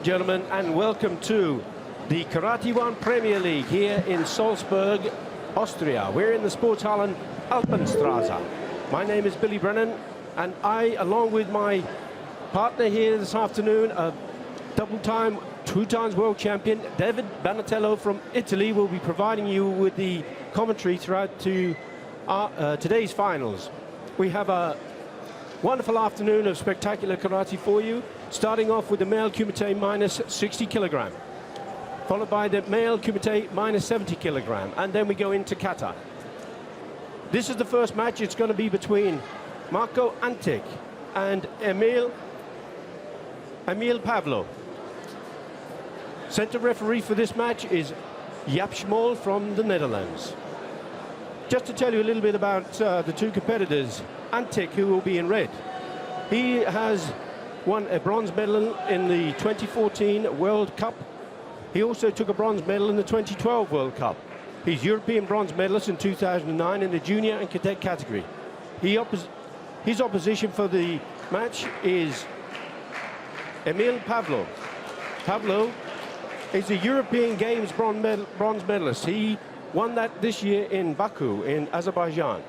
Gentlemen, and welcome to the KARATE-1 Premier League here in Salzburg, Austria. We're in the Sporthallen Alpenstraße. My name is Billy Brennan, and I, along with my partner here this afternoon, a double-time, two-times world champion, David Banatello from Italy, will be providing you with the commentary throughout to today's finals. We have a wonderful afternoon of spectacular karate for you, starting off with the male kumite minus 60 kilogram, followed by the male kumite minus 70 kilogram, and then we go into kata. This is the first match. It's going to be between Marco Antic and Emil Pavlo. Center referee for this match is Jaap Schmol from the Netherlands. Just to tell you a little bit about the two competitors, Antic, who will be in red. He has won a bronze medal in the 2014 World Cup. He also took a bronze medal in the 2012 World Cup. He's European bronze medalist in 2009 in the junior and cadet category. His opposition for the match is Emil Pavlo. Pavlo is a European Games bronze medalist. He won that this year in Baku in Azerbaijan.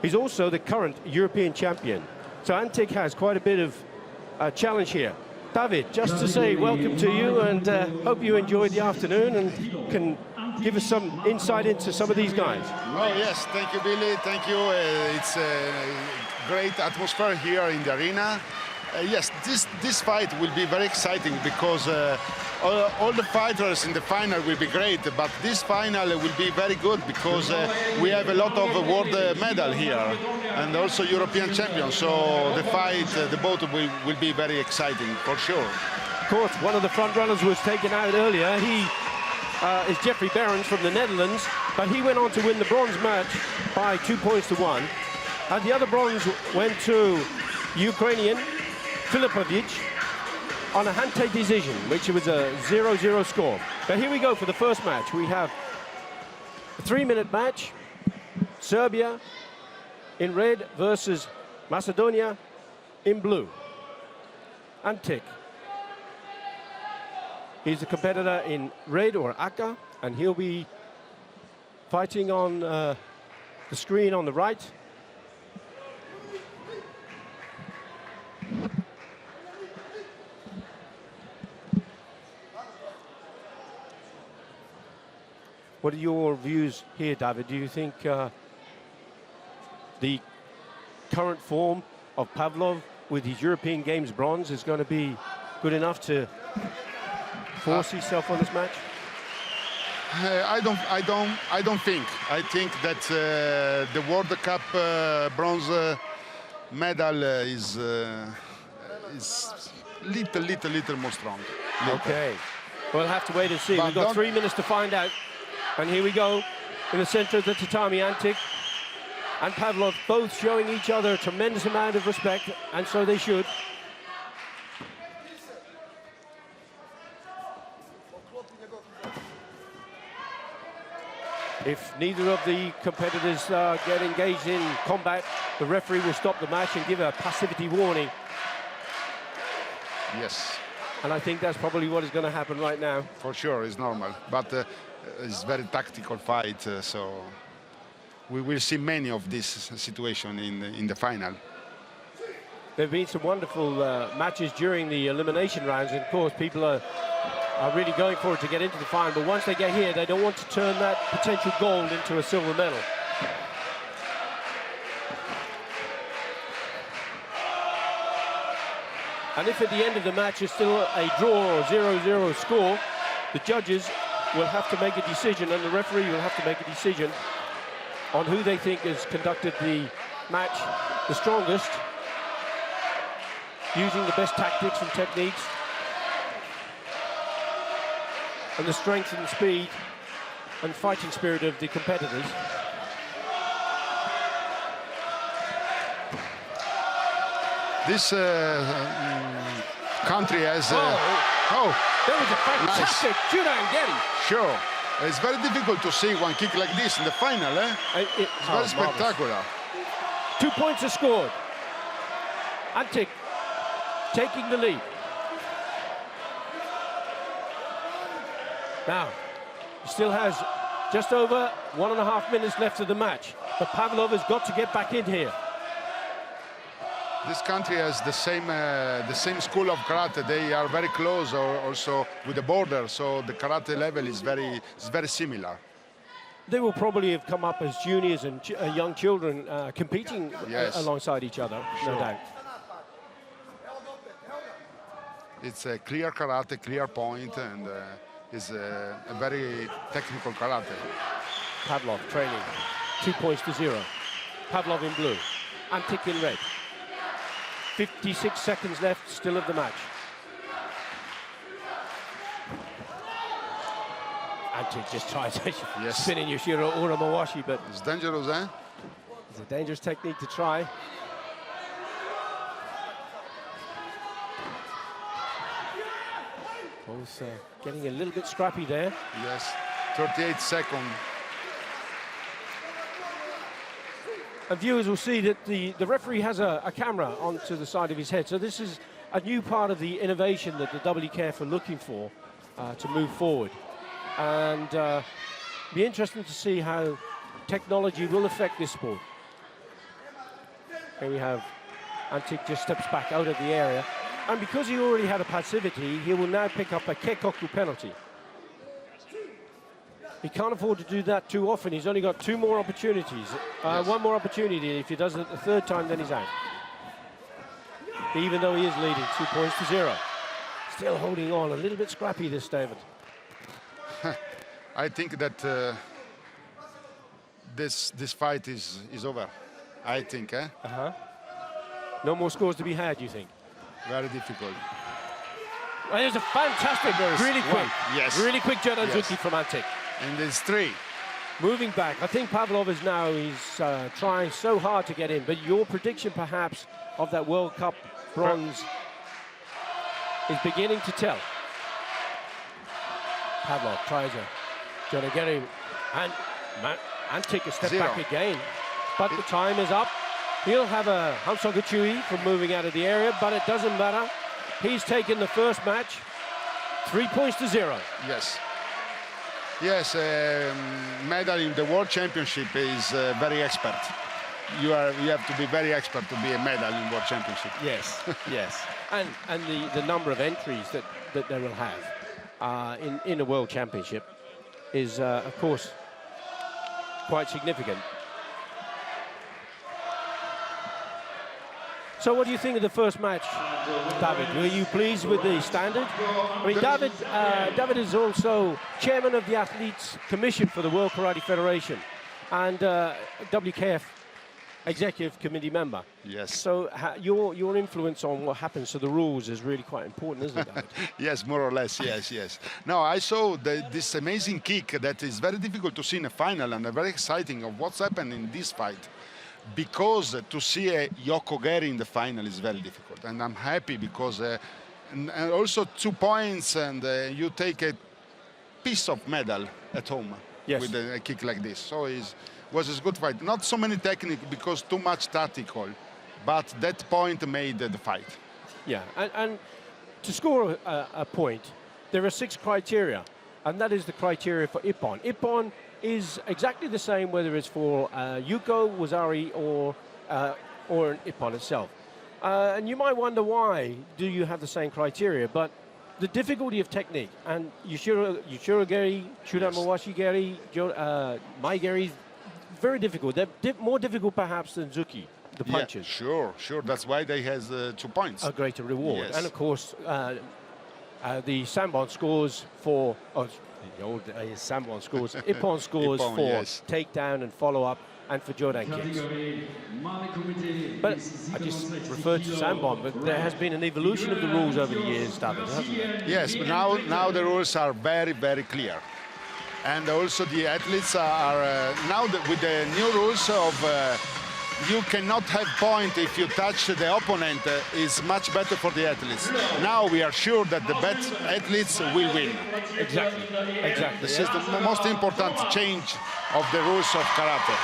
He's also the current European champion. So Antic has quite a bit of challenge here. David, just to say welcome to you, and hope you enjoyed the afternoon and can give us some insight into some of these guys. Oh yes, thank you, Billy. Thank you. It's a great atmosphere here in the arena. Yes, this fight will be very exciting because all the fighters in the final will be great, but this final will be very good because we have a lot of world medal here and also European champions. So the fight, the both will be very exciting for sure. Of course, one of the front runners was taken out earlier. He is Jeffrey Behrens from the Netherlands, but he went on to win the bronze match by 2 points to 1. And the other bronze went to Ukrainian Filipovic on a Hante decision, which was a 0-0 score. But here we go for the first match. We have a 3-minute match. Serbia in red versus Macedonia in blue. Antic. He's a competitor in red, or Aka, and he'll be fighting on the screen on the right. What are your views here, David? Do you think the current form of Pavlov with his European Games bronze is going to be good enough to force himself on this match? I don't think. I think that the World Cup bronze medal is little more strong. Okay, we'll have to wait and see. We've got 3 minutes to find out. And here we go, in the center of the tatami, Antic and Pavlov both showing each other a tremendous amount of respect, and so they should. If neither of the competitors get engaged in combat, the referee will stop the match and give a passivity warning. Yes. And I think that's probably what is going to happen right now. For sure, it's normal. But it's a very tactical fight, so we will see many of this situation in the final. There have been some wonderful matches during the elimination rounds, and of course people are really going for it to get into the final, but once they get here they don't want to turn that potential gold into a silver medal. And if at the end of the match is still a draw or 0-0 score, the judges will have to make a decision, and the referee will have to make a decision on who they think has conducted the match the strongest, using the best tactics and techniques, and the strength and speed and fighting spirit of the competitors. This country has... There was a fantastic shootout, Getty. Sure. It's very difficult to see one kick like this in the final, eh? It's very spectacular. 2 points are scored. Antic taking the lead. Now, he still has just over 1.5 minutes left of the match, but Pavlov has got to get back in here. This country has the same school of karate. They are very close, or also with the border, so the karate level is very similar. They will probably have come up as juniors and young children competing alongside each other, no doubt. It's a clear karate, clear point, and it's a very technical karate. Pavlov trailing, 2 points to 0. Pavlov in blue, Antic in red. 56 seconds left still of the match. Antic just tries to spin in Yoshiro Uramawashi, but it's dangerous, eh? It's a dangerous technique to try. Both getting a little bit scrappy there. Yes, 38 seconds. And viewers will see that the referee has a camera onto the side of his head. So this is a new part of the innovation that the WKF are looking for to move forward. And be interesting to see how technology will affect this sport. Here we have Antic just steps back out of the area. And because he already had a passivity, he will now pick up a keikoku penalty. He can't afford to do that too often. He's only got 2 more opportunities. One more opportunity. If he does it the 3rd time, then he's out. Even though he is leading 2 points to 0. Still holding on, a little bit scrappy, this David. I think that this fight is over. I think, eh? No more scores to be had, you think? Very difficult. Well, there's a fantastic, really quick, really quick Jodanzuki from Antic. And there's 3. Moving back, I think Pavlov is now, he's trying so hard to get in, but your prediction perhaps of that World Cup bronze is beginning to tell. Pavlov tries a Jonageri, and Antic a step back again, but the time is up. He'll have a Hansoku Chui from moving out of the area, but it doesn't matter. He's taken the first match, 3 points to 0. Yes. Yes, medal in the World Championship is very expert. You have to be very expert to be a medal in World Championship. Yes, yes. And the number of entries that they will have in a World Championship is, of course, quite significant. So what do you think of the first match, David? Were you pleased with the standard? I mean, David is also chairman of the Athletes Commission for the World Karate Federation and WKF Executive Committee member. Yes. So your influence on what happens to the rules is really quite important, isn't it, David? Yes, more or less, yes. No, I saw this amazing kick that is very difficult to see in a final, and very exciting of what's happened in this fight. Because to see a Yokogeri in the final is very difficult, and I'm happy because and also 2 points, and you take a piece of medal at home with a kick like this. So it was a good fight. Not so many technique because too much tactical, but that point made the fight. Yeah, and to score a point, there are 6 criteria, and that is the criteria for Ippon. Ippon is exactly the same whether it's for Yuko, Wazari, or Ippon itself. And you might wonder why do you have the same criteria, but the difficulty of technique, and Yushiro-geri, Shuramawashi-geri, Mai-geri, very difficult. They're more difficult perhaps than Zuki, the punches. Yeah, sure. That's why they has 2 points. A greater reward. Yes. And of course, the Sanbon scores for... the old Sanbon scores, Ippon scores for takedown and follow-up and for Jordan kicks. But I just referred to Sanbon, but there has been an evolution of the rules over the years, David, hasn't there? Yes, but now the rules are very, very clear. And also the athletes are, now with the new rules of you cannot have point if you touch the opponent is much better for the athletes. Now we are sure that the best athletes will win. Exactly. This is the most important change of the rules of karate.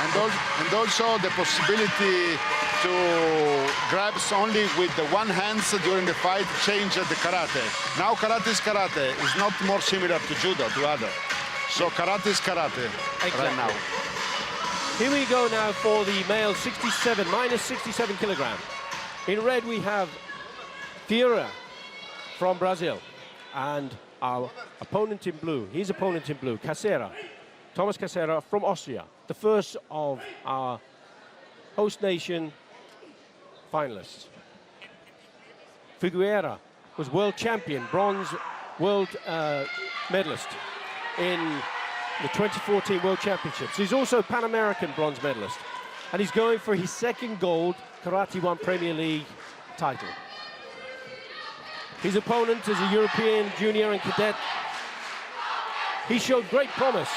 And also the possibility to grabs only with the one hand during the fight change the karate. Now karate is karate. It's not more similar to judo, to other. So karate is karate right now. Here we go now for the male 67, minus 67 kilogram. In red we have Fiora from Brazil. And our opponent in blue, his opponent in blue, Thomas Casera from Austria. The first of our host nation finalists. Figueira was world champion, bronze world medalist in the 2014 World Championships. He's also Pan American bronze medalist. And he's going for his second gold KARATE-1 Premier League title. His opponent is a European junior and cadet. He showed great promise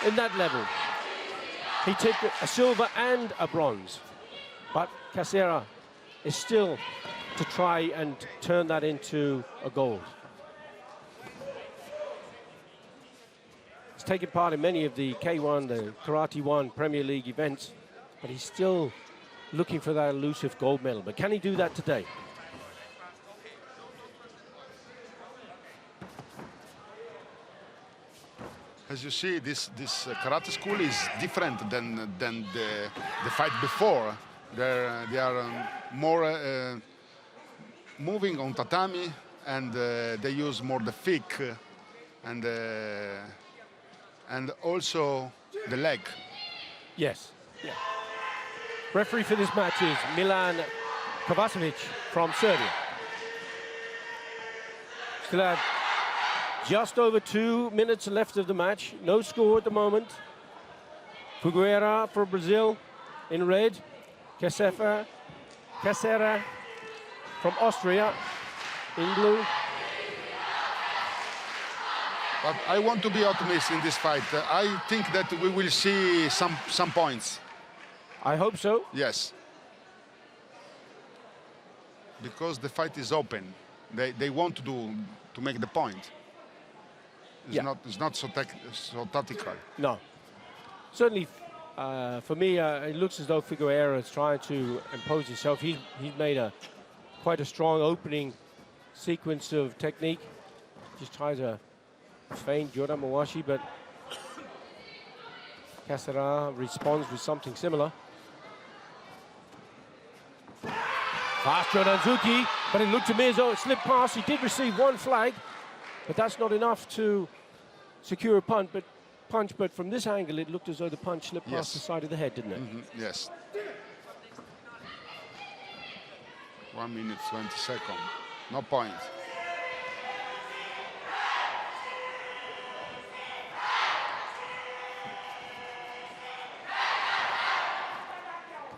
in that level. He took a silver and a bronze. But Casera is still to try and turn that into a gold. He's taken part in many of the K1, the KARATE-1 Premier League events, but he's still looking for that elusive gold medal. But can he do that today? As you see, this karate school is different than the fight before. They are more moving on tatami, and they use more the feet and also the leg. Yes. Yeah. Referee for this match is Milan Kovacevic from Serbia. Still have just over 2 minutes left of the match. No score at the moment. Figueira from Brazil in red. Casera from Austria in blue. But I want to be optimistic in this fight. I think that we will see some points. I hope so. Yes. Because the fight is open. They want to make the point. It's not so tactical. No. Certainly, for me, it looks as though Figueira is trying to impose himself. He's made quite a strong opening sequence of technique. Just tries to feint Jordan Mawashi, but Casera responds with something similar. Fast Jordanzuki, but it looked to me as though it slipped past. He did receive one flag, but that's not enough to secure a punch. But from this angle, it looked as though the punch slipped past the side of the head, didn't it? Mm-hmm. Yes. 1 minute, 20 seconds. No point.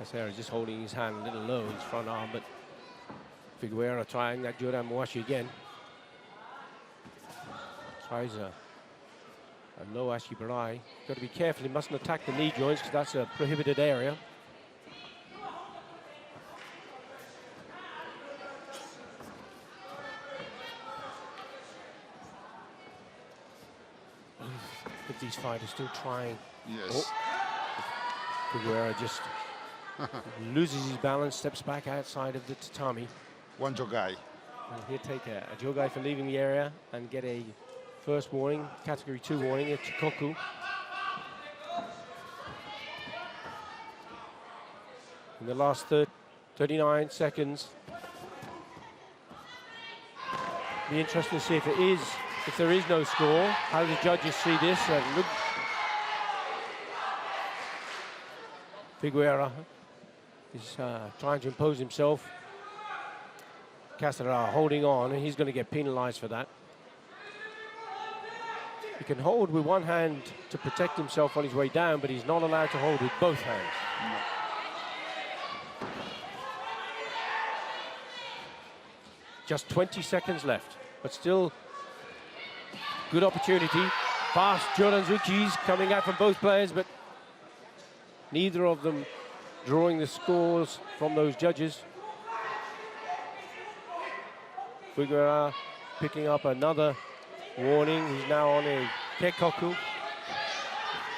Casera just holding his hand a little low, his front arm, but Figueira trying that Jordan Mawashi again. Tries a low Ashibarai. Got to be careful, he mustn't attack the knee joints because that's a prohibited area. But these fighters still trying. Yes. Oh. Figueira just loses his balance, steps back outside of the tatami. One jogai. And he'll take a jogai for leaving the area and get a first warning, category 2 warning, a chikoku. In the last 39 seconds. Be interesting to see if there is no score, how the judges see this. Look, Figueira is trying to impose himself. Casera holding on, and he's going to get penalized for that. He can hold with one hand to protect himself on his way down, but he's not allowed to hold with both hands. No. Just 20 seconds left, but still good opportunity. Fast Jordanzukis coming out from both players, but neither of them drawing the scores from those judges. Figueira picking up another warning. He's now on a kekoku.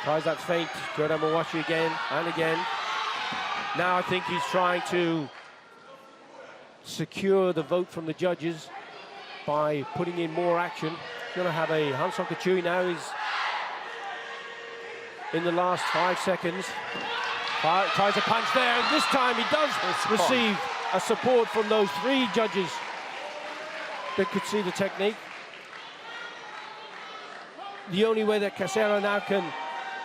Tries that feint. Jordan Mawashi again and again. Now I think he's trying to secure the vote from the judges by putting in more action. He's going to have a Hansoku Chui now. He's in the last 5 seconds. Tries a punch there, and this time he does receive a support from those 3 judges that could see the technique. The only way that Casero now can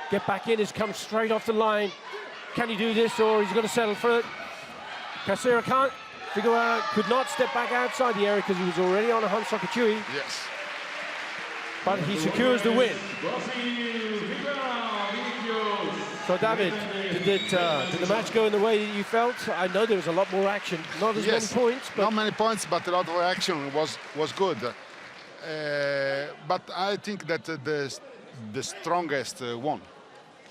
get back in is come straight off the line. Can he do this, or he's going to settle for it? Casero can't. Figueroa could not step back outside the area because he was already on a Hansoku Chui. Yes. But he secures the win. So, David, did the match go in the way that you felt? I know there was a lot more action, not as many points. But not many points, but a lot of action was good. But I think that the strongest won.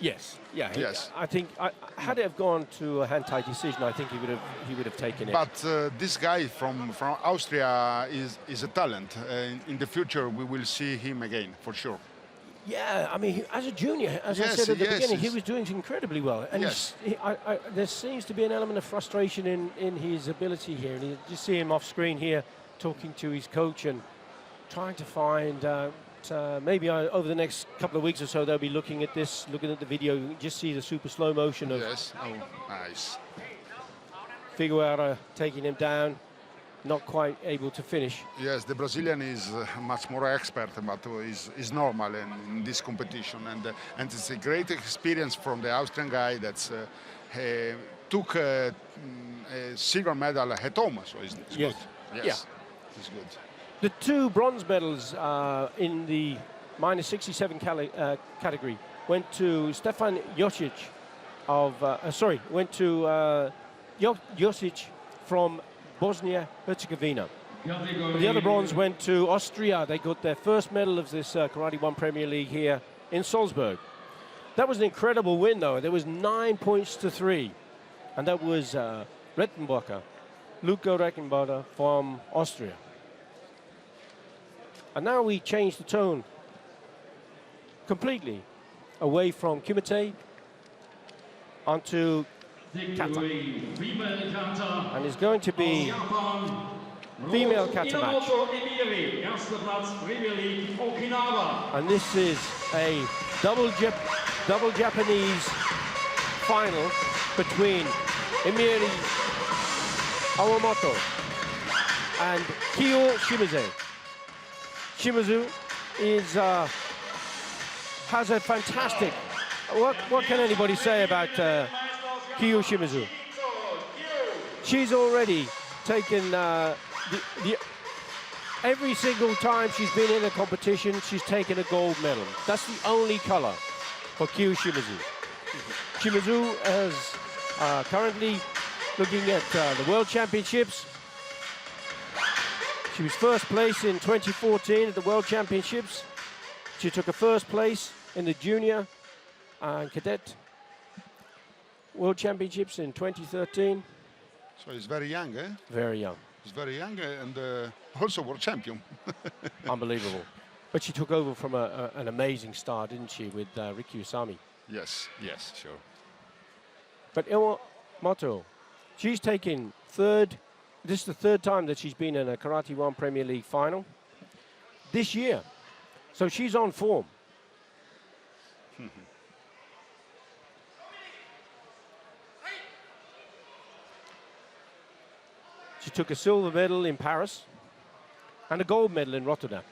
Yes, yeah. Yes. I think had it have gone to a hand-tie decision, I think he would have taken it. But this guy from Austria is a talent. In the future, we will see him again for sure. Yeah, I mean, as a junior, as I said at the beginning, he was doing incredibly well. And there seems to be an element of frustration in his ability here. And you just see him off screen here, talking to his coach and trying to find. Maybe over the next couple of weeks or so, they'll be looking at this, looking at the video. You can just see the super slow motion of Nice. Figueroa taking him down, not quite able to finish. Yes, the Brazilian is much more expert, but is normal in this competition, and it's a great experience from the Austrian guy that took a silver medal at home, so it's good. Yes, it's good. The 2 bronze medals in the minus 67 category went to Stefan Josic Josic from Bosnia-Herzegovina. The other bronze went to Austria. They got their first medal of this Karate-1 Premier League here in Salzburg. That was an incredible win, though. There was 9 points to 3, and that was Luca Reckenbacher from Austria. And now we change the tone completely away from kumite onto kata. And it's going to be female kata match. And this is a double Japanese final between Emiri Awamoto and Kyo Shimizu. Shimizu has a fantastic. What can anybody say about Kyo Shimizu? She's already taken every single time she's been in a competition, she's taken a gold medal. That's the only color for Kyo Shimizu. Shimizu is currently looking at the World Championships. She was first place in 2014 at the World Championships. She took a first place in the Junior and Cadet World Championships in 2013. So he's very young, eh? Very young. He's very young and also world champion. Unbelievable. But she took over from an amazing star, didn't she, with Riki Usami? Yes, sure. But Iwamoto, she's taken third. This is the third time that she's been in a Karate-1 Premier League final this year. So she's on form. She took a silver medal in Paris and a gold medal in Rotterdam.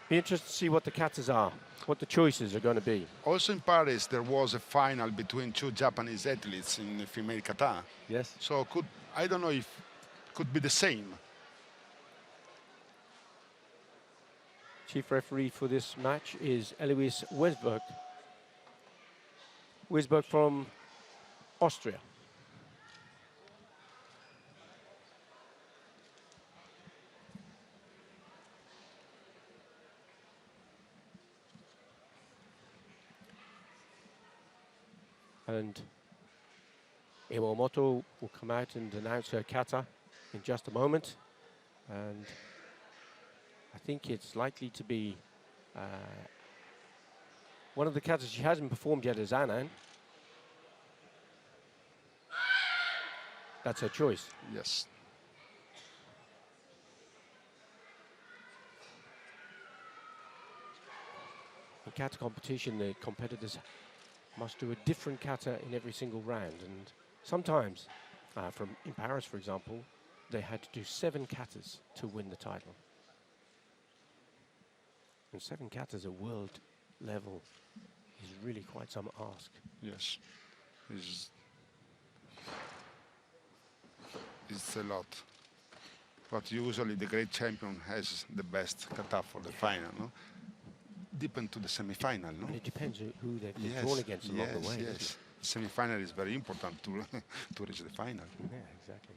Be interested to see what the katas are, what the choices are going to be. Also in Paris, there was a final between 2 Japanese athletes in the female kata. Yes. So I don't know if could be the same. Chief referee for this match is Eloise Wesberg. Wesberg from Austria. And Iwamoto will come out and announce her kata in just a moment. And I think it's likely to be one of the katas she hasn't performed yet is Anan. That's her choice. Yes. In kata competition, the competitors must do a different kata in every single round. And sometimes, in Paris, for example, they had to do 7 katas to win the title. And 7 katas at world level is really quite some ask. Yes. It's a lot. But usually the great champion has the best kata for the final, no? Depend to the semi-final, no? And it depends who they've been drawn against along the way. Yes. Semi-final is very important to to reach the final. Yeah, exactly.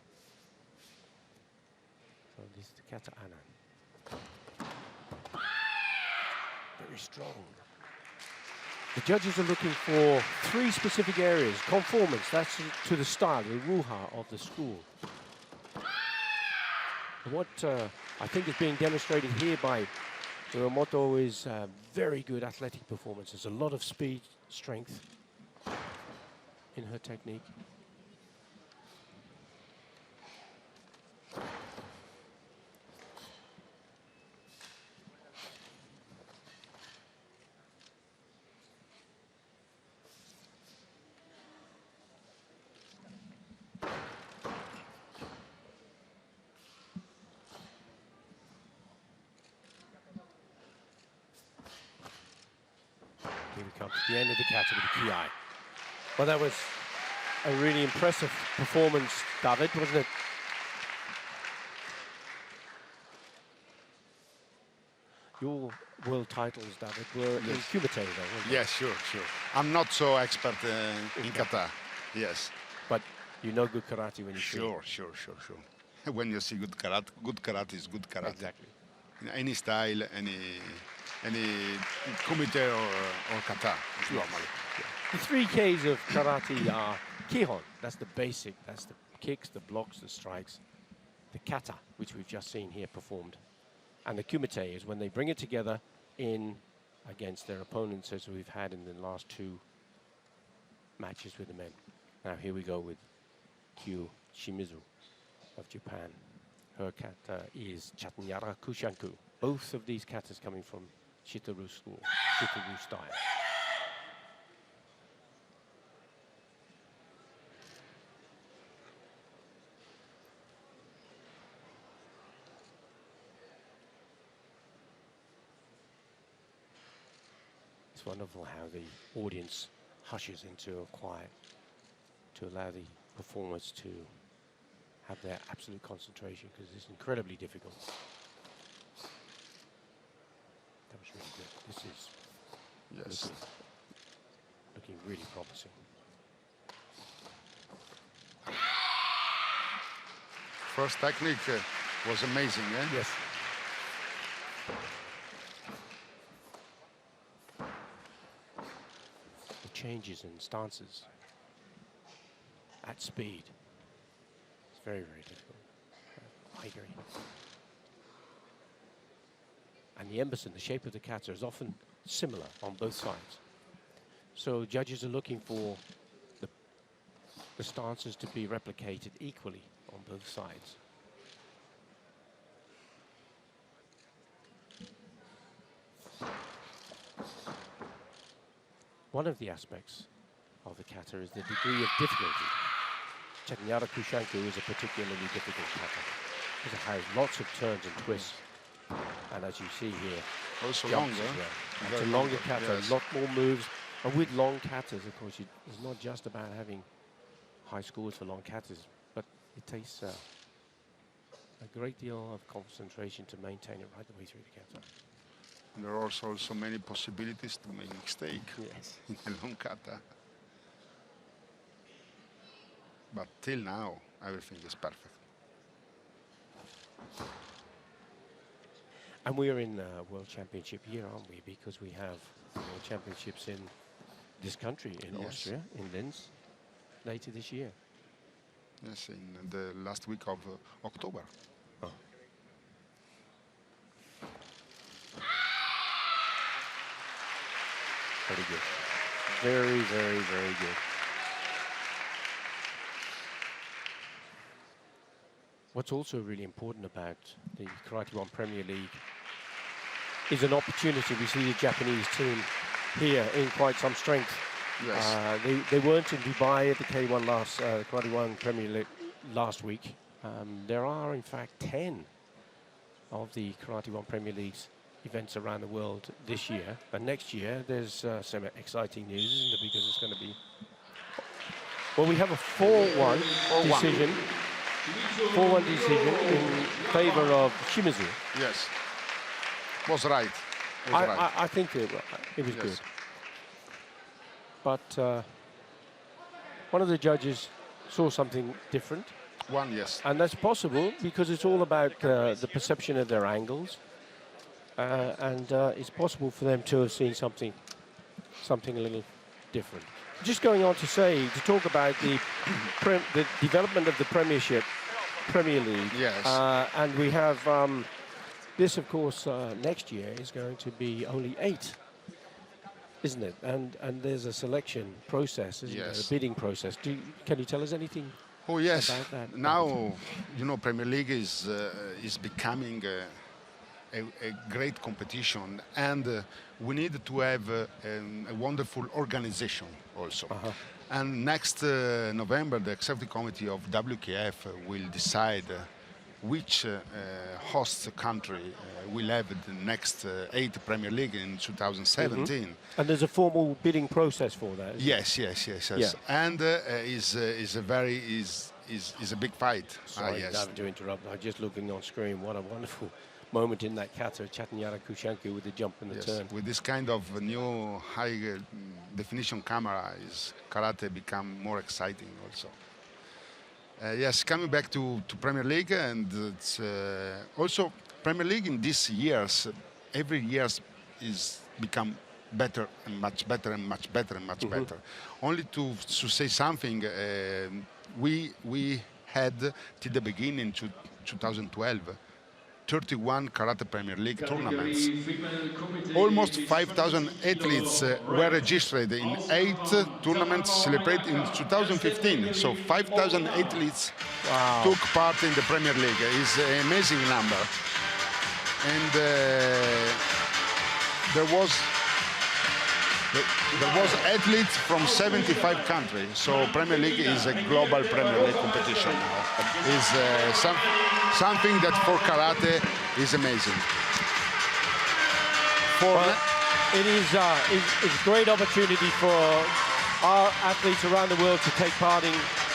So this is the kata anan. Very strong. The judges are looking for 3 specific areas. Conformance, that's to the style, the ruha of the school. And what I think is being demonstrated here by Hiromoto is very good athletic performance. There's a lot of speed, strength in her technique. Here we come to the end of the kata with the ki. Well, that was a really impressive performance, David, wasn't it? Your world titles, David, were in kumite, though, weren't they? Yes, sure. I'm not so expert in kata. Yes. But you know good karate when you see it. Sure. When you see good karate is good karate. Exactly. In any style, any kumite or kata is normal. The 3 Ks of karate are kihon, that's the basic, that's the kicks, the blocks, the strikes. The kata, which we've just seen here performed. And the kumite is when they bring it together in against their opponents, as we've had in the last 2 matches with the men. Now here we go with Kyu Shimizu of Japan. Her kata is Chatanyara Kushanku. Both of these katas coming from Shitaru school, Shitaru style. It's wonderful how the audience hushes into a quiet to allow the performers to have their absolute concentration, because it's incredibly difficult. That was really good. This is looking really promising. First technique was amazing, eh? Yes. The changes in stances at speed. It's very, very difficult. I agree. And the embassy, the shape of the kata is often similar on both sides. So judges are looking for the stances to be replicated equally on both sides. One of the aspects of the kata is the degree of difficulty. Chatanyara Kushanku is a particularly difficult kata because it has lots of turns and twists. And as you see here, Also jumps longer. as well. It's Very a longer longer, kata, yes. a lot more moves. And with long katas, of course, it's not just about having high scores for long katas, but it takes a great deal of concentration to maintain it right the way through the kata. There are also so many possibilities to make mistake Yes. in a long kata. But till now, everything is perfect. And we are in World Championship year, aren't we? Because we have World Championships in this country, in Yes. Austria, in Linz, later this year. Yes, in the last week of October. Oh. Very good. Very, very, very good. what's also really important about the KARATE-1 Premier League is an opportunity. We see the Japanese team here in quite some strength. Yes. They weren't in Dubai at the K1 KARATE-1 Premier League last week. There are, in fact, 10 of the KARATE-1 Premier League's events around the world this year. And next year, there's some exciting news, isn't it? Because it's going to be... Well, we have a 4-1 decision. 4-1 decision in favor of Shimizu. Yes. Was right. I think it was Yes. good. But one of the judges saw something different. Yes. And that's possible because it's all about the perception of their angles. And it's possible for them to have seen something a little different. Just going on to say, to talk about the development of the Premier League. Yes. And we have this, of course, next year is going to be only 8, isn't it? And there's a selection process, isn't there? A bidding process. Can you tell us anything? Oh yes. About that? Now, you know, Premier League is becoming a great competition, and we need to have a wonderful organization also. And next November, the executive committee of WKF will decide which host country will have the next 8 Premier League in 2017. And there's a formal bidding process for that. Yes. Yeah. And is a big fight. Sorry, Yes. having to interrupt. I'm just looking on screen. What a wonderful moment in that kata, Chatanyara Kushanku with the jump and the turn. With this kind of new high definition camera, is karate become more exciting also. Yes, coming back to Premier League, and it's also Premier League in these years, every year is become better and much better and much better and much better. Only to say something, we had till the beginning to 2012 31 Karate Premier League tournaments. Almost 5,000 athletes were registered in 8 tournaments celebrated in 2015. So 5,000 athletes took part in the Premier League. It's an amazing number. And there was athletes from 75 countries. So Premier League is a global Premier League competition now. It's something that for karate is amazing. It's a great opportunity for our athletes around the world to take part in.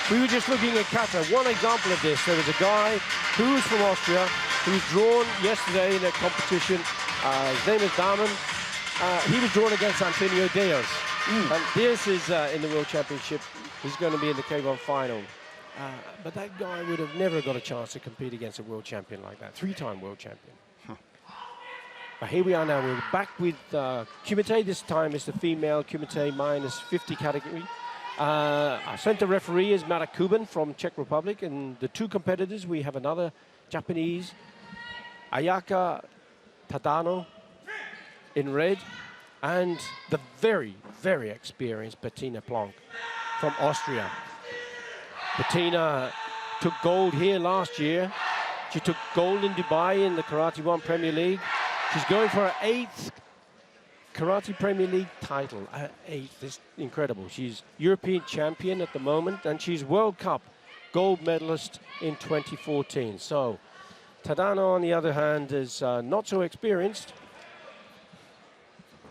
We were just looking at kata. One example of this, there was a guy who was from Austria who was drawn yesterday in a competition. His name is Daman. He was drawn against Antonio Diaz. And Diaz is in the World Championship. He's going to be in the K1 final. But that guy would have never got a chance to compete against a world champion like that, 3-time world champion. But here we are now. We're back with kumite. This time it's the female kumite minus 50 category. Our center referee is Mara Kuban from Czech Republic. And the 2 competitors, we have another Japanese, Ayaka Tadano in red, and the very, very experienced Bettina Plonk from Austria. Bettina took gold here last year. She took gold in Dubai in the KARATE-1 Premier League. She's going for her 8th Karate Premier League title. 8th, it's incredible. She's European champion at the moment, and she's World Cup gold medalist in 2014. So Tadano, on the other hand, is not so experienced.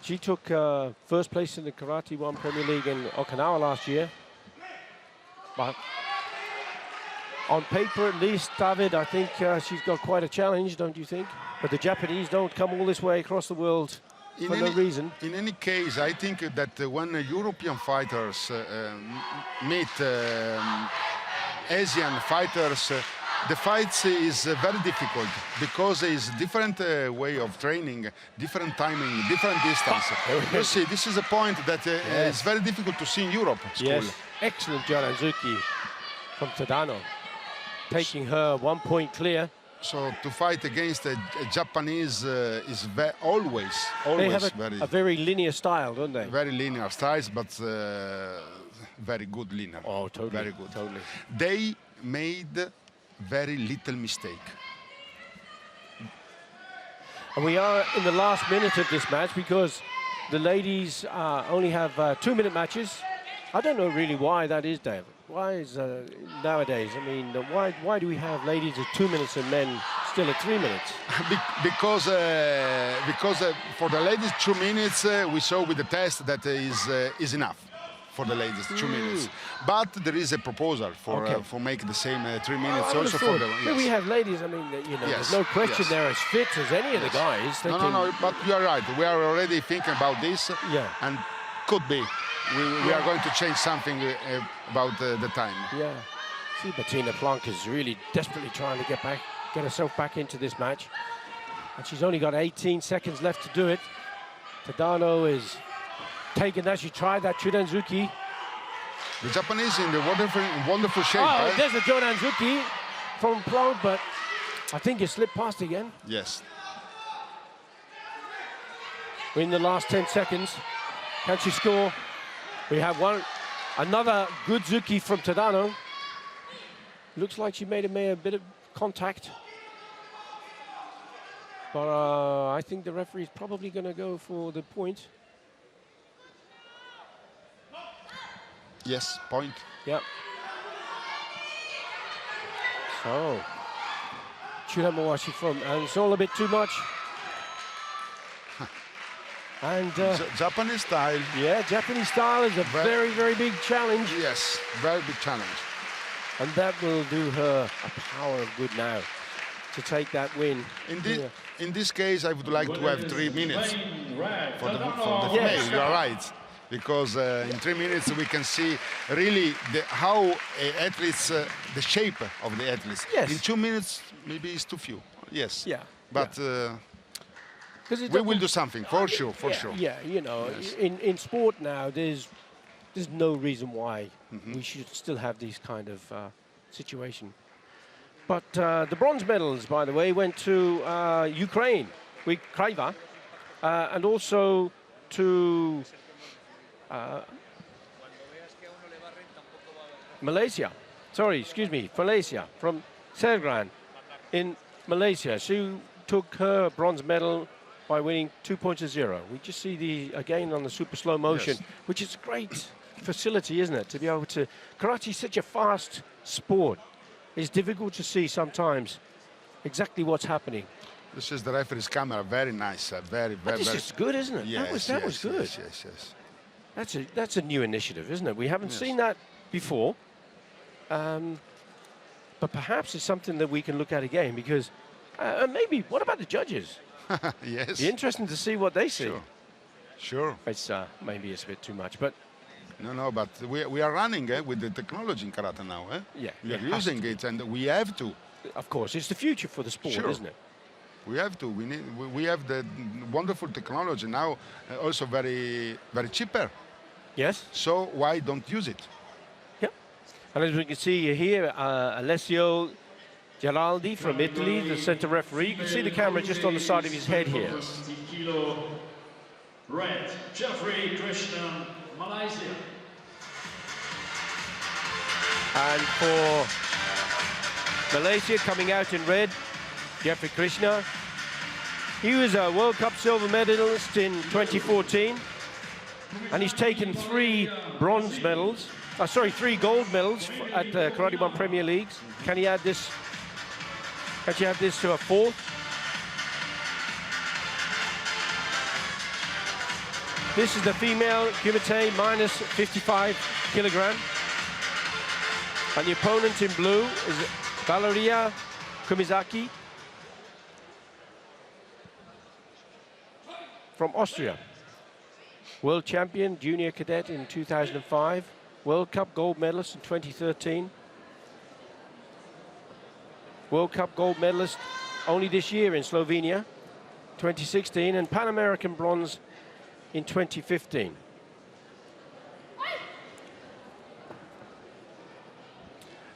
She took first place in the KARATE-1 Premier League in Okinawa last year. But on paper, at least, David, I think she's got quite a challenge, don't you think? But the Japanese don't come all this way across the world for no reason. In any case, I think that when European fighters meet Asian fighters, the fights is very difficult because it's different way of training, different timing, different distance. You see, this is a point that is very difficult to see in Europe. Yes, excellent Joranzuki from Tadano, taking her 1 point clear. So to fight against a Japanese is always they have a very linear style, don't they? Very linear styles, but very good linear. Oh, totally. Very good. Totally. They made very little mistake. And we are in the last minute of this match because the ladies only have 2-minute matches. I don't know really why that is, David. Why is nowadays? I mean, why do we have ladies at 2 minutes and men still at 3 minutes? Because for the ladies 2 minutes we saw with the test that is enough for the ladies 2 minutes. But there is a proposal for making the same 3 minutes also for the. Yes. We have ladies. I mean, you know, there's no question they're as fit as any of the guys. No. But you are right. We are already thinking about this. Yeah. And could be. We are going to change something about the time. Yeah. See, Bettina Planck is really desperately trying to get herself back into this match. And she's only got 18 seconds left to do it. Tadano is taking that. She tried that Chudanzuki. The Japanese in the wonderful shape. Oh, there's a Chudanzuki from Planck, but I think it slipped past again. Yes. We're in the last 10 seconds. Can she score? We have another good Zuki from Tadano. Looks like she made a bit of contact. But I think the referee is probably going to go for the point. Yes, point. Yep. So, Chiramawashi and it's all a bit too much. And Japanese style. Yeah, Japanese style is a very, very big challenge. Yes, very big challenge. And that will do her a power of good now to take that win. In this case, I would like to have 3 minutes for the female. You are right, because in 3 minutes we can see really how athletes, the shape of the athletes. Yes. In 2 minutes, maybe it's too few. Yes. Yeah. But. We will do something for sure. Yeah, you know, in sport now, there's no reason why we should still have these kind of situation. But the bronze medals, by the way, went to Ukraine, with Kraiva, and also to Malaysia. Sorry, excuse me, Malaysia, from Sergran in Malaysia. She took her bronze medal by winning 2 points to 0. We just see again on the super slow motion, which is a great facility, isn't it? To be able to, karate is such a fast sport. It's difficult to see sometimes exactly what's happening. This is the referee's camera, very nice, very. This is good, isn't it? Yes, that was good. Yes. That's a new initiative, isn't it? We haven't seen that before. But perhaps it's something that we can look at again because maybe, what about the judges? Yes. It'd be interesting to see what they see. Sure. It's maybe it's a bit too much, but no. But we are running with the technology in karate now. Yeah, we are using it, and we have to. Of course, it's the future for the sport, isn't it? We have to. We have the wonderful technology now, also very cheaper. Yes. So why don't use it? Yeah. And as we can see here, Alessio Geraldi from Italy, the center referee. You can see the camera just on the side of his head here. Red, Jeffrey Krishnan, Malaysia. And for Malaysia, coming out in red, Jeffrey Krishna. He was a World Cup silver medalist in 2014. And he's taken 3 bronze medals. 3 gold medals at the KARATE-1 Premier Leagues. Can he add this? Can you add this to a 4th? This is the female kumite, minus 55 kilogram. And the opponent in blue is Valeria Kumizaki from Austria. World champion, junior cadet in 2005. World Cup gold medalist in 2013. World Cup gold medalist only this year in Slovenia, 2016, and Pan American bronze in 2015.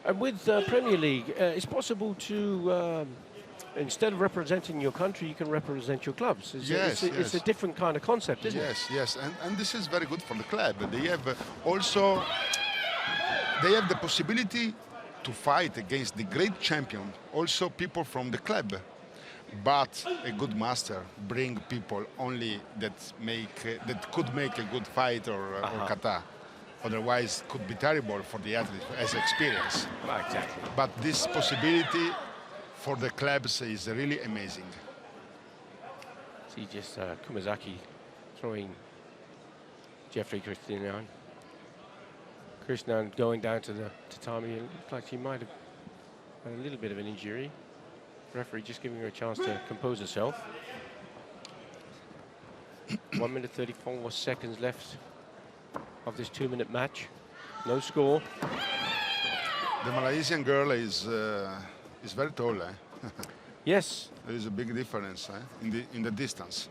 And with Premier League, it's possible to, instead of representing your country, you can represent your clubs. It's a different kind of concept, isn't it? Yes, and this is very good for the club. They have also, the possibility to fight against the great champion, also people from the club. But a good master bring people only that could make a good fight or kata. Otherwise, could be terrible for the athlete as experience. Exactly. But this possibility for the clubs is really amazing. See just Kumazaki throwing Jeffrey Krishnan. Krishnan going down to the tatami. It looked like she might have had a little bit of an injury. Referee just giving her a chance to compose herself. 1 minute 34 seconds left of this 2-minute match. No score. The Malaysian girl is very tall. Yes. There is a big difference in the distance.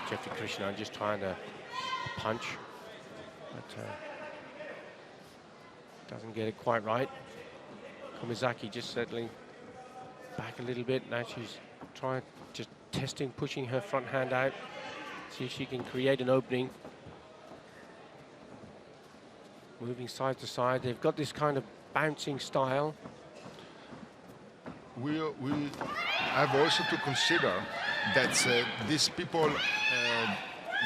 Jeffrey Krishnan just trying to punch, but doesn't get it quite right. Kumazaki just settling back a little bit. Now she's trying, just testing, pushing her front hand out. See if she can create an opening. Moving side to side. They've got this kind of bouncing style. We have also to consider that these people,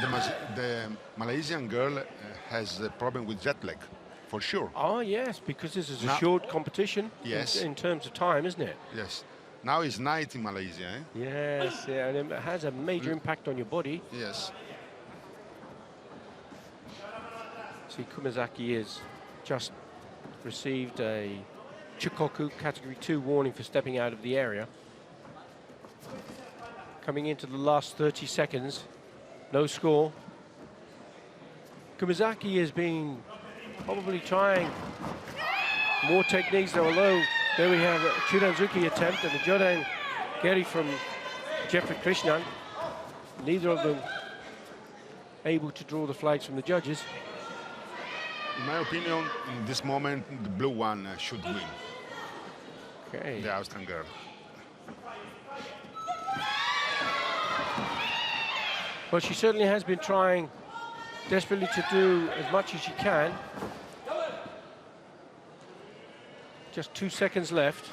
the Malaysian girl has a problem with jet lag, for sure. Oh yes, because this is a short competition. Yes. In terms of time, isn't it? Yes. Now it's night in Malaysia. Yes, yeah, and it has a major impact on your body. Yes. See, Kumazaki has just received a Chukoku Category 2 warning for stepping out of the area. Coming into the last 30 seconds, no score. Kumazaki has been probably trying more techniques, although there we have a Churanzuki attempt and a Jodan Geri from Jeffrey Krishnan. Neither of them able to draw the flags from the judges. In my opinion, in this moment, the blue one should win. Okay. The Austrian girl. Well, she certainly has been trying desperately to do as much as she can. Just 2 seconds left.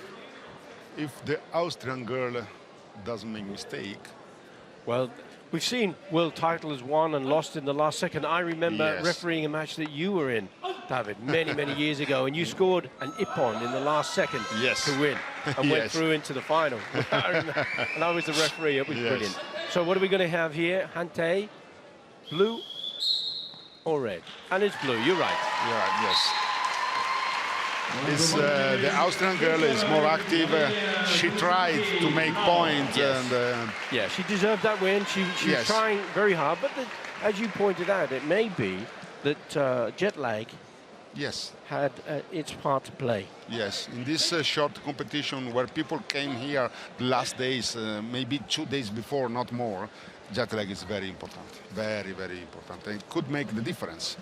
If the Austrian girl doesn't make mistake. Well, we've seen world titles won and lost in the last second. I remember refereeing a match that you were in, David, many, many years ago, and you scored an ippon in the last second to win and went through into the final. And I was the referee. It was brilliant. So what are we going to have here? Hante, blue or red? And it's blue. You're right. You're right, yes. The Austrian girl is more active. She tried to make points. And, yeah, she deserved that win. She was trying very hard. But as you pointed out, it may be that jet lag had its part to play. Yes, in this short competition where people came here the last days, maybe 2 days before, not more, jet lag is very important. Very, very important. It could make the difference.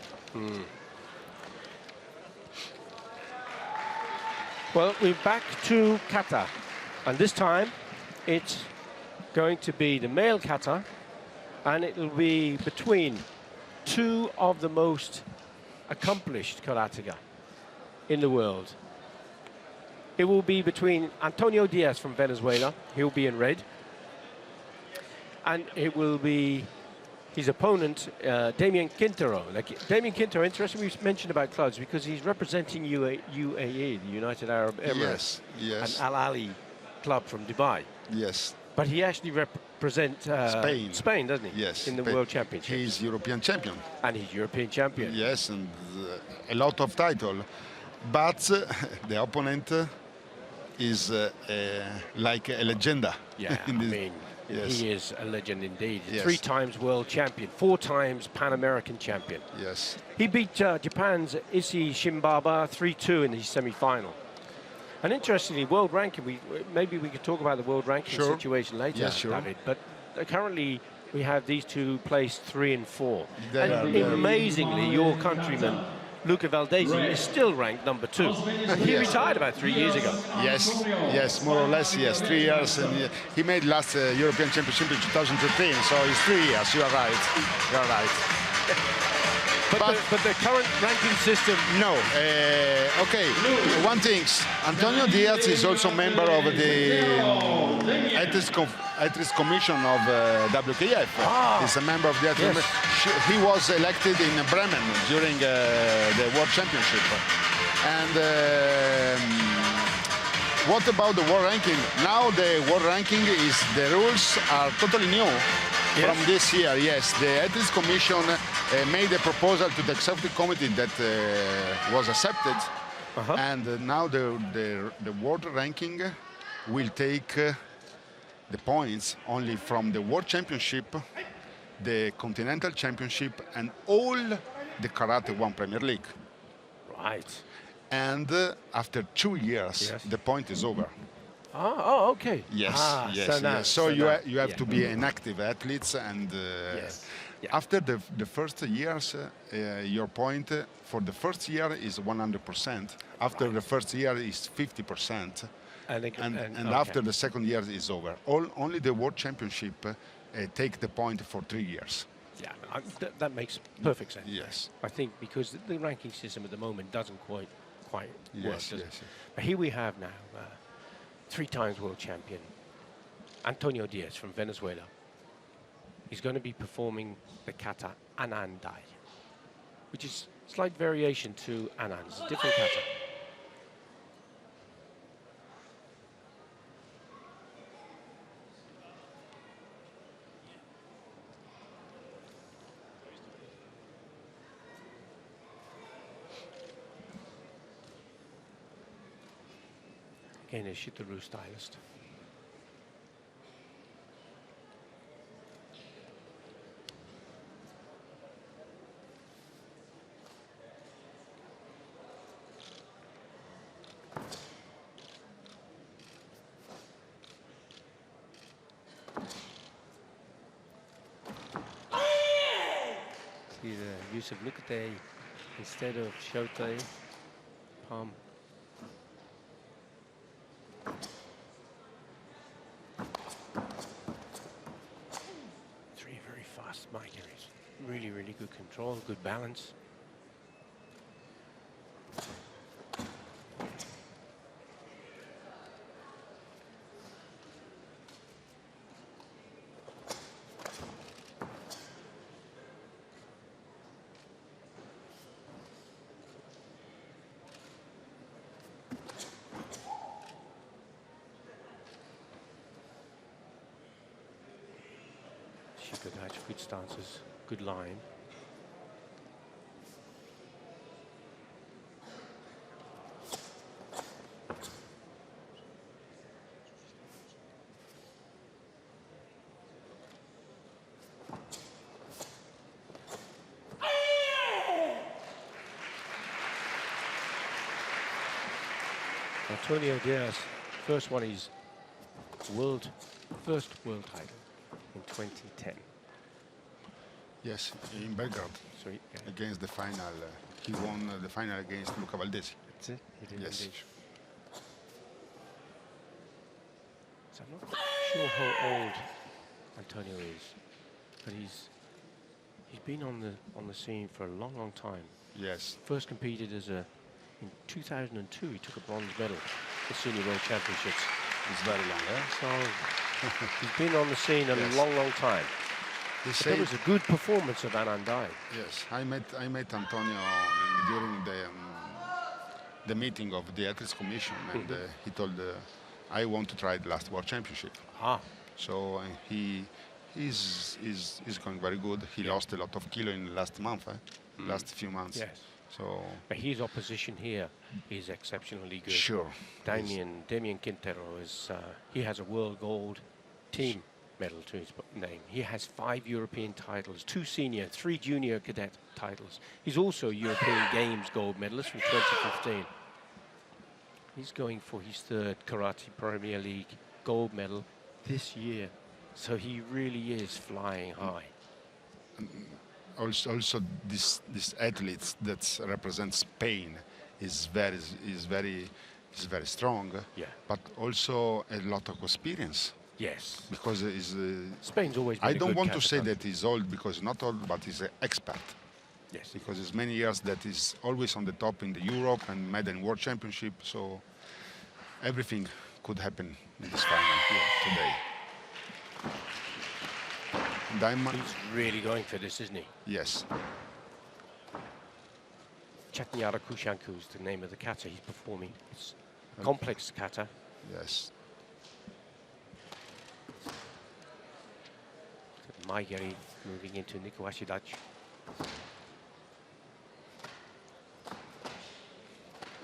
Well, we're back to kata, and this time it's going to be the male kata, and it will be between two of the most accomplished karateka in the world. It will be between Antonio Diaz from Venezuela, he'll be in red, and it will be his opponent, Damien Quintero. Damien Quintero, interesting we mentioned about clubs because he's representing UAE, the United Arab Emirates, and Al Ali club from Dubai. Yes. But he actually represents Spain, doesn't he? Yes. In the World Championship. He's European champion. And he's European champion. Yes, and a lot of title. But the opponent is like a legenda. Yeah, I mean, he is a legend indeed. Yes. 3 times world champion, 4 times Pan-American champion. Yes. He beat Japan's Issei Shimbaba 3-2 in the semi-final. And interestingly, world ranking, maybe we could talk about the world ranking situation later, yes, David, but currently we have these two placed 3 and 4. They and amazingly, your countryman, Luca Valdesi, is still ranked number 2. He retired about 3 years ago. Yes, more or less, yes, 3 years. And he made last European Championship in 2013, so it's 3 years, you are right. but the current ranking system. No. Okay. One thing. Antonio Diaz is also member of the Ethics Commission of WKF. He's a member of the Ethics. Yes. He was elected in Bremen during the World Championship. And what about the world ranking? Now the world ranking is, the rules are totally new. Yes. From this year, yes. The Ethics Commission made a proposal to the executive committee that was accepted. And now the world ranking will take the points only from the World Championship, the Continental Championship, and all the KARATE-1 Premier League. Right. And after 2 years, the point is over. Oh, okay. Yes, yes. So you have to be an active athlete, and after the first years, your point for the first year is 100%. After the first year is 50%, and after the second year is over. Only the World Championship take the point for 3 years. Yeah, that makes perfect sense. Yes. I think because the ranking system at the moment doesn't quite work. Does it? Yes. But here we have now 3 times world champion Antonio Diaz from Venezuela. He's going to be performing the kata Anandai, which is a slight variation to Anand. It's a different kata. Again, a Shitaru stylist. See the use of nukute instead of shote, palm. Very fast migraries. Really, really good control, good balance. Good hatch, good stances, good line. Antonio Diaz, first one is first world title in 2010. Yes, in Belgrade. Sorry, against the final. He won the final against Luca Valdesi. That's it? He did Yes. indeed. So I'm not sure how old Antonio is, but he's been on the scene for a long, long time. Yes. First competed in 2002. He took a bronze medal at the Senior World Championships. It's very long, eh? So he's been on the scene a long, long time. There was a good performance of Anandai. Yes, I met Antonio during the meeting of the Ethics Commission, and he told, I want to try the last World Championship. So he's going very good. He lost a lot of kilo in the last month, last few months. Yes. So, but his opposition here is exceptionally good. Sure. Damien Quintero he has a world gold team medal to his name. He has 5 European titles, 2 senior, 3 junior cadet titles. He's also European Games gold medalist from 2015. He's going for his 3rd Karate Premier League gold medal this year. So he really is flying high. Also this athlete that represents Spain is very strong. Yeah. But also a lot of experience. Yes. Because Spain's always been I don't want to say country. that he's old, because not old, but he's an expert. Yes. Because it's many years that is always on the top in the Europe and Madden World Championship. So everything could happen in this final today. Diamond. He's really going for this, isn't he? Yes. Chatnyara Kushanku is the name of the kata he's performing. It's a complex kata. Yes. Maigeri moving into Nikuashidachi.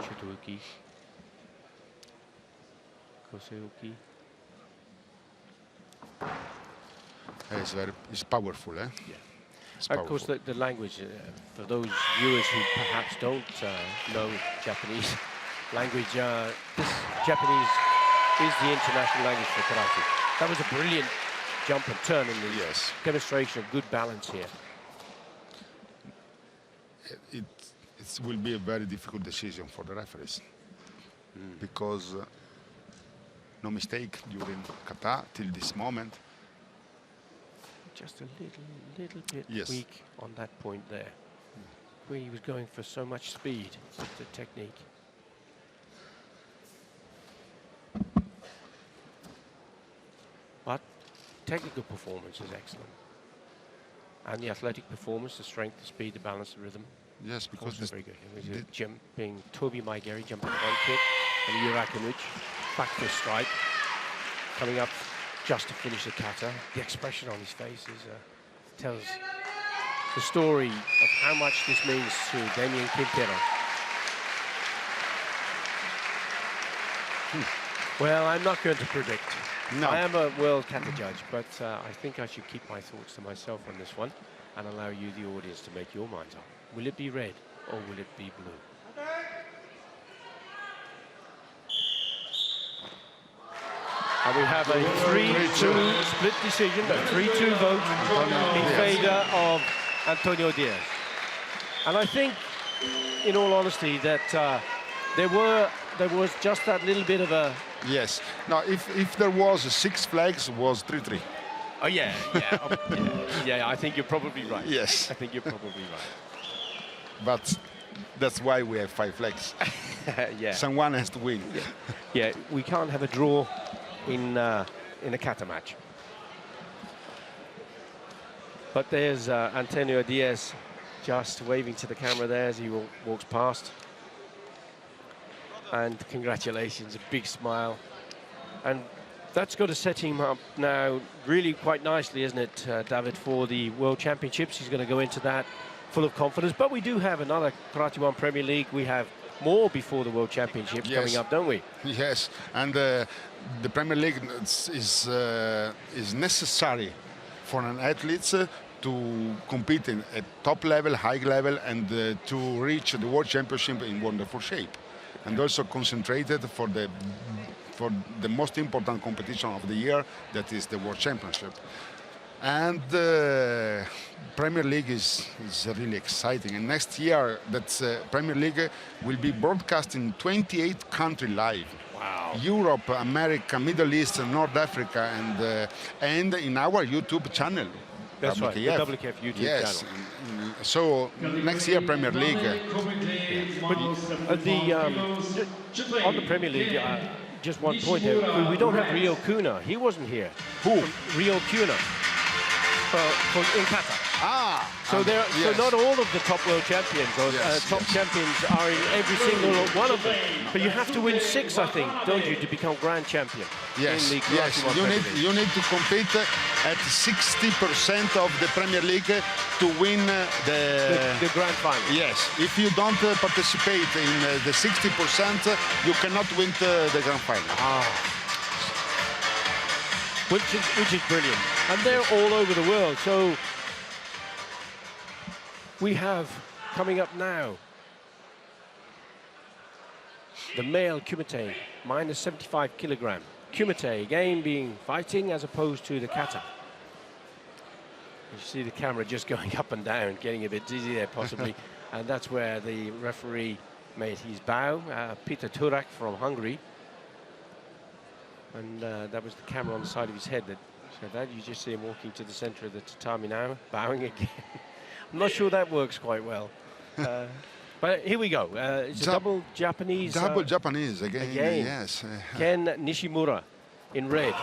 Shutouki. Koseuki. It's powerful, eh? Yeah. It's Of course, powerful. the language, for those viewers who perhaps don't know Japanese language, this Japanese is the international language for karate. That was a brilliant jump and turn in the demonstration of good balance here. It will be a very difficult decision for the referees because no mistake during kata till this moment. Just a little bit weak on that point there, where he was going for so much speed with the technique. But technical performance is excellent. And the athletic performance, the strength, the speed, the balance, the rhythm. Yes, because also very good. He was jumping, Toby Maigeri jumping front kick, and Yurakunuch back to a strike, coming up just to finish the kata. The expression on his face is, tells the story of how much this means to Damien Quintero. Well, I'm not going to predict. No. I am a world kata judge, but I think I should keep my thoughts to myself on this one and allow you, the audience, to make your minds up. Will it be red or will it be blue? And we have a 3-2 split decision, a 3-2 vote in favour of Antonio Diaz. And I think, in all honesty, that there was just that little bit of a... Yes. Now, if there was 6 flags, was 3-3. Oh, yeah. Yeah, I think you're probably right. Yes. I think you're probably right. But that's why we have 5 flags. Yeah. Someone has to win. Yeah, we can't have a draw in a kata match. But there's Antonio Diaz just waving to the camera there as he walks past. And congratulations, a big smile. And that's got to set him up now really quite nicely, isn't it, David, for the World Championships. He's going to go into that full of confidence. But we do have another KARATE-1 Premier League. We have more before the World Championships coming up, don't we? Yes, and the Premier League is necessary for an athlete to compete at top level, high level, and to reach the World Championship in wonderful shape. And also concentrated for the most important competition of the year, that is the World Championship. And the Premier League is really exciting. And next year, that Premier League will be broadcast in 28 countries live. Wow. Europe, America, Middle East, North Africa, and in our YouTube channel. That's right, the WKF YouTube channel. So next year, Premier League. But on the Premier League, just one point there, we don't have Rio Kuna. He wasn't here. Who? Rio Kuna. In kata. So not all of the top world champions or top champions are in every single one of them. But you have to win 6, I think, don't you, to become grand champion? Yes, in the you need to compete at 60% of the Premier League to win the grand final. Yes, if you don't participate in the 60%, you cannot win the grand final. Which is brilliant. And they're all over the world. So we have coming up now the male kumite, minus 75 kilogram. Kumite, again, being fighting as opposed to the kata. You see the camera just going up and down, getting a bit dizzy there possibly. And that's where the referee made his bow, Peter Turak from Hungary. And that was the camera on the side of his head that said that. You just see him walking to the center of the tatami now, bowing again. I'm not sure that works quite well. But here we go. It's a double Japanese. Double Japanese again. Yes. Ken Nishimura in red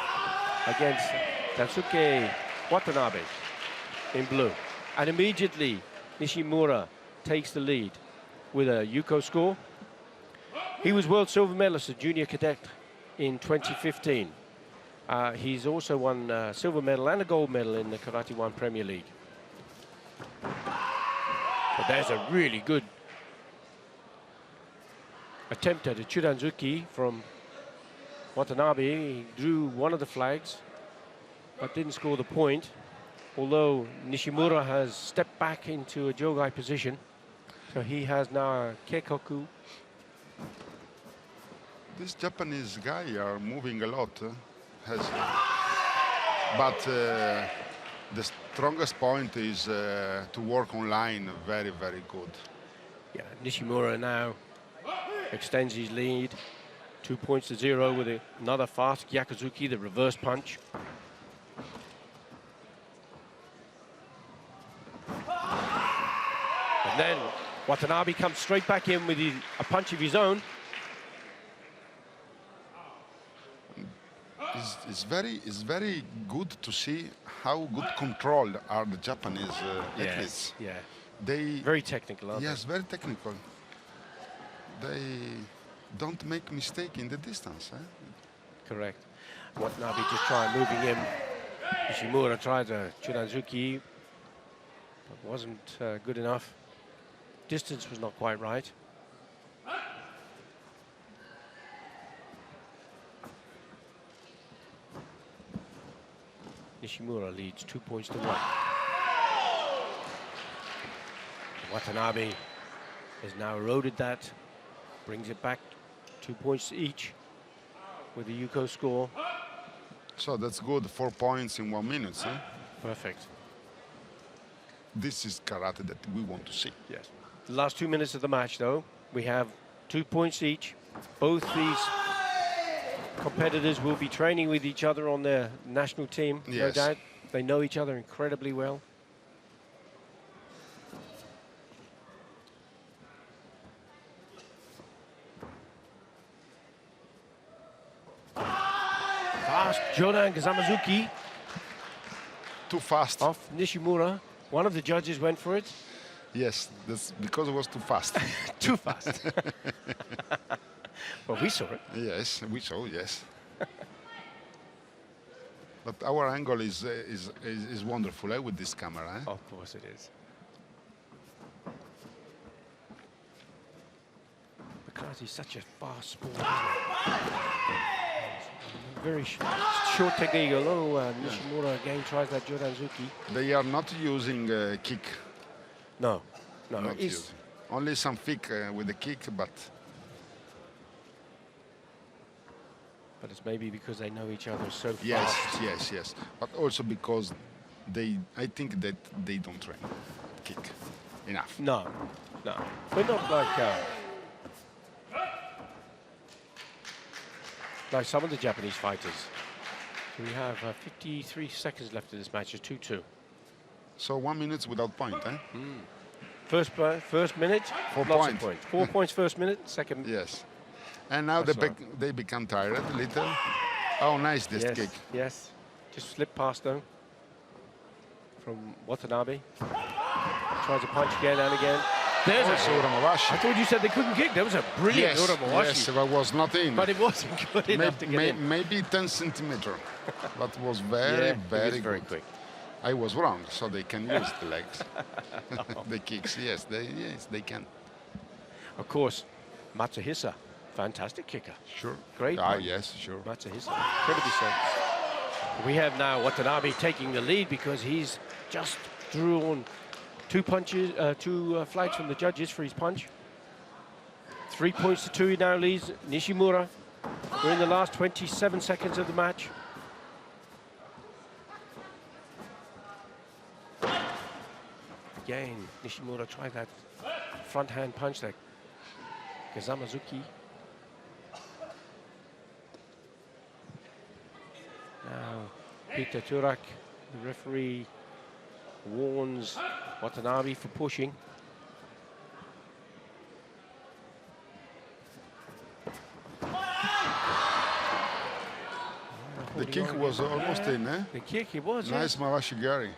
against Tatsuke Watanabe in blue. And immediately Nishimura takes the lead with a Yuko score. He was world silver medalist at junior cadet in 2015. He's also won a silver medal and a gold medal in the Karate-1 Premier League. But there's a really good attempt at a Churanzuki from Watanabe. He drew one of the flags, but didn't score the point. Although Nishimura has stepped back into a Jogai position. So he has now a Keikoku. This Japanese guy are moving a lot. But the strongest point is to work online. Very, very good. Yeah, Nishimura now extends his lead. 2 points to 0 with another fast Gyakuzuki, the reverse punch. And then Watanabe comes straight back in with a punch of his own. It's very good to see how good controlled are the Japanese athletes. Yeah. They very technical, aren't yes, very technical. They don't make mistake in the distance. Correct. Watanabe just tried moving him. Nishimura tried a Churanzuki, but wasn't good enough. Distance was not quite right. Nishimura leads 2 points to 1. Watanabe has now eroded that, brings it back 2 points each with the Yuko score. So that's good, 4 points in 1 minute. Perfect. This is karate that we want to see. Yes. The last 2 minutes of the match, though, we have 2 points each. Both these competitors will be training with each other on their national team, no doubt. They know each other incredibly well. Fast Jodan Kazamazuki. Too fast. Off Nishimura. One of the judges went for it. Yes, that's because it was too fast. Too fast. Well, we saw it. Yes, we saw, yes. But our angle is wonderful with this camera. Of course it is. Because he's such a fast sport, isn't it? Very short technique. Although Nishimura again tries that Jodanzuki. They are not using kick. No. Not using. Only some kick with the kick, but it's maybe because they know each other so fast. Yes. But also because I think that they don't train kick enough. No. But not like some of the Japanese fighters. So we have 53 seconds left in this match. It's 2-2. So 1 minute without point, First minute, 4 points. points. 4 points first minute, second. Yes. And now they become tired a little. Oh, nice this kick. Yes. Just slip past them from Watanabe. Tries to punch again and again. There's a Uramawashi. I thought you said they couldn't kick. There was a brilliant Uramawashi. Yes, it was not in. But it wasn't good enough to get in. Maybe 10 centimeters. That was very very quick. I was wrong, so they can use the legs. The kicks, yes, they can. Of course, Matsuhisa, fantastic kicker. Sure. Great. Yes, sure. Matsuhisa, incredibly so. We have now Watanabe taking the lead because he's just drawn 2 flags from the judges for his punch. 3 points to 2 he now leads Nishimura. We're in the last 27 seconds of the match. Again, Nishimura tried that front hand punch, that Kazamazuki. Now, Peter Turak, the referee, warns Watanabe for pushing. The kick was almost in, eh? The kick, it was. Nice Mawashigari.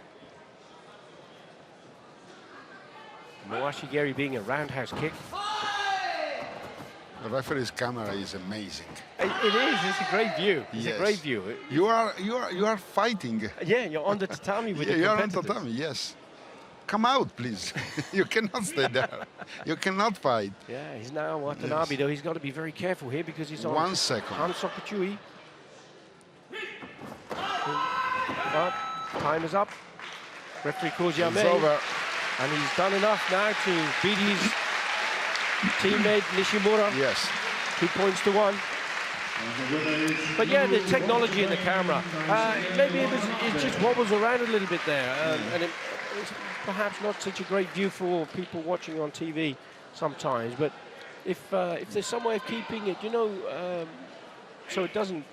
Mawashigari being a roundhouse kick. The referee's camera is amazing. It is. It's a great view. It's a great view. You are fighting. Yeah, you're on the tatami with the You're on competitors. tatami. Yes. Come out, please. You cannot stay there. You cannot fight. Yeah, he's now Watanabe, though. He's got to be very careful here because he's on 1 second. Hansokachui. But time is up. Referee calls It's Yamei. over. And he's done enough now to beat his teammate Nishimura. Yes. 2 points to 1. But yeah, the technology in the camera. Maybe it just wobbles around a little bit there. And it's perhaps not such a great view for people watching on TV sometimes. But if there's some way of keeping it, you know, so it doesn't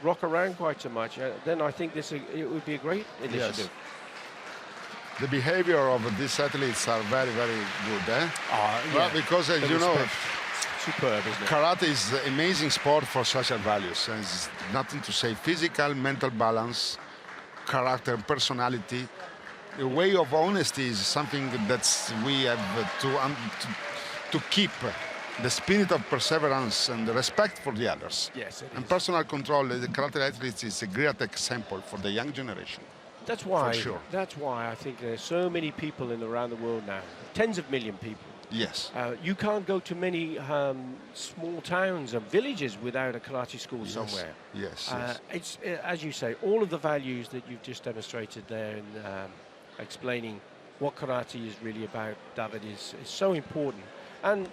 rock around quite so much, then I think it would be a great initiative. Yes. The behavior of these athletes are very, very good, eh? Well, because, as you know, superb, isn't it? karate is an amazing sport for social values. And it's nothing to say. Physical, mental balance, character, personality. The way of honesty is something that we have to keep. The spirit of perseverance and the respect for the others. Yes, it and is. personal control. The karate athletes is a great example for the young generation. That's why. For sure. That's why I think there's so many people around the world now. Tens of million people. Yes. You can't go to many small towns and villages without a karate school somewhere. Yes. It's as you say, all of the values that you've just demonstrated there in explaining what karate is really about, David, is so important. And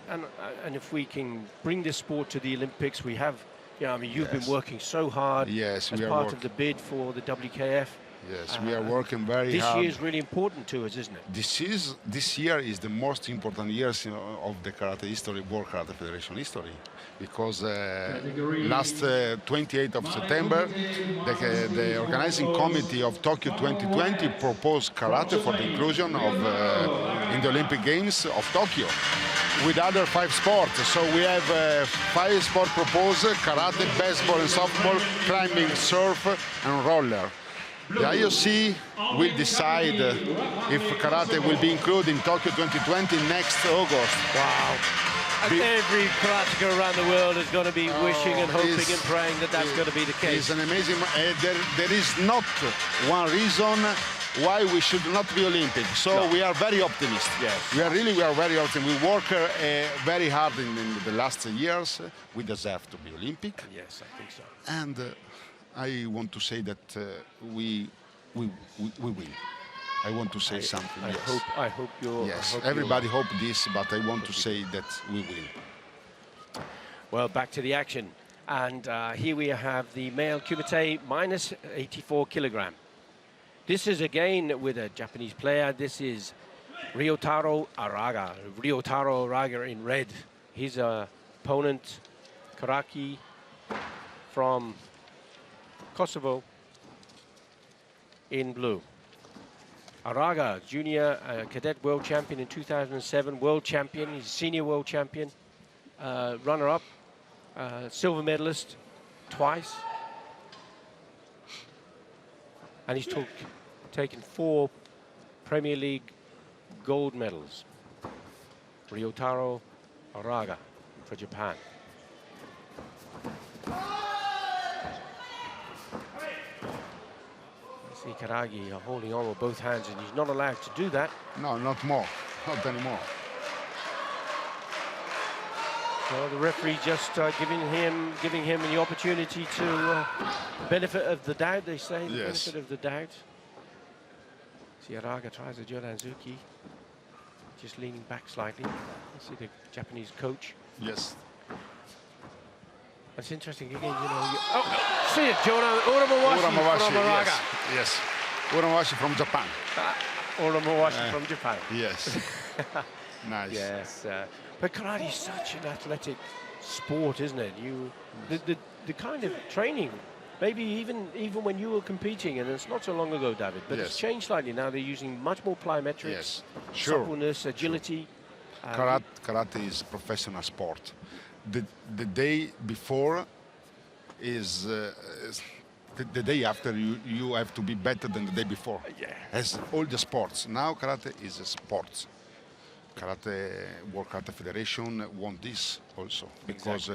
if we can bring this sport to the Olympics, we have. I mean, you've been working so hard. Yes, as part of the bid for the WKF. Yes, we are working very hard. This year is really important to us, isn't it? This year is the most important years of the karate history, World Karate Federation history, because last 28th of September, the organizing committee of Tokyo 2020 proposed karate for the inclusion of in the Olympic Games of Tokyo, with other 5 sports. So we have 5 sports proposed: karate, baseball and softball, climbing, surf and roller. The IOC will decide if karate will be included in Tokyo 2020 next August. Wow. And every karateka around the world is going to be wishing and hoping and praying that that's going to be the case. It's an amazing... there is not one reason why we should not be Olympic. So we are very optimistic. Yes. We are very optimistic. We work very hard in the last years. We deserve to be Olympic. Yes, I think so. And I want to say that we win. I want to say something. I hope you're. Yes, everybody hope this, but I want to say that we win. Well, back to the action, and here we have the male kumite minus 84 kilogram. This is again with a Japanese player. This is Ryotaro Araga. Ryotaro Araga in red. His opponent, Karaki from Kosovo, in blue. Araga, junior cadet world champion in 2007, world champion, he's senior world champion, runner-up, silver medalist twice. And he's taken 4 Premier League gold medals. Ryotaro Araga for Japan. See Karagi holding on with both hands, and he's not allowed to do that. No, not more, not anymore. So the referee just giving him the opportunity to benefit of the doubt. They say the benefit of the doubt. See Araga tries a Jodanzuki, just leaning back slightly. You see the Japanese coach. Yes. It's interesting again, you know. See it, Uramawashi from Araga. Yes. Uramawashi from Japan. Uramawashi from Japan. Yes. Nice. Yes. But karate is such an athletic sport, isn't it? The kind of training maybe even when you were competing, and it's not so long ago, David, but it's changed slightly now. They're using much more plyometrics, Yes, sure. suppleness, agility. Karate is professional sport. The day before is the day after you have to be better than the day before. Yeah. As all the sports. Now karate is a sport. World Karate Federation want this also because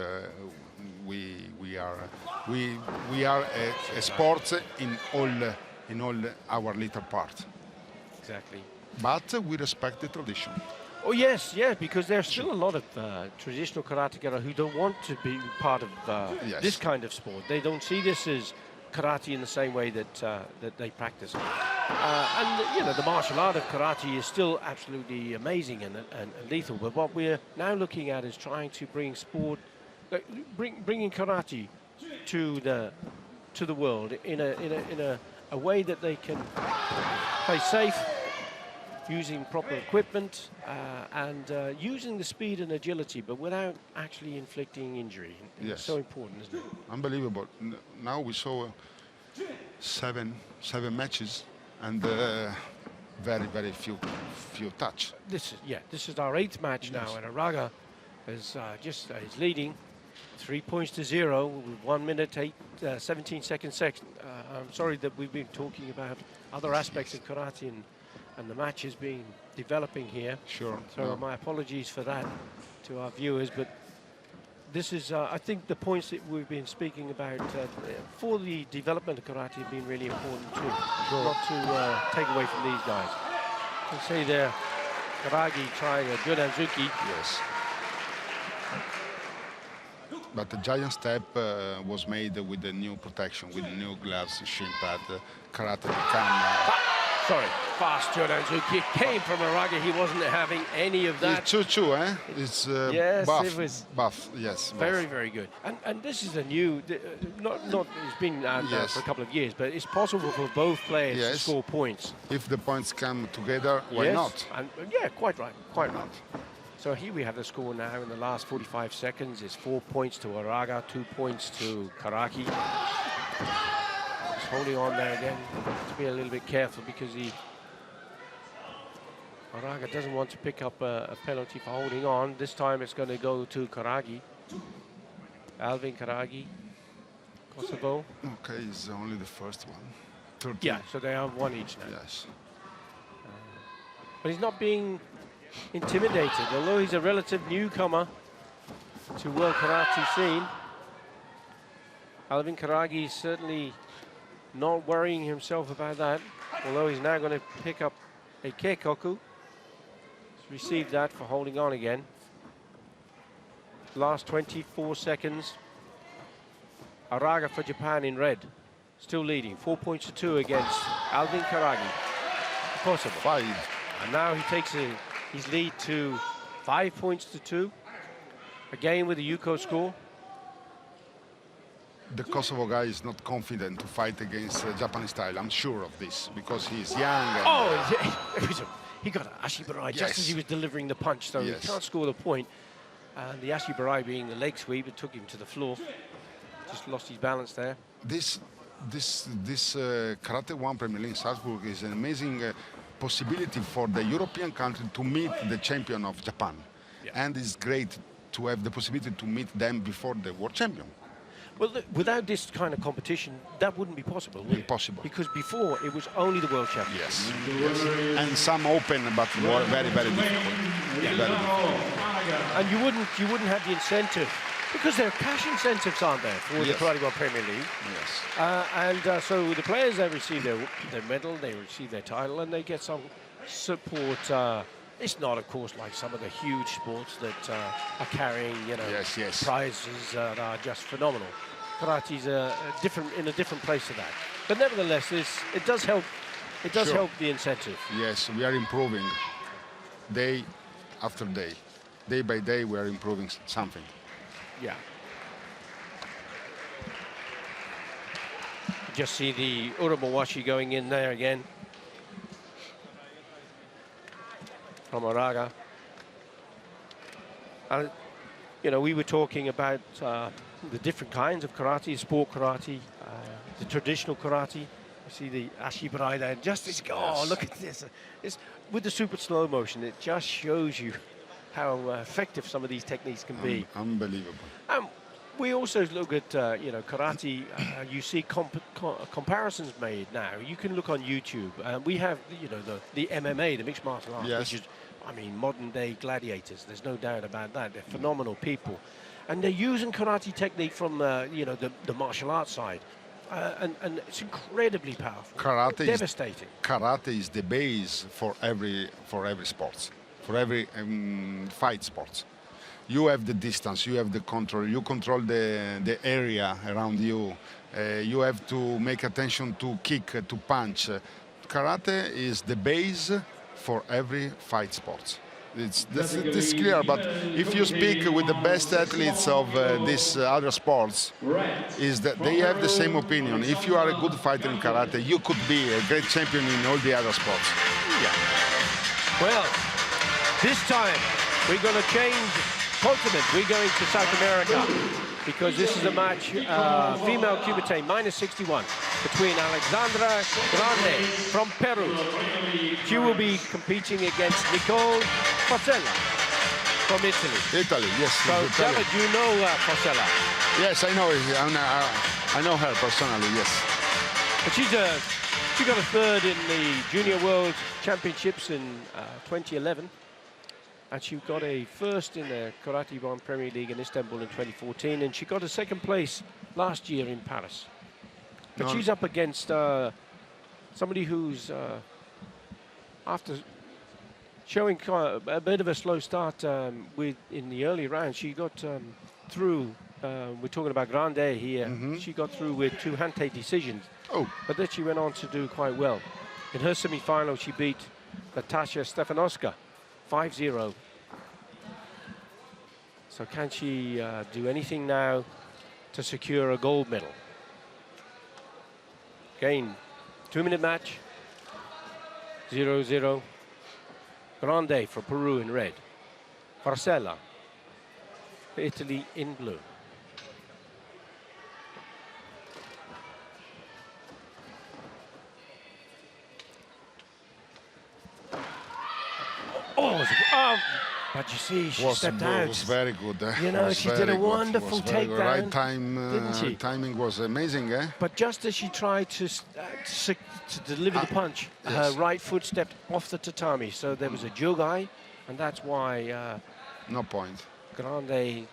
we are a sport in all our little part. Exactly. But we respect the tradition. Oh yes, yeah, because there's still a lot of traditional karateka who don't want to be part of this kind of sport. They don't see this as karate in the same way that that they practice. And you know, the martial art of karate is still absolutely amazing and lethal. But what we're now looking at is trying to bring sport, bringing karate to the world in a way that they can play safe, using proper equipment and using the speed and agility, but without actually inflicting injury. Yes. It's so important, isn't it? Unbelievable. Now we saw seven matches and very few touch. This is our 8th match now, and Araga is is leading 3 points to 0 with 1 minute 17 seconds. I'm sorry that we've been talking about other aspects of karate and the match is developing here. Sure. So my apologies for that to our viewers, but this is, I think the points that we've been speaking about for the development of karate have been really important too. Sure. Not to take away from these guys. You can see there, Karagi trying a good Anzuki. Yes. But the giant step was made with the new protection, with the new gloves, shin pad, karate become... Sorry, fast Jodanzuki came from Araga. He wasn't having any of that. It's 2-2, eh? It's yes, buff. it was buff. Yes, very, very good. And this is a new, not it's been out there for a couple of years, but it's possible for both players to score points. If the points come together, why not? And, yeah, quite right, quite right. So here we have the score now in the last 45 seconds. It's 4 points to Araga, 2 points to Karaki. Holding on there again, to be a little bit careful because Araga doesn't want to pick up a penalty for holding on. This time it's going to go to Karagi. Alvin Karagi, Kosovo. Okay, it's only the first one. 13. Yeah, so they have one each now. Yes. But he's not being intimidated, although he's a relative newcomer to world karate scene. Alvin Karagi is certainly not worrying himself about that, although he's now going to pick up a keikoku. He's received that for holding on again. Last 24 seconds. Araga for Japan in red, still leading, 4 points to 2 against Alvin Karagi. Kosovo. 5. And now he takes his lead to 5 points to 2. Again with the Yuko score. The Kosovo guy is not confident to fight against Japanese style. I'm sure of this because he's young. And he got an ashibarai just as he was delivering the punch, so he can't score the point. And the ashibarai being the leg sweep, it took him to the floor. Just lost his balance there. This Karate-1 Premier League Salzburg is an amazing possibility for the European country to meet the champion of Japan. Yeah. And it's great to have the possibility to meet them before the world champion. Well, without this kind of competition, that wouldn't be possible, would it? Impossible. Because before, it was only the world champion. Yes. And some open, but very, very difficult. Yeah. Very difficult. And you wouldn't have the incentive, because there are cash incentives, aren't there, for the Karate-1 Premier League? Yes. So the players, they receive their medal, they receive their title, and they get some support. It's not, of course, like some of the huge sports that are carrying, prizes that are just phenomenal. Karate's in a different place to that. But nevertheless, it does help. It does help the incentive. Yes, we are improving day after day. Day by day, we are improving something. Yeah. Just see the Urabawashi going in there again. From Araga. And, we were talking about the different kinds of karate, sport karate, the traditional karate. You see the ashibarai there, just this, oh, look at this. It's, with the super slow motion, it just shows you how effective some of these techniques can be. Unbelievable. We also look at, karate, you see comparisons made now. You can look on YouTube. We have, the MMA, the mixed martial arts, which is, I mean, modern day gladiators. There's no doubt about that. They're phenomenal people. And they're using karate technique from, the martial arts side. And it's incredibly powerful. Karate devastating. Karate is the base for every sports, for every fight sports. You have the distance, you have the control, you control the area around you. You have to make attention to kick, to punch. Karate is the base for every fight sports. It's clear, but if you speak with the best athletes of these other sports, is that they have the same opinion. If you are a good fighter in karate, you could be a great champion in all the other sports. Yeah. Well, this time we're going to change continent. We're going to South America because this is a match, female kumite, -61, between Alexandra Grande from Peru. She will be competing against Nicole Forcella from Italy. Italy, yes. So, David, you know Forcella? Yes, I know. I know her personally, yes. But she got a third in the Junior World Championships in 2011. And she got a first in the KARATE-1 Premier League in Istanbul in 2014, and she got a second place last year in Paris. But she's up against somebody who's, after showing a bit of a slow start in the early round, she got through. We're talking about Grande here. She got through with 2 Hante decisions. Oh. But then she went on to do quite well. In her semi-final, she beat Natasha Stefanowska 5-0. So can she do anything now to secure a gold medal? Again, 2-minute match, 0-0. Grande for Peru in red. Forcella for Italy in blue. But you see, she stepped out. It was very good. You know, she did a wonderful takedown. Right time, didn't she? Timing was amazing, eh? But just as she tried to deliver the punch, her right foot stepped off the tatami. So there was a jogai, and that's why no point. Grande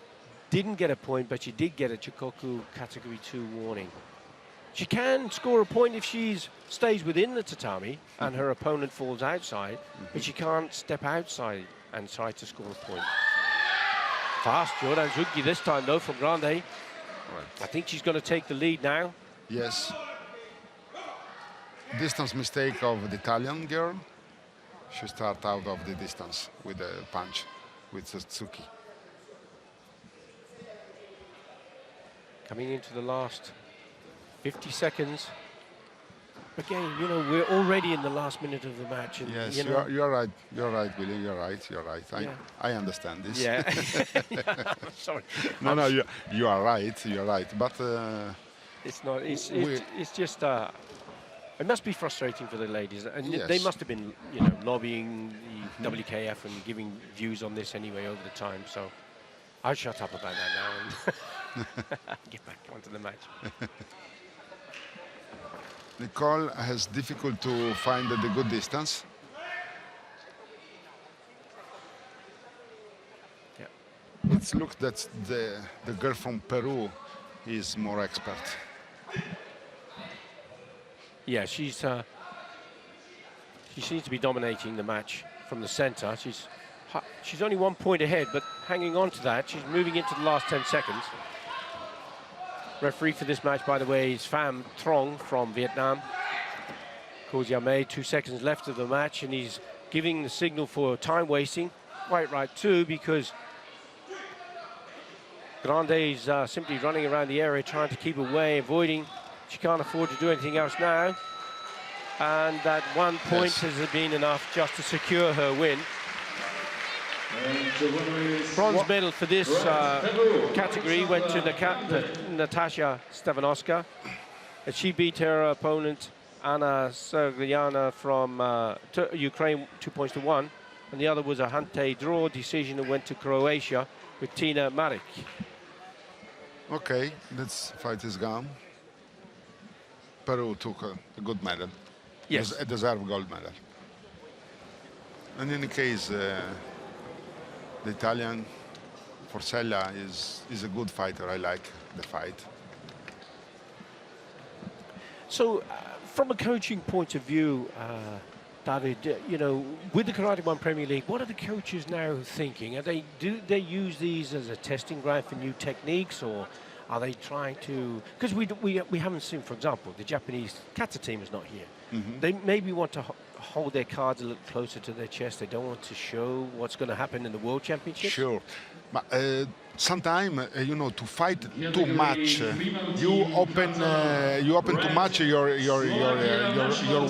didn't get a point, but she did get a Chikoku Category 2 warning. She can score a point if she stays within the tatami and her opponent falls outside, but she can't step outside and try to score a point. Fast Jordan Zucchi this time though from Grande. Right. I think she's going to take the lead now. Yes. Distance mistake of the Italian girl. She started out of the distance with a punch with Suzuki. Coming into the last 50 seconds. Again, you know, we're already in the last minute of the match. And, yes, you know, you're right. You're right, Billy. You're right. You're right. I understand this. Yeah. Sorry. No, you are right. You're right. But it's not. It's just. It must be frustrating for the ladies, and yes. They must have been, you know, lobbying the WKF and giving views on this anyway over the time. So I'll shut up about that now and get back onto the match. Nicole has difficult to find the good distance. Yeah. It looks that the girl from Peru is more expert. Yeah, she seems to be dominating the match from the center. She's only 1 point ahead, but hanging on to that, she's moving into the last 10 seconds. Referee for this match, by the way, is Pham Trong from Vietnam. Koh Gia Mei, 2 seconds left of the match, and he's giving the signal for time wasting. Quite right too, because Grande is simply running around the area trying to keep away, avoiding. She can't afford to do anything else now. And that 1 point has been enough just to secure her win. Bronze medal for this category went to Natasha Stefanowska. And she beat her opponent, Anna Sergeyana from Ukraine, 2-1. And the other was a Hante draw decision that went to Croatia with Tina Maric. Okay, this fight is gone. Peru took a good medal. Yes. A deserved gold medal. And in any case, the Italian Forcella is a good fighter. I like the fight. So, from a coaching point of view, David, you know, with the Karate-1 Premier League, what are the coaches now thinking? Do they use these as a testing ground for new techniques, or are they trying to? Because we haven't seen, for example, the Japanese kata team is not here. They maybe want to hold their cards a little closer to their chest. They don't want to show what's going to happen in the World Championship. Sure, but sometimes you know, to fight too much, you open too much your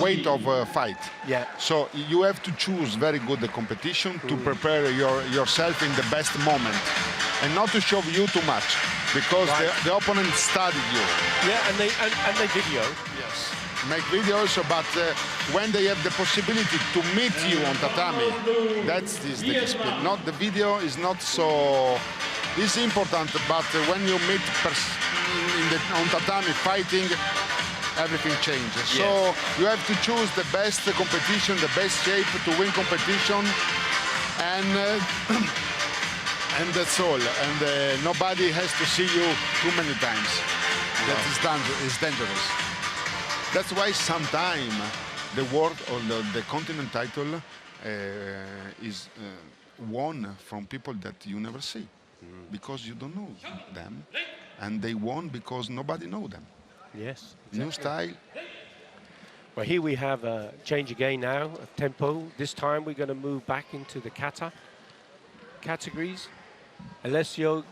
weight of fight. Yeah. So you have to choose very good the competition to prepare yourself in the best moment, and not to show you too much, because the opponent studied you. Yeah, and they video. Yes. Make videos, but when they have the possibility to meet you on tatami, that's the experience. Not the video is not so. It's important, but when you meet on tatami fighting, everything changes. Yes. So you have to choose the best competition, the best shape to win competition, and that's all. And nobody has to see you too many times. That is dangerous. That's why sometimes the world or the continent title is won from people that you never see, because you don't know them, and they won because nobody knows them. Yes. Exactly. New style. Well, here we have a change again now of tempo. This time we're going to move back into the kata categories. Alessio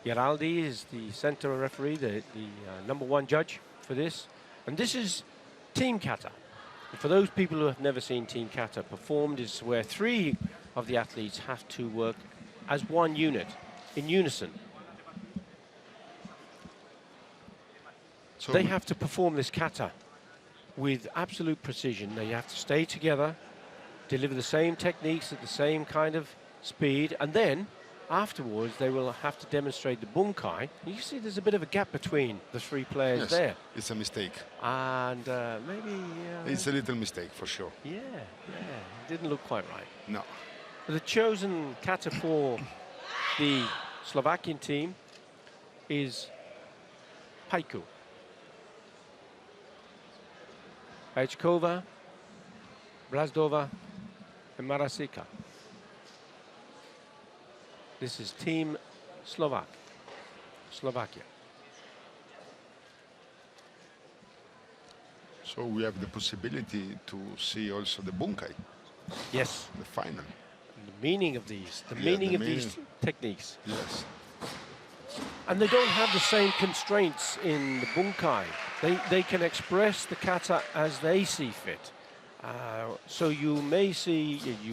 Giraldi is the center referee, the #1 judge for this. And this is team kata. And for those people who have never seen team kata performed, is where 3 of the athletes have to work as one unit, in unison. So they have to perform this kata with absolute precision. They have to stay together, deliver the same techniques at the same kind of speed, and then afterwards they will have to demonstrate the bunkai. You see there's a bit of a gap between the 3 players there. It's a mistake. And maybe... it's a little mistake, for sure. Yeah, it didn't look quite right. No. The chosen kata for the Slovakian team is Haiku. Hajkova, Brazdova, and Marasika. This is Team Slovakia. So we have the possibility to see also the bunkai. Yes. The final. The meaning of these, meaning of these techniques. Yes. And they don't have the same constraints in the bunkai. They can express the kata as they see fit. So you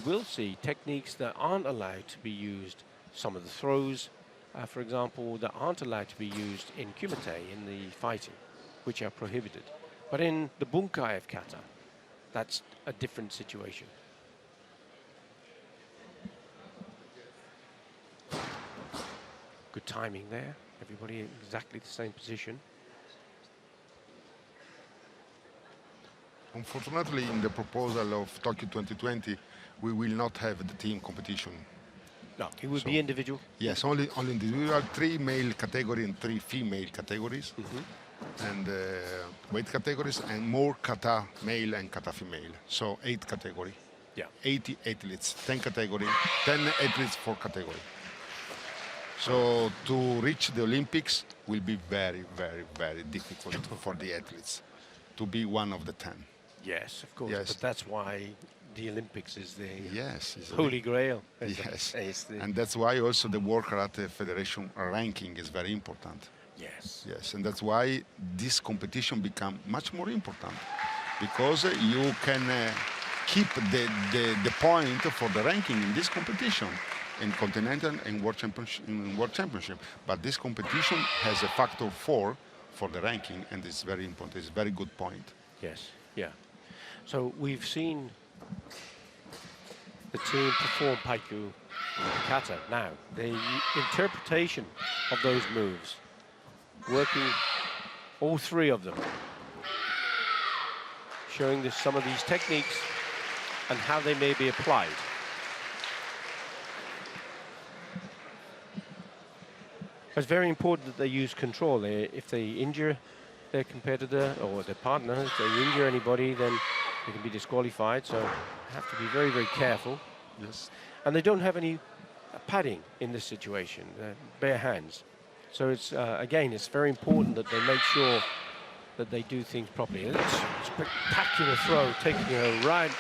will see techniques that aren't allowed to be used. Some of the throws, for example, that aren't allowed to be used in kumite, in the fighting, which are prohibited. But in the bunkai of kata, that's a different situation. Good timing there. Everybody in exactly the same position. Unfortunately, in the proposal of Tokyo 2020, we will not have the team competition. No, it would be individual. Yes, only individual. 3 male categories and 3 female categories, and weight categories, and more kata male and kata female. So 8 category. Yeah. 80 athletes, 10 category, 10 athletes for category. So to reach the Olympics will be very, very, very difficult for the athletes to be one of the 10. Yes, of course. Yes. But that's why the Olympics is the it's holy grail. Yes, and that's why also the World Karate Federation ranking is very important. Yes. Yes, and that's why this competition become much more important, because you can keep the point for the ranking in this competition, in continental and world championship. But this competition has a factor 4 for the ranking, and it's very important. It's a very good point. Yes, yeah. So we've seen the team perform Paiku Kata. Now, the interpretation of those moves, working all three of them, showing this, some of these techniques and how they may be applied. It's very important that they use control. If they injure their competitor or their partner, if they injure anybody, then they can be disqualified. So they have to be very, very careful. Yes. And they don't have any padding in this situation, bare hands. So it's, again, it's very important that they make sure that they do things properly. It's a spectacular throw, taking her right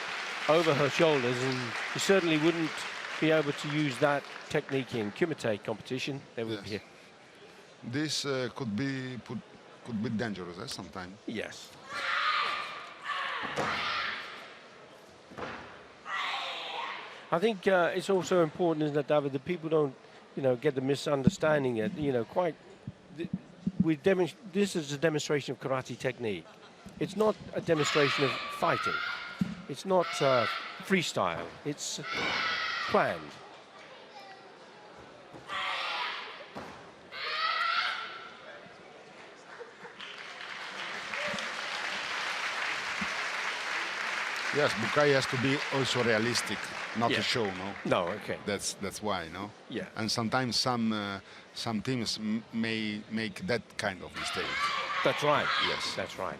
over her shoulders, and you certainly wouldn't be able to use that technique in kumite competition. They would be. This could be dangerous sometimes. Yes. I think it's also important, isn't it, David, that people don't, get the misunderstanding that, quite. This is a demonstration of karate technique. It's not a demonstration of fighting. It's not freestyle. It's planned. Yes, Bukai has to be also realistic, not a show, no? No, okay. That's why, no? Yeah. And sometimes some teams may make that kind of mistake. That's right. Yes. That's right.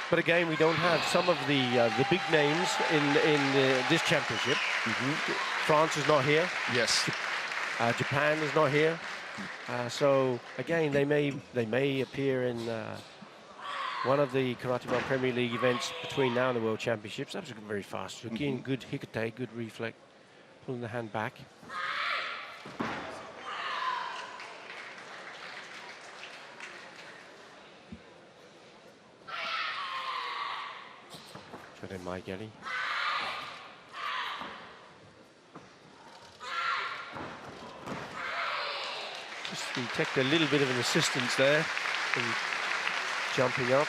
But again, we don't have some of the big names in this championship. France is not here. Yes. Japan is not here. So again, they may appear in one of the KARATE-1 Premier League events between now and the World Championships. That was very fast. Again, good hikate, good reflex, pulling the hand back. Maigeli. Just detect a little bit of an assistance there in jumping up.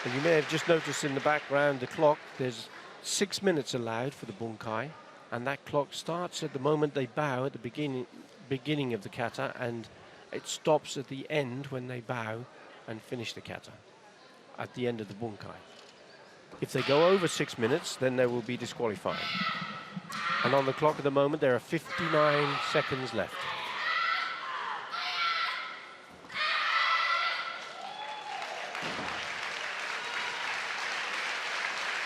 And you may have just noticed in the background the clock, there's 6 minutes allowed for the bunkai, and that clock starts at the moment they bow at the beginning of the kata, and it stops at the end when they bow and finish the kata at the end of the bunkai. If they go over 6 minutes, then they will be disqualified. And on the clock at the moment, there are 59 seconds left.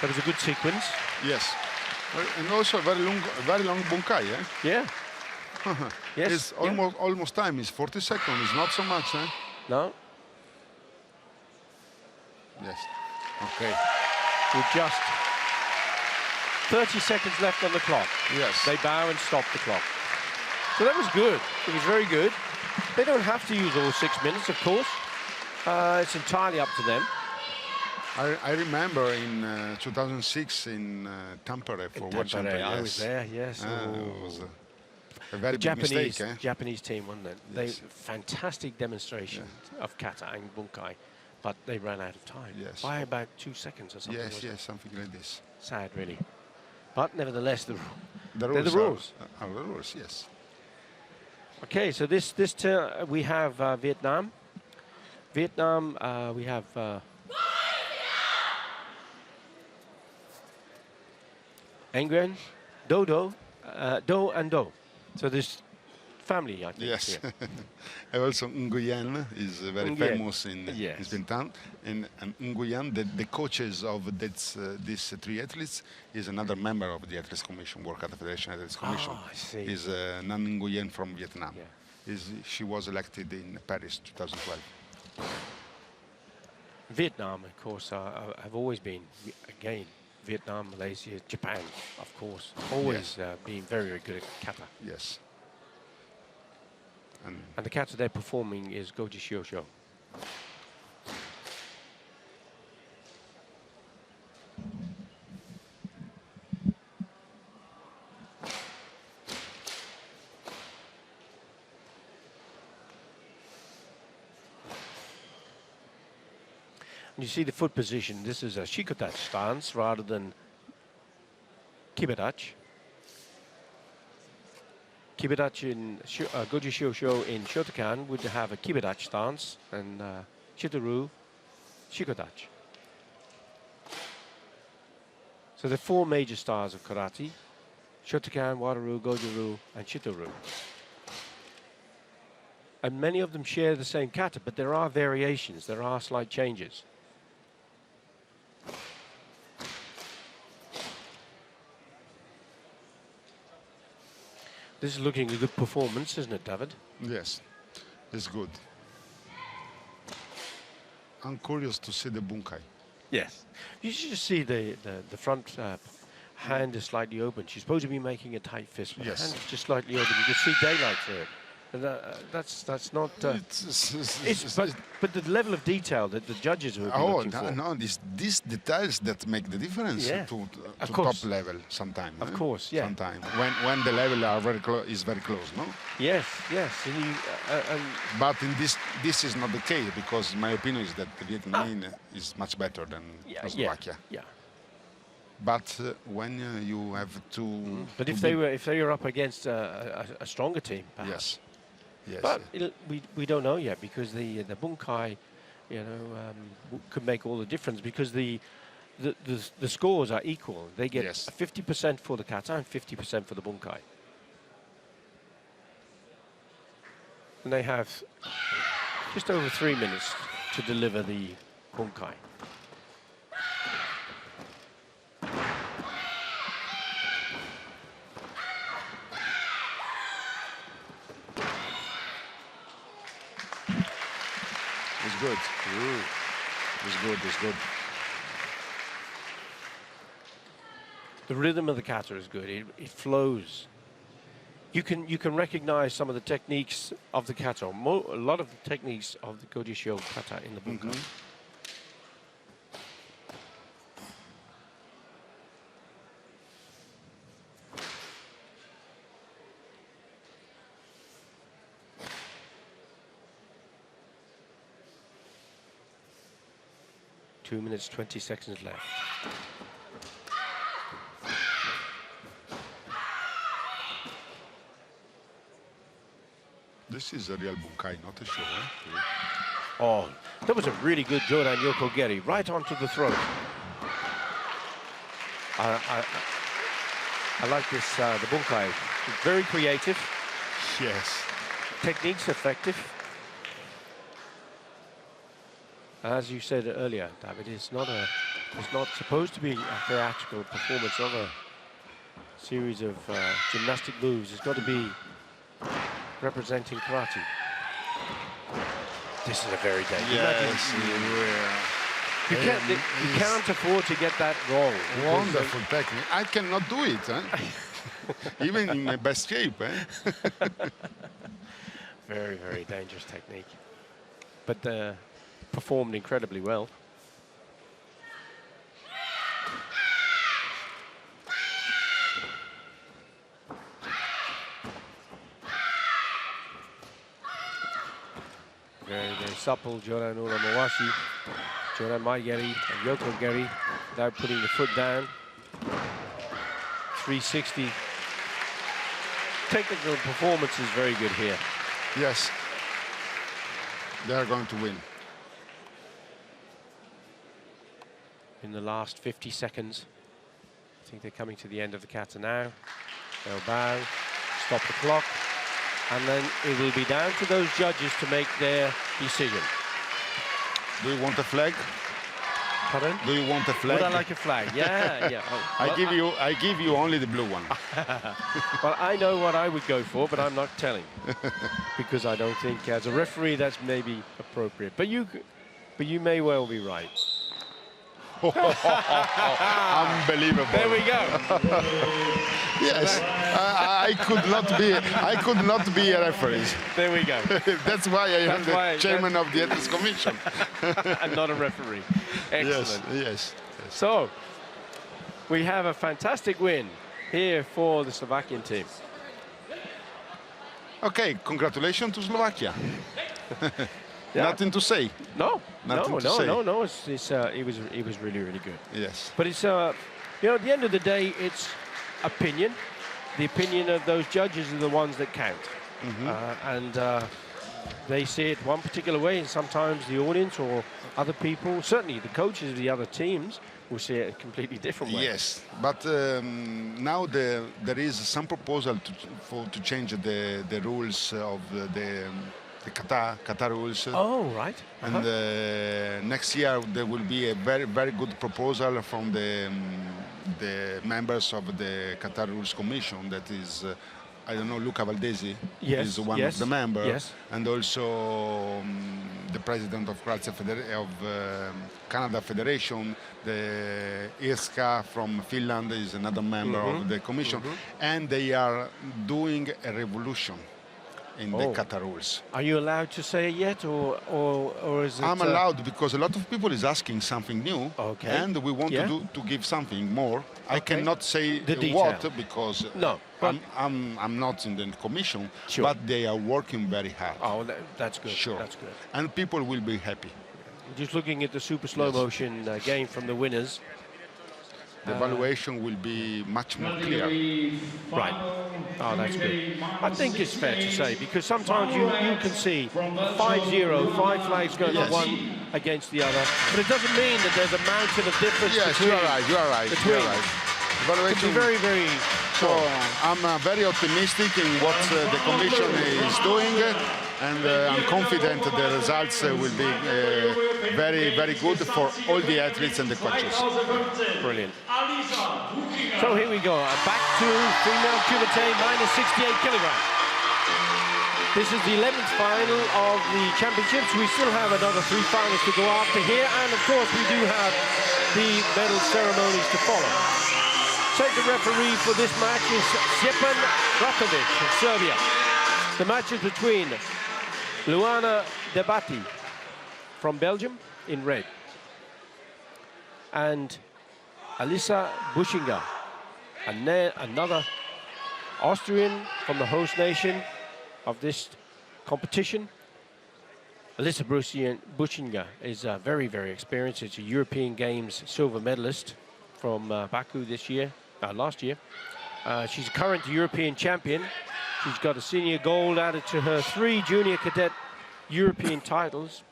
That was a good sequence. Yes. And also very long bunkai, eh? Yeah. Yes. It's almost time. It's 40 seconds. It's not so much, eh? No. Yes. Okay. With just 30 seconds left on the clock. Yes. They bow and stop the clock. So that was good. It was very good. They don't have to use all 6 minutes, of course. It's entirely up to them. I remember in 2006 in Tampere for World Championship. I was there, yes. It was a very big mistake, eh? Japanese team, wasn't it? Yes. They fantastic demonstration of kata and bunkai, but they ran out of time by about 2 seconds or something. Yes, something like this. Sad, really. But nevertheless, they're the rules. Are the rules, yes. Okay, so this we have Vietnam. Vietnam, we have Nguyen, Do and Do. So this family, I think. Yes. And also Nguyen is very famous in Vietnam. And Nguyen, the coaches of these three athletes, is another member of the Athletes Commission, World Kata Federation Athletes Commission. Oh, I see. Is Nan Nguyen from Vietnam. Yeah. She was elected in Paris 2012. Vietnam, of course, have always been, again, Vietnam, Malaysia, Japan, of course, always being very, very good at kata. Yes. And the kata they're performing is Goji Shiosho. You see the foot position. This is a shikotachi stance rather than kibadachi. Kibadachi in Goju Shosho in Shotokan would have a kibadachi stance, and Shito-ryu, shikotachi. So there are 4 major styles of karate: Shotokan, Wado-ryu, Goju-ryu, and Shito-ryu. And many of them share the same kata, but there are variations, there are slight changes. This is looking a good performance, isn't it, David? Yes, it's good. I'm curious to see the bunkai. Yes. You should just see the front hand is slightly open. She's supposed to be making a tight fist, but Yes. the hand is just slightly open. You can see daylight through it. And that's not. But the level of detail that the judges will be looking for. No, these details that make the difference Yeah. to Of top course. level sometimes. Of course, yeah. Sometimes when the level are is very close, no. Yes, yes. And But in this is not the case, because my opinion is that the Vietnamese is much better than Slovakia. Yeah. But when you have to. But if they were up against a stronger team, perhaps. Yes. Yes. But we don't know yet, because the bunkai, could make all the difference, because the scores are equal. They get 50% for the kata and 50% for the bunkai. And they have just over 3 minutes to deliver the bunkai. It's good. It's good. It's good. The rhythm of the kata is good. It flows. You can recognize some of the techniques of the kata, a lot of the techniques of the Goju kata in the bunkai. 2 minutes, 20 seconds left. This is a real bunkai, not a show. Oh, that was a really good Jodan Yokogeri, right onto the throat. I like this, the bunkai. Very creative. Yes. Technique's effective. As you said earlier, David, it's not supposed to be a theatrical performance of a series of gymnastic moves. It's got to be representing karate. This is a very dangerous. Yes, you can't afford to get that wrong. Wonderful technique. I cannot do it, even in my best shape. Very, very dangerous technique. But performed incredibly well. Very, very supple, Jodan Uramewashi, Jodan Maigeri, and Yokogeri, without putting the foot down. 360. Technical performance is very good here. Yes. They are going to win. In the last 50 seconds. I think they're coming to the end of the kata now. They'll bow, stop the clock, and then it will be down to those judges to make their decision. Do you want a flag? Pardon? Do you want a flag? Would I like a flag? Yeah, yeah. Oh, well, I give you only the blue one. well, I know what I would go for, but I'm not telling, because I don't think as a referee that's maybe appropriate. But you may well be right. Unbelievable. There we go. Yes, I could not be a referee. There we go. That's why I am the chairman of the Ethics Commission. And not a referee. Excellent. Yes. So, we have a fantastic win here for the Slovakian team. Okay, congratulations to Slovakia. Yeah. Nothing to say. No, nothing to say. No. He was really, really good. Yes. But it's at the end of the day, it's opinion. The opinion of those judges are the ones that count, and they see it one particular way, and sometimes the audience or other people, certainly the coaches of the other teams, will see it a completely different way. Yes, but now there is some proposal to change the rules of the kata rules. Oh, right. And next year there will be a very good proposal from the members of the Kata Rules Commission. That is, I don't know, Luca Valdesi is one of the members, and also the president of Canada Federation. The Irska from Finland is another member of the commission, and they are doing a revolution in the kata rules. Are you allowed to say it yet, or is it? I'm allowed, because a lot of people is asking something new, and we want to give something more. I cannot say what, because I'm not in the commission, but they are working very hard. Oh, that's good. Sure. That's good. And people will be happy. Just looking at the super slow motion game from the winners. The evaluation will be much more clear. Right. Oh, that's good. I think it's fair to say, because sometimes you can see 5-0, 5 flags going on one against the other, but it doesn't mean that there's a mountain of difference. Yes, you are right. Evaluation can be very, very. So I'm very optimistic in what the commission is doing, and I'm confident the results will be very, very good for all the athletes and the coaches. Brilliant. So here we go. Back to female kumite, minus 68 kilograms. This is the 11th final of the championships. We still have another 3 finals to go after here, and of course we do have the medal ceremonies to follow. Second referee for this match is Stjepan Rakovic of Serbia. The match is between Luana Debati from Belgium in red and Alisa Buschinger, another Austrian from the host nation of this competition. Alisa Buschinger is very, very experienced. It's a European Games silver medalist from Baku last year. She's a current European champion. She's got a senior gold added to her 3 junior cadet European titles.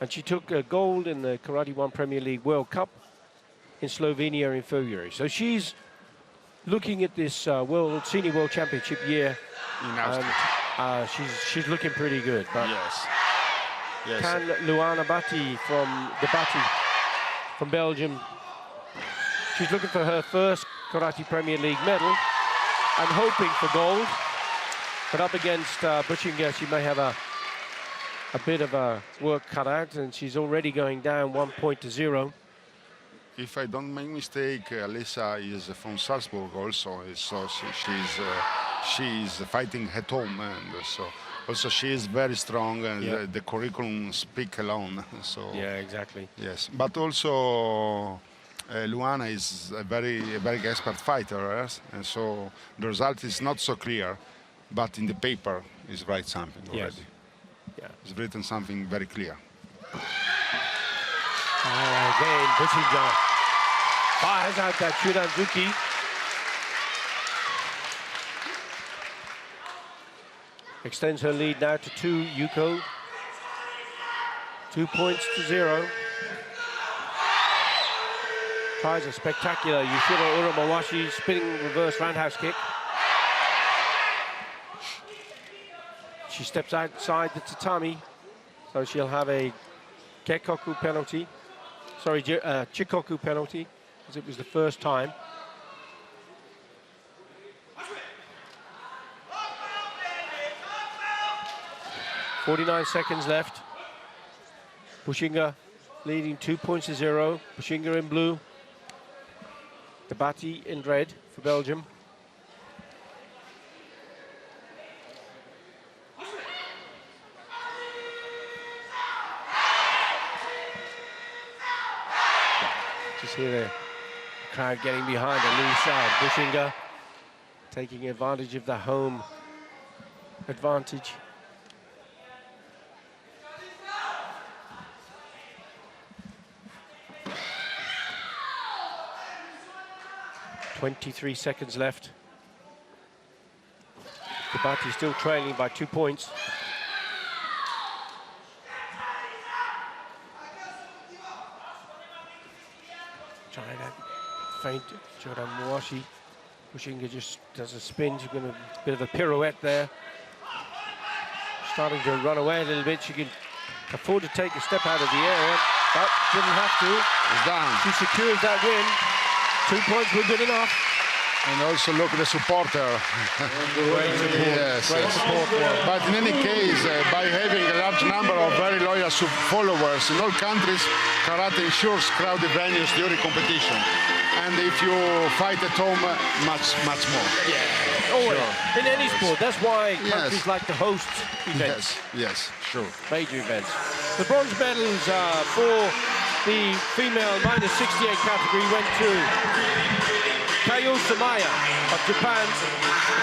And she took gold in the KARATE-1 Premier League World Cup in Slovenia in February. So she's looking at this Senior World Championship year, and she's looking pretty good. But yes. Can Luana Debati from Belgium, she's looking for her first Karate Premier League medal and hoping for gold. But up against Buschinger, she may have a bit of a work cut out, and she's already going down 1-0. If I don't make mistake, Alisa is from Salzburg also, so she's fighting at home, and so also she is very strong, and the curriculum speak alone. So yeah, exactly. Yes, but also Luana is a very expert fighter, and so the result is not so clear, but in the paper is write something already. Yeah, it's written something very clear. Again, Buschinger fires out that Shudanzuki. Extends her lead now to 2, Yuko. 2-0. Tries a spectacular Yushiro Uramawashi spinning reverse roundhouse kick. She steps outside the tatami, so she'll have a Kekoku penalty. Sorry, Chikoku penalty, as it was the first time. .49 seconds left. Buschinger leading 2-0. Buschinger in blue. Debati in red for Belgium. Just hear the crowd getting behind Alisa Buschinger, taking advantage of the home advantage. 23 seconds left. Kabati still trailing by 2 points. Trying that feint, Jordan Mwashi. Pushinga just does a spin. She's going to a bit of a pirouette there. Starting to run away a little bit. She can afford to take a step out of the area, but didn't have to. It's down. She secures that win. 2 points were good enough. And also look at the supporter. Great support. Yes, Great yes. support for her. But in any case, by having a large number of very loyal followers in all countries, karate ensures crowded venues during competition. And if you fight at home, much more. Yeah, always. Sure. In any sport. That's why countries like to host events. Yes, sure. Major events. The bronze medals for the female -68 category went to Kayo Samaya of Japan.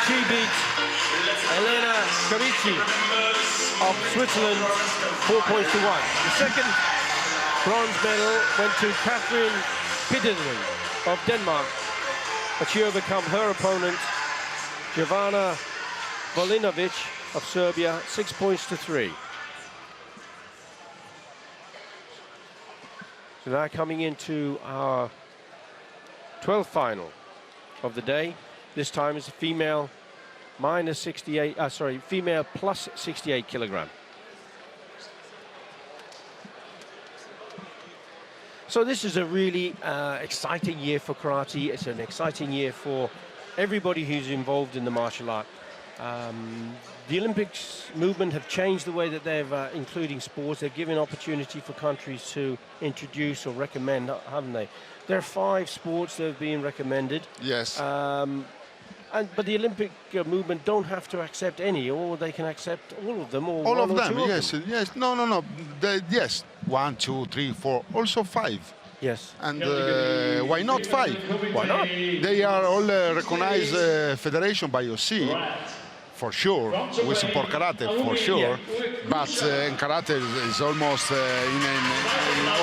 She beat Elena Karichi of Switzerland 4 points to 1. The second bronze medal went to Catherine Pidden of Denmark, but she overcome her opponent, Jovana Volinovic of Serbia, 6 points to 3. So now coming into our 12th final of the day. This time is a female female plus 68 kilogram. So this is a really exciting year for karate. It's an exciting year for everybody who's involved in the martial art. The Olympics movement have changed the way that they've including sports. They've given opportunity for countries to introduce or recommend, haven't they? There are 5 sports that have been recommended. Yes. But the Olympic movement don't have to accept any, or they can accept all of them, or all one of or them, two of yes, them. yes. No. Yes, 1, 2, 3, 4, also 5. Yes. And why not 5? Why not? They are all recognized federation by OC, for sure. We support karate, for sure. But in karate is almost in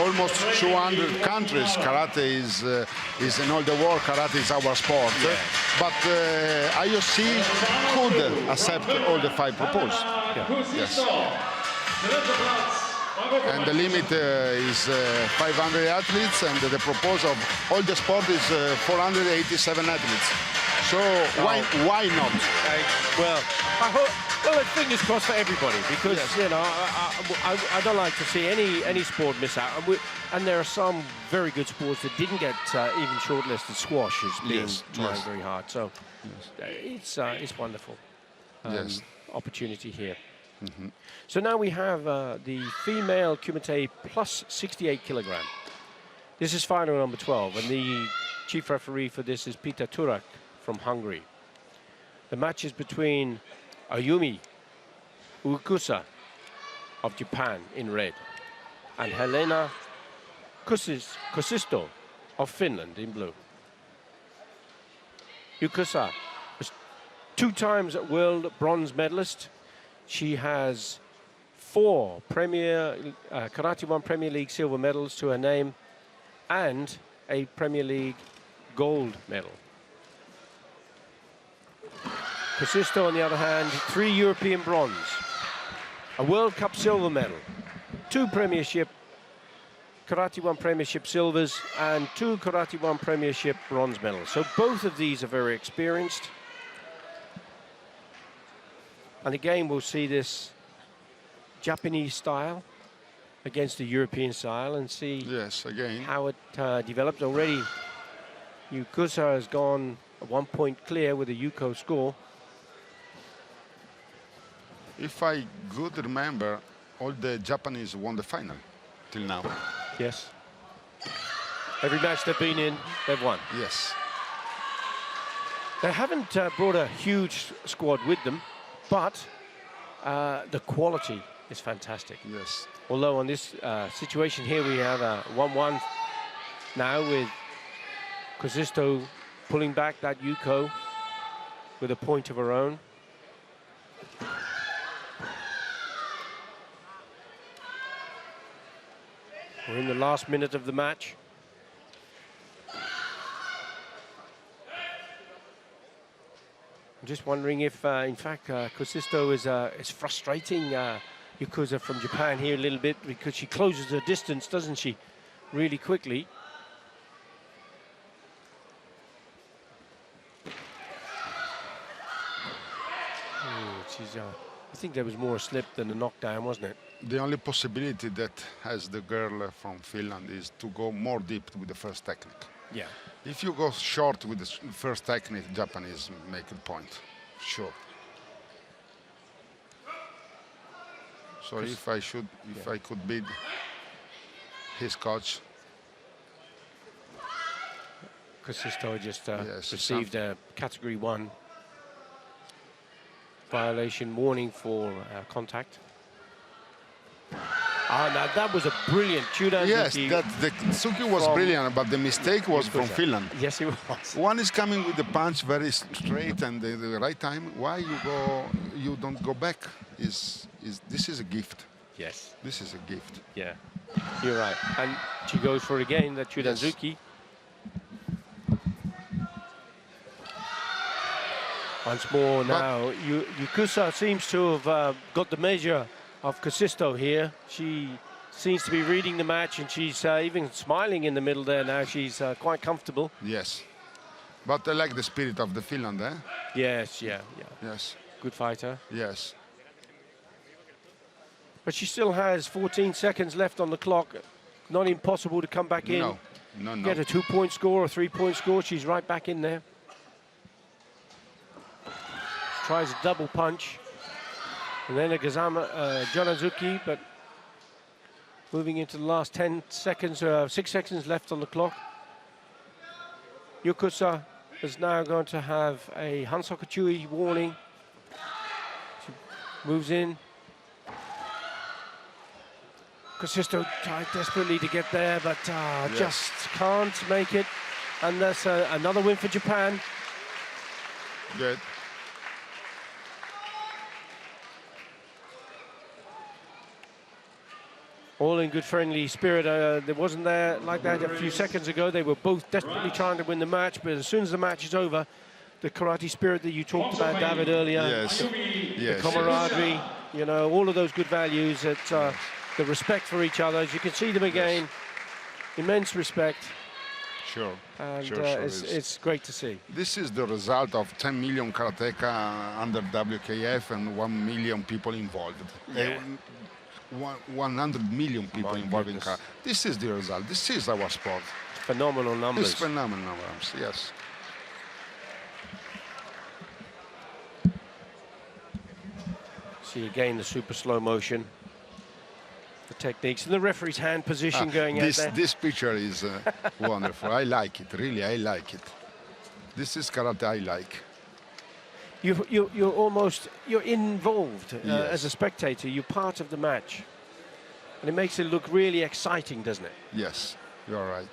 almost 200 countries. Karate is in all the world. Karate is our sport. Yeah. But IOC could accept all the 5 proposed. Yeah. Yes. And the limit is 500 athletes, and the proposal of all the sport is 487 athletes. So why not? Well, fingers crossed for everybody, because you know I don't like to see any sport miss out. And there are some very good sports that didn't get even shortlisted. Squash is being trying very hard. So it's wonderful. Opportunity here. Mm-hmm. So now we have the female kumite plus 68 kilogram. This is final number 12, and the chief referee for this is Peter Turak from Hungary. The match is between Ayumi Ukusa of Japan in red and Helena Kusisto of Finland in blue. Ukusa was 2 times world bronze medalist. She has 4 KARATE-1 Premier League silver medals to her name and a Premier League gold medal. Kusisto, on the other hand, 3 European bronze, a World Cup silver medal, 2 KARATE-1 Premiership silvers, and 2 KARATE-1 Premiership bronze medals. So both of these are very experienced. And again, we'll see this Japanese style against the European style and see how it develops. Already, Ukusa has gone 1 point clear with a Yuko score. If I good remember, all the Japanese won the final till now. Yes. Every match they've been in, they've won. Yes. They haven't brought a huge squad with them, but the quality is fantastic. Yes. Although on this situation here, we have a 1-1 now with Kusisto pulling back that Yuko with a point of her own. We're in the last minute of the match. I'm just wondering if, in fact, Kosisto is frustrating Yakuza from Japan here a little bit, because she closes her distance, doesn't she, really quickly. I think there was more a slip than a knockdown, wasn't it? The only possibility that has the girl from Finland is to go more deep with the first technique. Yeah. If you go short with the first technique, Japanese make a point, sure. So if I could beat his coach. Kosisto just Yes, received a Category 1 violation warning for contact. Now that was a brilliant Chudan. Yes, the Tsuki was brilliant, but the mistake was from Finland. Yes, it was. One is coming with the punch very straight and the right time. Why you don't go back? This is a gift. Yes. This is a gift. Yeah, you're right. And she goes for it again, that Chudanzuki. Once more now, Yakuza seems to have got the measure of Kosisto here. She seems to be reading the match, and she's even smiling in the middle there now. She's quite comfortable. Yes. But I like the spirit of the Finland, eh? Yes, yeah. Yes. Good fighter. Yes. But she still has 14 seconds left on the clock. Not impossible to come back in. No. Get a 2-point score or 3-point score. She's right back in there. Tries a double punch. And then a Jonazuki, but moving into the last 10 seconds, 6 seconds left on the clock. Yakuza is now going to have a Hansokachui warning. She moves in. Kosisto tried desperately to get there, but just can't make it. And that's another win for Japan. Good. All in good friendly spirit. There wasn't there like that a few seconds ago. They were both desperately trying to win the match, but as soon as the match is over, the karate spirit that you talked about, David, earlier, the camaraderie, you know, all of those good values, the respect for each other. As you can see them again, immense respect. Sure. And sure, it's great to see. This is the result of 10 million karateka under WKF and 1 million people involved. Yeah. 100 million people involved in karate. This is the result. This is our sport. Phenomenal numbers. It's phenomenal numbers, yes. See again the super slow motion. The techniques and the referee's hand position going out there. This picture is wonderful. I like it, really, I like it. This is karate I like. You're involved as a spectator. You're part of the match, and it makes it look really exciting, doesn't it? Yes, you're right.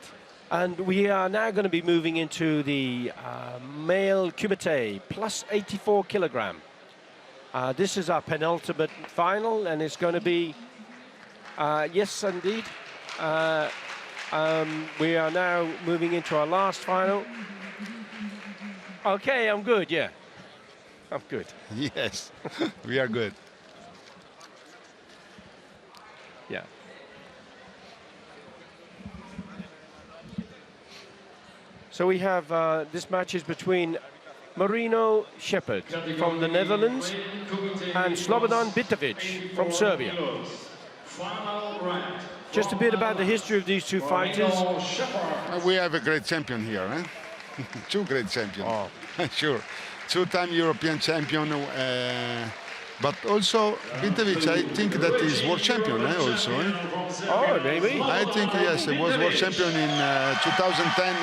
And we are now going to be moving into the male kumite plus 84 kilogram. This is our penultimate final, and it's going to be yes, indeed. We are now moving into our last final. Okay, I'm good. Yeah. I'm good. Yes, we are good. Yeah. So we have this match is between Marino Shepard from the Netherlands and Slobodan Bitovic from Serbia. Just a bit about the history of these two fighters. We have a great champion here, eh? Two great champions. Oh. Sure. Two-time European champion, but also Bitovic, I think that is world champion also. Eh? Oh, maybe. I think, yes, he was world champion in 2010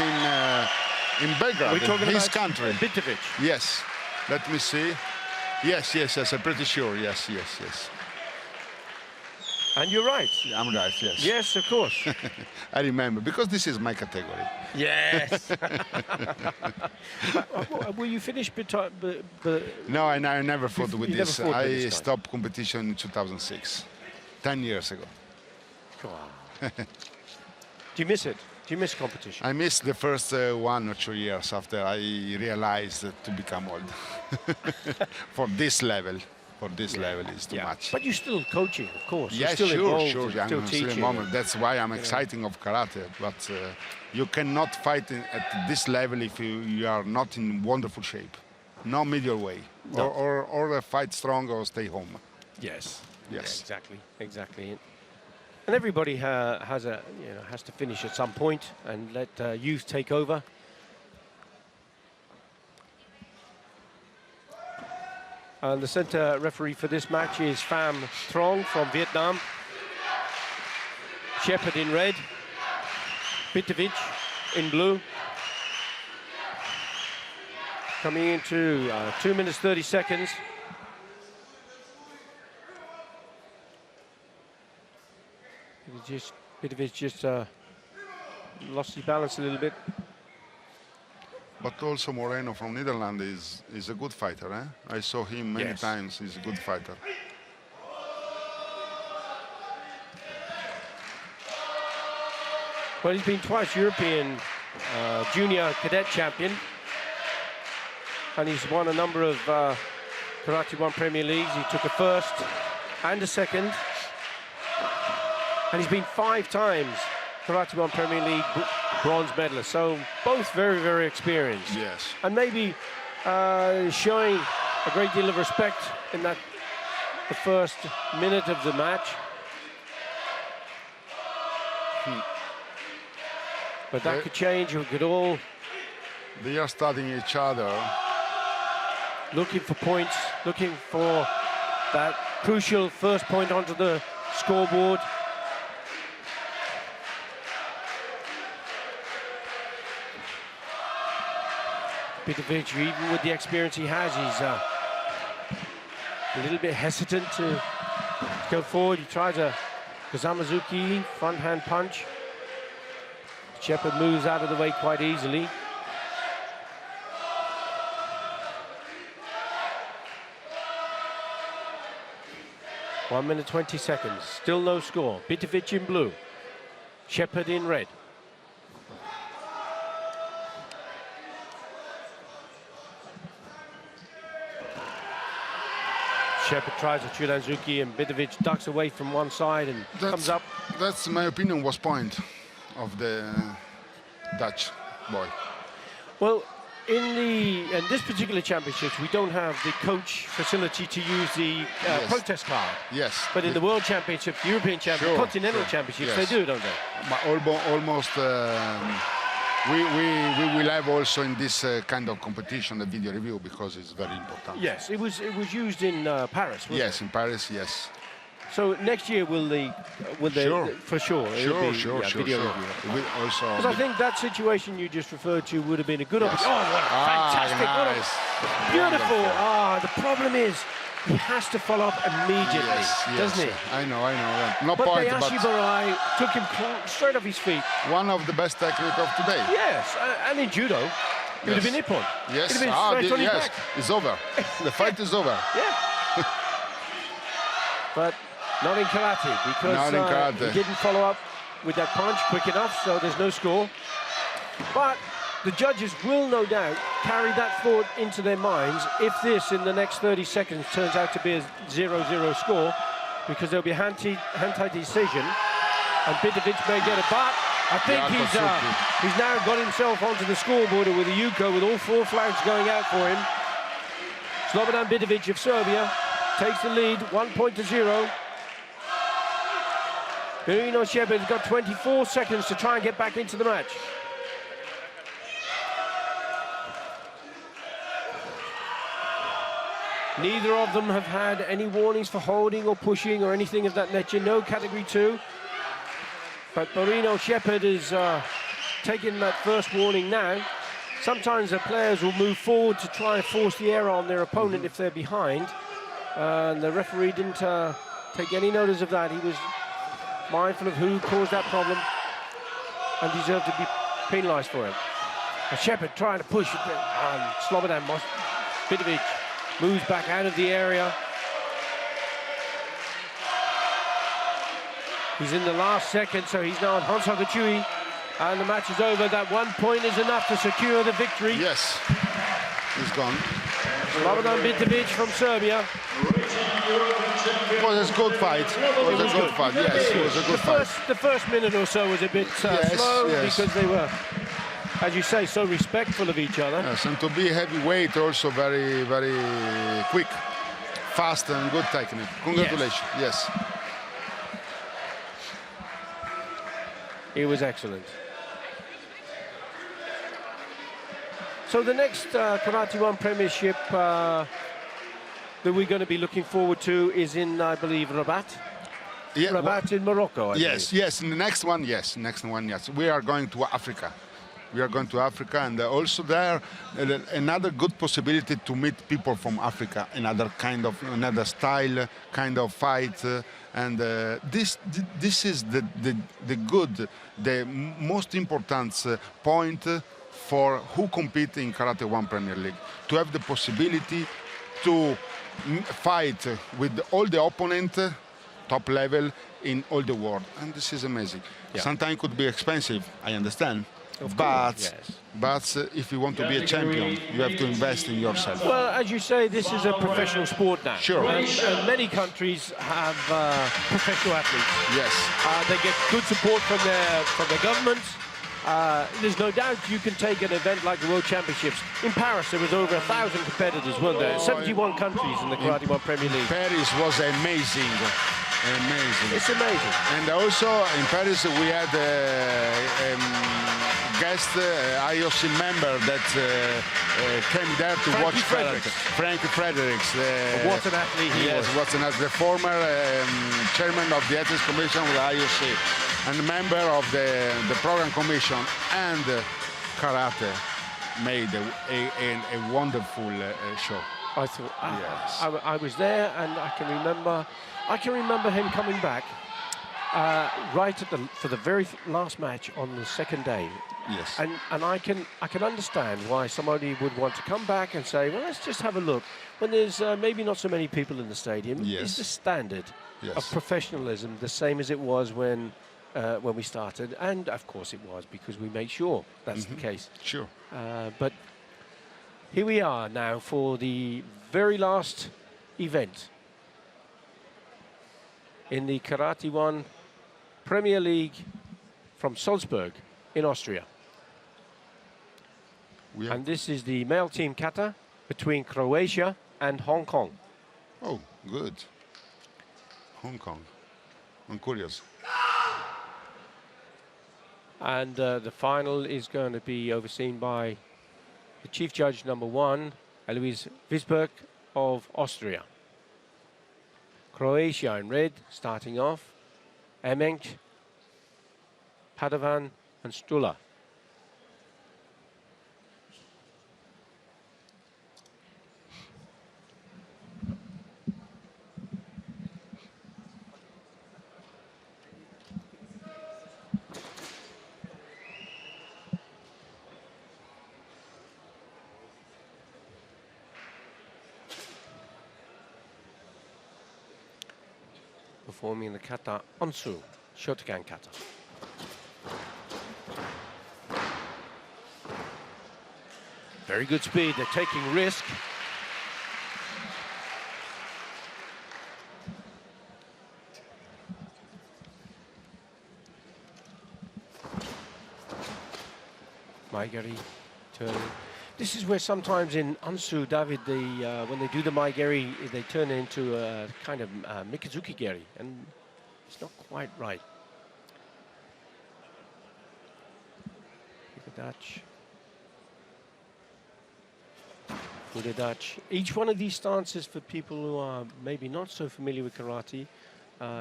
in Belgrade, We're talking his about country. Bitovic. Yes, let me see. Yes, I'm pretty sure, yes. And you're right. I'm right, yes. Yes, of course. I remember, because this is my category. Yes. Were you finished? No, I never fought with you this. never fought with I this guy. stopped competition in 2006, 10 years ago. Do you miss it? Do you miss competition? I missed the first 1 or 2 years after I realized to become old. For this level. For this level is too much. But you're still coaching, of course. Yes, you're still involved, sure. you're still teaching. That's why I'm exciting of karate. But you cannot fight at this level if you are not in wonderful shape. No middle way. No. Or fight strong or stay home. Yes. Yes. Yeah, exactly. And everybody has to finish at some point and let youth take over. And the center referee for this match is Pham Trong from Vietnam. Shepherd in red. Bitovic in blue. Coming into 2 minutes 30 seconds. Bitovic just lost his balance a little bit. But also Moreno from Netherlands is a good fighter. I saw him many times. He's a good fighter. Well, he's been twice European junior cadet champion. And he's won a number of KARATE-1 Premier Leagues. He took a first and a second. And he's been 5 times KARATE-1 Premier League bronze medalist. So both very, very experienced. Yes. And maybe showing a great deal of respect in the first minute of the match. But that could change. We could all... They are studying each other. Looking for points, looking for that crucial first point onto the scoreboard. Bitovic, even with the experience he has, he's a little bit hesitant to go forward. He tries a Kazamazuki front hand punch. Shepherd moves out of the way quite easily. One minute 20 seconds, still no score. Bitovic in blue, Shepherd in red. Shepherd tries a Churanzuki and Bitovic ducks away from one side and comes up. That's, in my opinion, was point of the Dutch boy. Well, in this particular championships, we don't have the coach facility to use the protest card. Yes. But in the World Championship, European Championship, Continental Championships, they do, don't they? Almost. We will have also in this kind of competition a video review because it's very important. Yes, it was used in Paris. Wasn't it? In Paris, yes. So next year will they for sure? Sure. Video review. Because I think that situation you just referred to would have been a good opportunity. Oh, what a fantastic! Nice. Beautiful. The problem is he has to follow up immediately, doesn't he? I know. No but point. Bayashi Barai took him straight off his feet. One of the best techniques of today. Yes, and in judo, it would have been Nippon. Yes. It would have been straight on his back. It's over. The fight is over. Yeah. But not in karate, because he didn't follow up with that punch quick enough, so there's no score. But the judges will no doubt carry that thought into their minds if this, in the next 30 seconds, turns out to be a 0-0 score, because there'll be a hand-tie decision, and Bitovic may get it. But I think he's now got himself onto the scoreboard with a Yuko, with all 4 flags going out for him. Slobodan Bitovic of Serbia takes the lead, 1-0. Berino Shepherd's got 24 seconds to try and get back into the match. Neither of them have had any warnings for holding or pushing or anything of that nature. No category 2. But Berino Shepherd is taking that first warning now. Sometimes the players will move forward to try and force the error on their opponent if they're behind. And the referee didn't take any notice of that. He was mindful of who caused that problem and deserved to be penalised for it. And Shepherd trying to push it, and Slobodan Bitovic moves back out of the area. He's in the last second, so he's now on Honsoka Chui, and the match is over. That 1 point is enough to secure the victory. Yes, he's gone. Slobodan Bitovic from Serbia. It was a good fight. It was a good fight. Yes, it was a good fight. The first minute or so was a bit slow because they were, as you say, so respectful of each other. Yes, and to be heavyweight also very, very quick, fast and good technique. Congratulations. Yes. He was excellent. So the next KARATE-1 Premiership that we're going to be looking forward to is in, I believe, Rabat. Yeah, Rabat in Morocco, I yes, believe. yes. And the next one, yes. Next one, yes. We are going to Africa. We are going to Africa, and also there, another good possibility to meet people from Africa, another style, kind of fight, and this is the most important point for who compete in Karate-1 Premier League, to have the possibility to fight with all the opponent top level in all the world, and this is amazing. Yeah. Sometimes it could be expensive, I understand, but if you want to be a champion, you have to invest in yourself. Well, as you say, this is a professional sport now. Sure. And many countries have professional athletes. Yes. They get good support from their governments. There's no doubt you can take an event like the World Championships. In Paris, there was over 1,000 competitors, weren't there? 71 countries in the Karate-1 Premier League. Paris was amazing. Amazing. It's amazing. And also in Paris we had guest IOC member that came there to watch Karate. Frankie Fredericks. What an athlete he was. What an athlete. The former chairman of the Ethics Commission with IOC and member of the program commission, and Karate made a wonderful show. I thought, Yes. I was there, and I can remember him coming back right for the very last match on the second day. Yes. And I can understand why somebody would want to come back and say, well, let's just have a look. When there's maybe not so many people in the stadium, is the standard of professionalism the same as it was when we started? And of course it was, because we made sure that's the case. Sure. But here we are now for the very last event in the Karate-1 Premier League from Salzburg in Austria. And this is the male team kata between Croatia and Hong Kong. Oh, good. Hong Kong. I'm curious. And the final is going to be overseen by the chief judge number 1, Alois Wiesberg of Austria. Croatia in red, starting off. Emenk, Padovan and Stula. Performing the kata onsu, Shotokan kata. Very good speed, they're taking risk. Maigari turning. This is where sometimes in Ansu, David, when they do the Maigari, they turn it into a kind of Mikazuki Geri, and it's not quite right. Dutch. Dutch. Each one of these stances, for people who are maybe not so familiar with karate,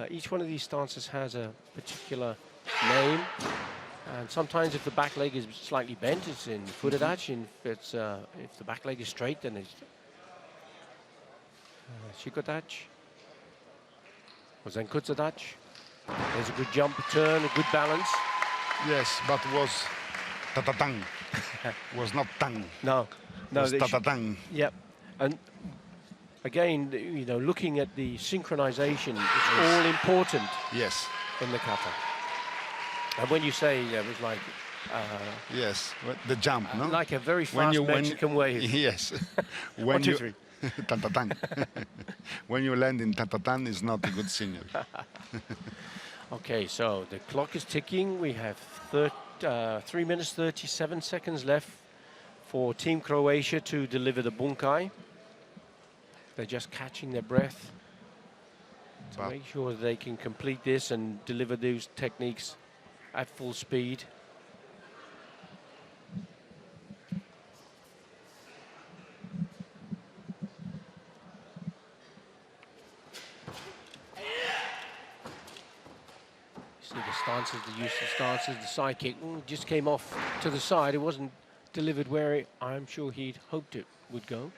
each one of these stances has a particular name. And sometimes if the back leg is slightly bent, it's in Fudedachi, and if the back leg is straight, then it's Shikodachi. Or Zenkutsudachi. There's a good jump, turn, a good balance. Yes, but was tatatang. Was not tang. No, was tatatang. Yep. And again, you know, looking at the synchronization, it's all important. Yes. In the kata. And when you say it was like Yes, the jump, no? like a very fast Mexican wave. Yes. When One, two, you, three. Tan-ta-tan. When you land in tan-ta-tan, it's not a good signal. Okay, so the clock is ticking. We have 3 minutes 37 seconds left for Team Croatia to deliver the bunkai. They're just catching their breath to But make sure they can complete this and deliver those techniques at full speed. See the stances, the use of stances, the side kick just came off to the side. It wasn't delivered where I'm sure he'd hoped it would go.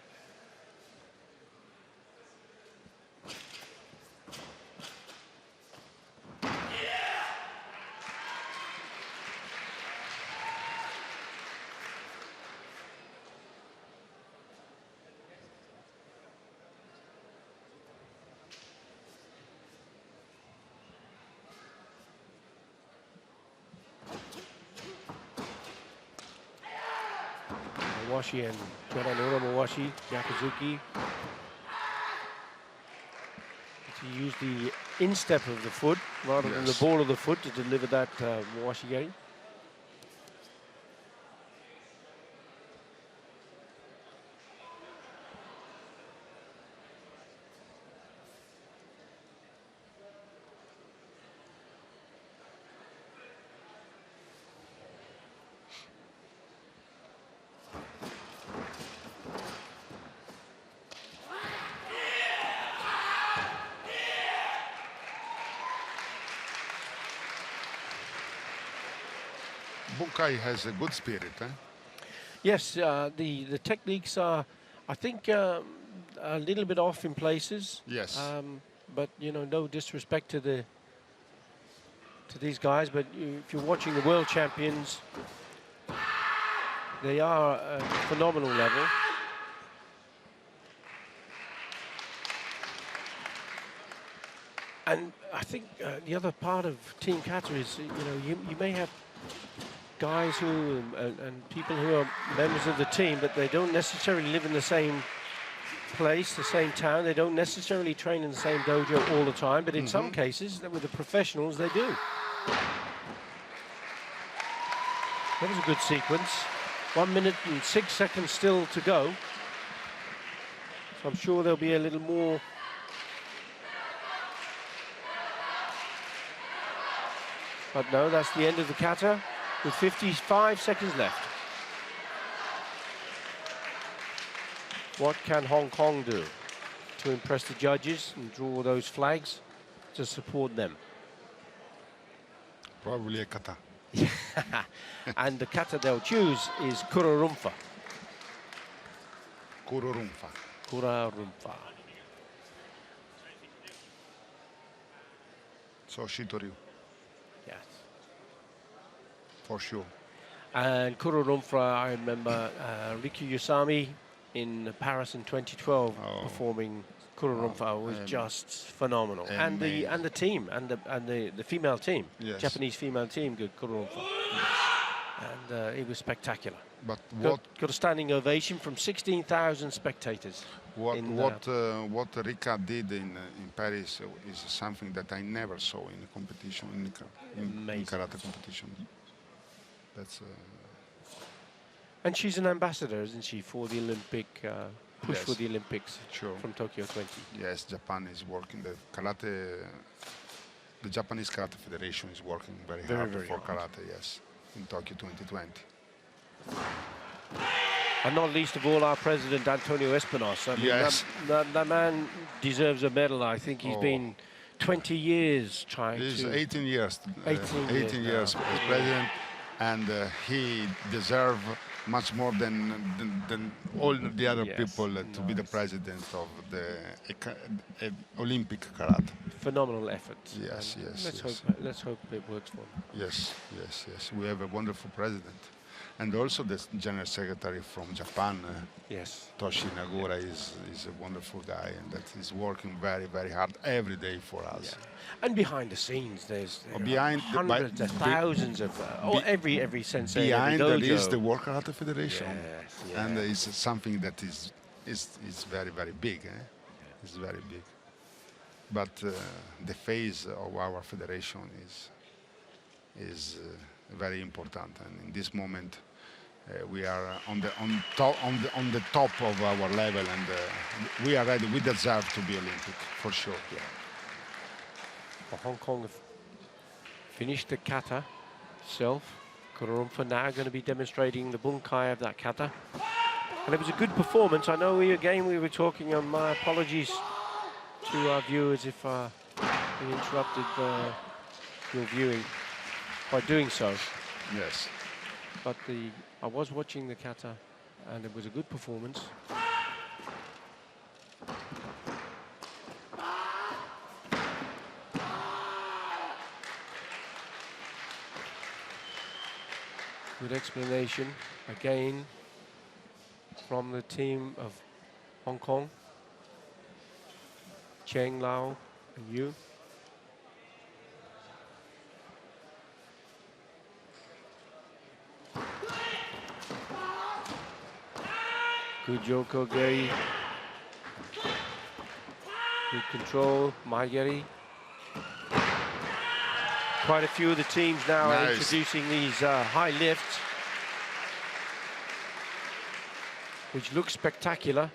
Mawashi and Joranora Mawashi, Yakuzuki. To use the instep of the foot rather than the ball of the foot to deliver that Mawashi gate. Bunkai has a good spirit, eh? Yes, the techniques are, I think, a little bit off in places. Yes. But you know, no disrespect to these guys, but if you're watching the world champions, they are at a phenomenal level. And I think the other part of Team Kata is, you know, you may have guys who and people who are members of the team, but they don't necessarily live in the same place, the same town. They don't necessarily train in the same dojo all the time, but in some cases, with the professionals, they do. That was a good sequence. 1 minute and 6 seconds still to go. So I'm sure there'll be a little more. But no, that's the end of the kata with 55 seconds left. What can Hong Kong do to impress the judges and draw those flags to support them? Probably a kata. And the kata they'll choose is kurorumfa. Kurorumfa. Kurorumfa. So Shitoryu. Yes. For sure. And kurorumfa, I remember Riku Yusami in Paris in 2012 performing kurorumfa was just phenomenal. And the team and the female team, Japanese female team, did kurorumfa. And it was spectacular. But got a standing ovation from 16,000 spectators. What Rika did in Paris is something that I never saw in a competition, in karate competition. That's. And she's an ambassador, isn't she, for the Olympic push for the Olympics from Tokyo 20? Yes, Japan is working. The Japanese Karate Federation is working very hard for karate. Yes, in Tokyo 2020. And not least of all, our president, Antonio Espinosa. I mean, that man deserves a medal. I think he's been 20 years trying he's to... 18 years. 18 years as president, and he deserves much more than all the other people to be the president of the Olympic karate. Phenomenal effort. Yes, and yes. Let's hope it works for him. Yes. We have a wonderful president. And also the General Secretary from Japan, Yes. Toshi Nagura, is a wonderful guy, and that is working very, very hard every day for us. And behind the scenes, there behind are hundreds, thousands of every sensei, behind every that dojo. is the World Karate Federation, Yes, and it's something that is very, very big. It's very big. But the face of our federation is very important, and in this moment we are on the top of our level, and we are ready. We deserve to be Olympic for sure. Yeah. Well, Hong Kong have finished the kata itself. Kurorumfa now going to be demonstrating the bunkai of that kata. And it was a good performance. I know we were talking, my apologies to our viewers if we interrupted your viewing by doing so. Yes. But I was watching the kata, and it was a good performance. Good explanation again from the team of Hong Kong, Cheng, Lau, and Yu. Good Yoko Geri. Good control, Maigeri. Quite a few of the teams now are introducing these high lifts, which look spectacular.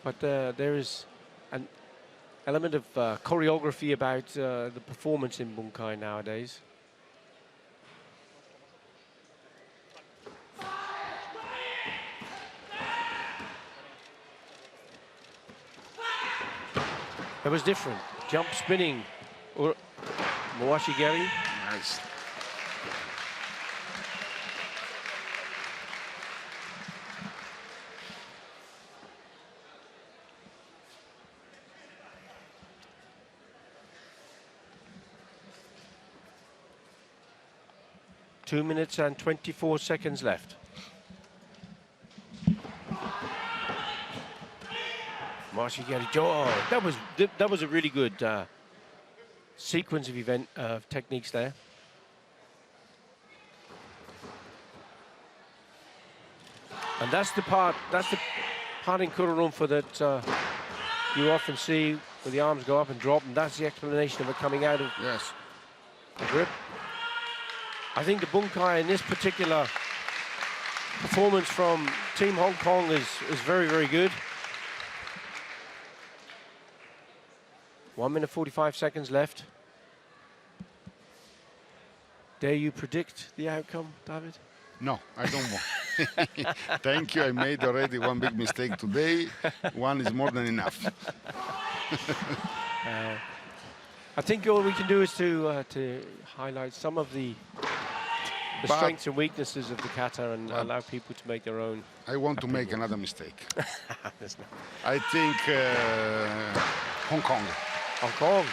But there is an element of choreography about the performance in bunkai nowadays. It was different. Jump spinning, or Mawashigeri. Nice. Two minutes and 24 seconds left. Mawashigeri. Oh, that was a really good sequence of techniques there. And that's the part in Kurorumfa that you often see where the arms go up and drop, and that's the explanation of it coming out of the grip. I think the bunkai in this particular performance from Team Hong Kong is very, very good. 1 minute 45 seconds left. Dare you predict the outcome, David? No, I don't want. Thank you. I made already one big mistake today. One is more than enough. I think all we can do is to highlight some of the strengths and weaknesses of the kata and allow people to make their own. I want to make another mistake. I think Hong Kong. Hong Kong.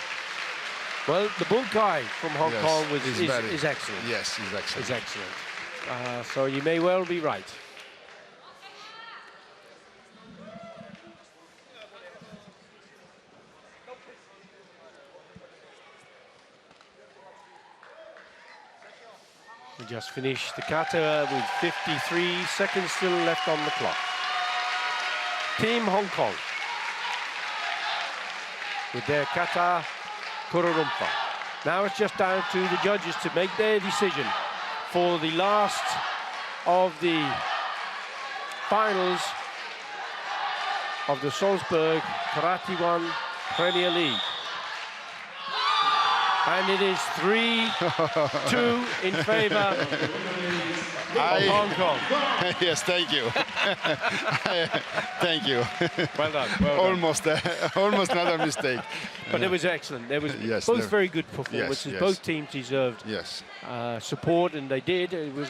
Well, the bunkai from Hong Kong is excellent. Yes, is excellent. Is excellent. So you may well be right. We just finished the kata with 53 seconds still left on the clock. Team Hong Kong with their kata Kurorumfa. Now it's just down to the judges to make their decision for the last of the finals of the Salzburg KARATE-1 Premier League. And it is 3-2 in favor of Hong Kong. Yes, thank you. Thank you. Well done. Well done. Almost another mistake. But it was excellent. There was both very good performances. Yes. Both teams deserved support, and they did. It was,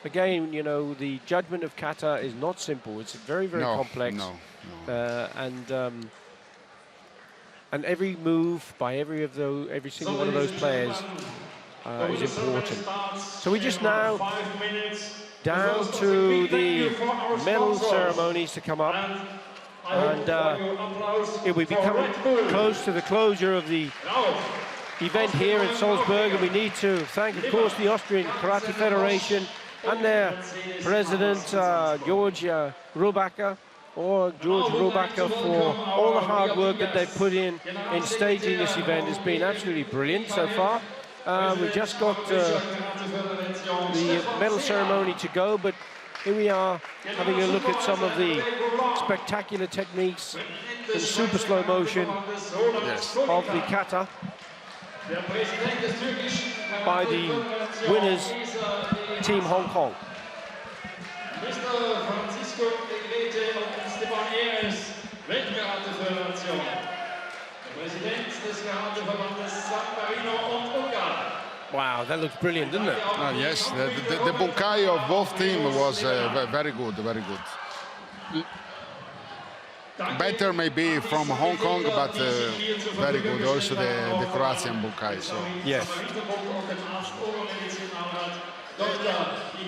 again, you know, the judgment of kata is not simple. It's very, very complex. And every move by every single one of those players is important. So we just now down to the medal ceremonies to come up, and we become close to the closure of the event here in Salzburg, and we need to thank, of course, the Austrian Karate Federation and their president, George Rubacher, for all the hard work that they've put in staging this event. It's been absolutely brilliant so far. We've just got the medal ceremony to go, but here we are having a look at some of the spectacular techniques in super slow motion of the kata by the winners, Team Hong Kong. Wow, that looks brilliant, doesn't it? Yes, the bunkai of both teams was very good, very good. Better maybe from Hong Kong, but very good also the Croatian bunkai. So yes.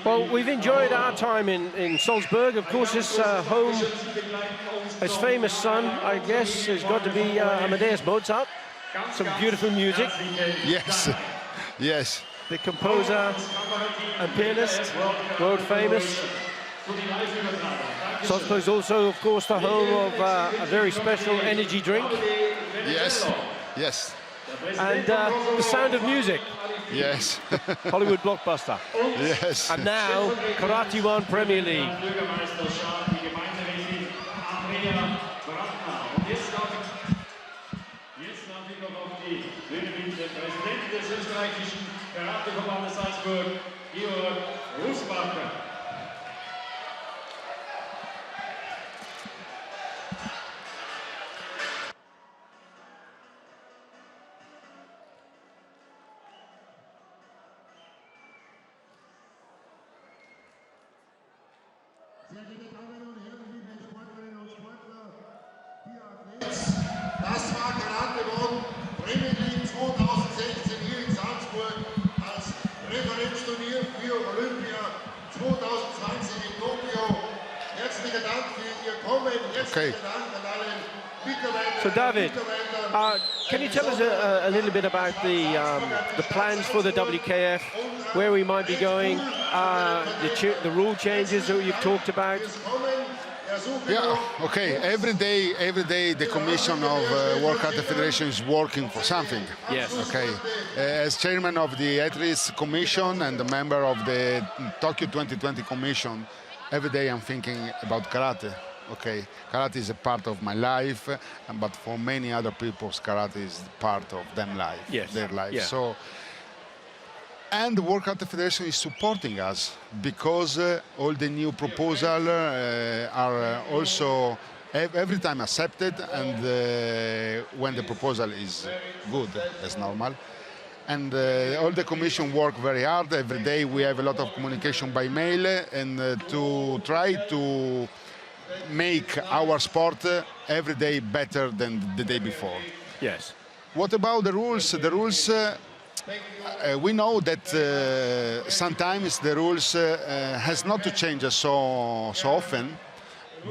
Well, we've enjoyed our time in Salzburg. Of course, this home, his famous son, I guess, has got to be Amadeus Mozart. Some beautiful music. Yes, yes. The composer and pianist, world famous. Salzburg is also, of course, the home of a very special energy drink. Yes, yes. And the Sound of Music. Yes. Hollywood blockbuster. Yes. And now, KARATE-1 Premier League. Präsident des österreichischen Karateverbandes Salzburg, Georg Rusbacher. Sehr geehrte Damen und Herren, liebe Sportlerinnen und Sportler, die Athleten, das war KARATE-1 Premier League 2016 hier in Salzburg als Referenzturnier für Olympia 2020 in Tokio. Herzlichen Dank für Ihr Kommen. Herzlichen Dank an alle Mitarbeiter. So David, can you tell us a little bit about the plans for the WKF, where we might be going, the rule changes that you've talked about? Yeah, okay. Every day the commission of World Karate Federation is working for something. Yes. Okay. As chairman of the Athletes Commission and a member of the Tokyo 2020 Commission, every day I'm thinking about karate. Okay, karate is a part of my life, but for many other people, karate is part of their life. Yes. Their life. Yeah. So. And the World Karate Federation is supporting us because all the new proposals are also every time accepted, and when the proposal is good, as normal. And all the commission work very hard. Every day we have a lot of communication by mail and to try to make our sport every day better than the day before. Yes. What about the rules? The rules, we know that sometimes the rules has not to change so often,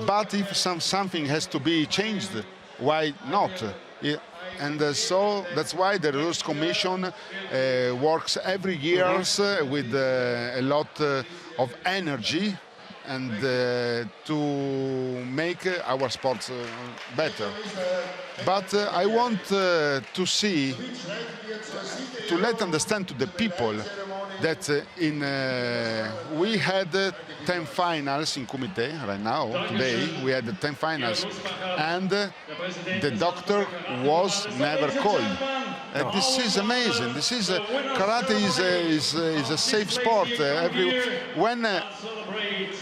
but if something has to be changed, why not? And so that's why the Rules Commission works every year with a lot of energy and to make our sports better. But I want to let understand to the people that we had 10 finals in kumite right now. Today we had 10 finals, and the doctor was never called. This is amazing. This is karate is a safe sport. When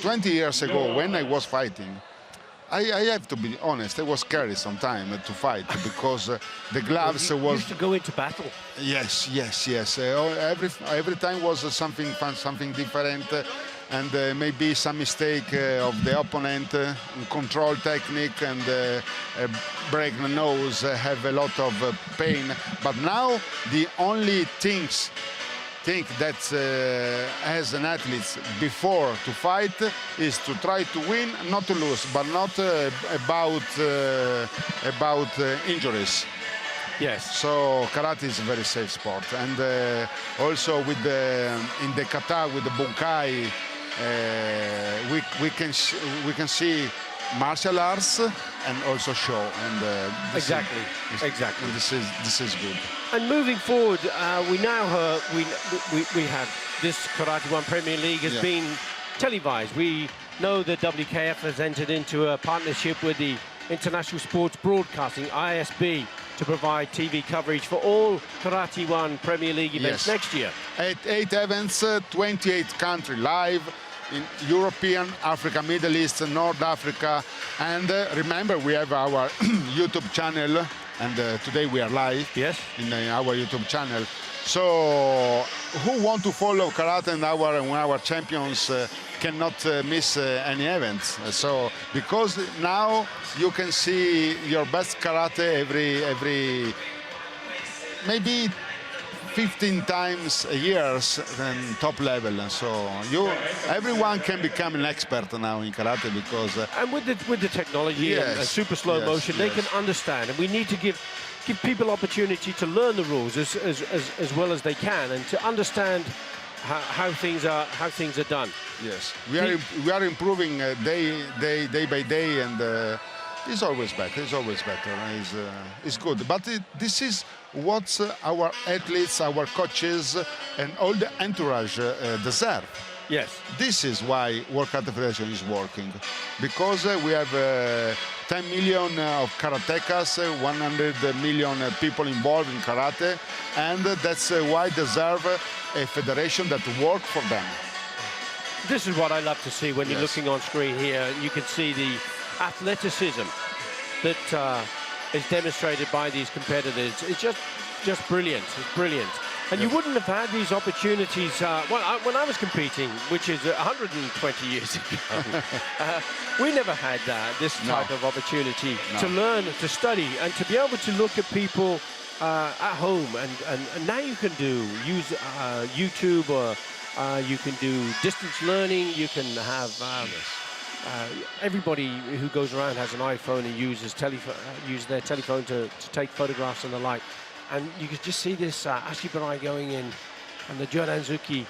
20 years ago, when I was fighting, I have to be honest, I was scared sometimes to fight because the gloves you was... used to go into battle. Yes. Every time was something fun, something different, and maybe some mistake of the opponent, control technique, and break the nose, have a lot of pain. But now the only things think that as an athlete before to fight is to try to win, not to lose, but not about injuries. Yes. So karate is a very safe sport, and also with in the kata with the bunkai, we can see martial arts and also show, and Exactly. This is good. And moving forward, we now we have this KARATE-1 Premier League has been televised. We know the WKF has entered into a partnership with the International Sports Broadcasting (ISB) to provide TV coverage for all KARATE-1 Premier League events next year. 8 events, 28 countries live in European, Africa, Middle East, North Africa, and remember we have our YouTube channel, and today we are live in our YouTube channel. So who want to follow karate and our champions cannot miss any events. So because now you can see your best karate every maybe 15 times a year than top level, and so everyone can become an expert now in karate because and with the technology and super slow motion, they can understand, and we need to give people opportunity to learn the rules as well as they can, and to understand how things are done. Yes, we are improving day by day, and it's always better. It's always better. It's good, but this is what our athletes, our coaches, and all the entourage deserve. Yes. This is why World Karate Federation is working, because we have 10 million of karatekas, 100 million people involved in karate, and that's why deserve a federation that work for them. This is what I love to see when you're looking on screen here. You can see the athleticism that is demonstrated by these competitors. It's just brilliant. It's brilliant. And you wouldn't have had these opportunities when I was competing, which is 120 years ago. We never had this type of opportunity to learn, to study, and to be able to look at people at home. And now you can use YouTube, or you can do distance learning. You can have everybody who goes around has an iPhone and uses their telephone to take photographs and the like. And you could just see this Ashibarai going in, and the Jodanzuki.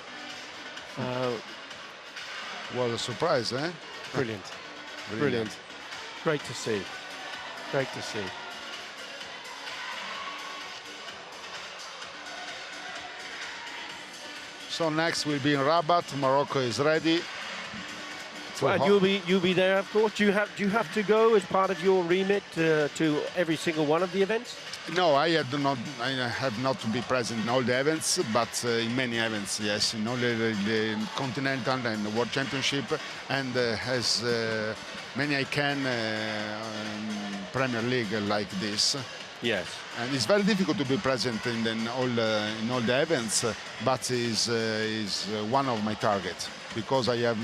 Was a surprise, eh? Brilliant. Brilliant. Great to see. Great to see. So next will be in Rabat. Morocco is ready. Well, you'll be there, of course. Do you have to go as part of your remit to every single one of the events? No, I have not to be present in all the events, but in many events, yes, in all the continental and the World Championship, and as many I can Premier League like this. Yes. And it's very difficult to be present in all the events, but is one of my targets, because I am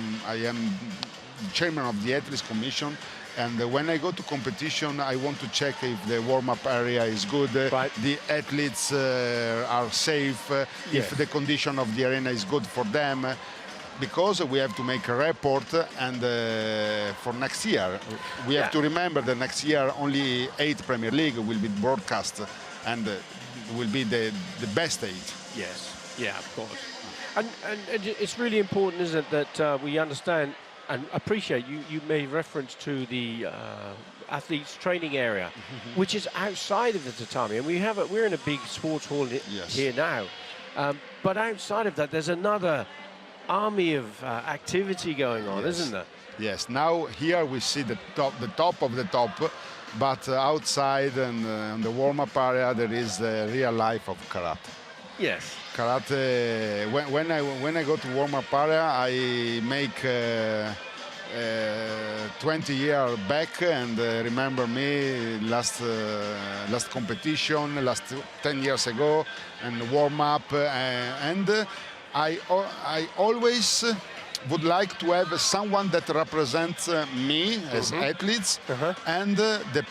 chairman of the Athletes Commission, and when I go to competition, I want to check if the warm-up area is good, the athletes are safe, if the condition of the arena is good for them, because we have to make a report, and for next year. We have to remember that next year only 8 Premier League will be broadcast, and will be the best 8. Yes, yeah, of course. And it's really important, isn't it, that we understand and appreciate, you made reference to the athletes training area, which is outside of the tatami. And we're in a big sports hall here now. But outside of that, there's another army of activity going on, isn't there? Yes, now here we see the top of the top, but outside and on the warm-up area, there is the real life of karate. Yes. Karate, when I go to warm-up area, I make 20 years back, and remember me last competition, last 10 years ago, and warm-up, and I always would like to have someone that represents me as athletes and the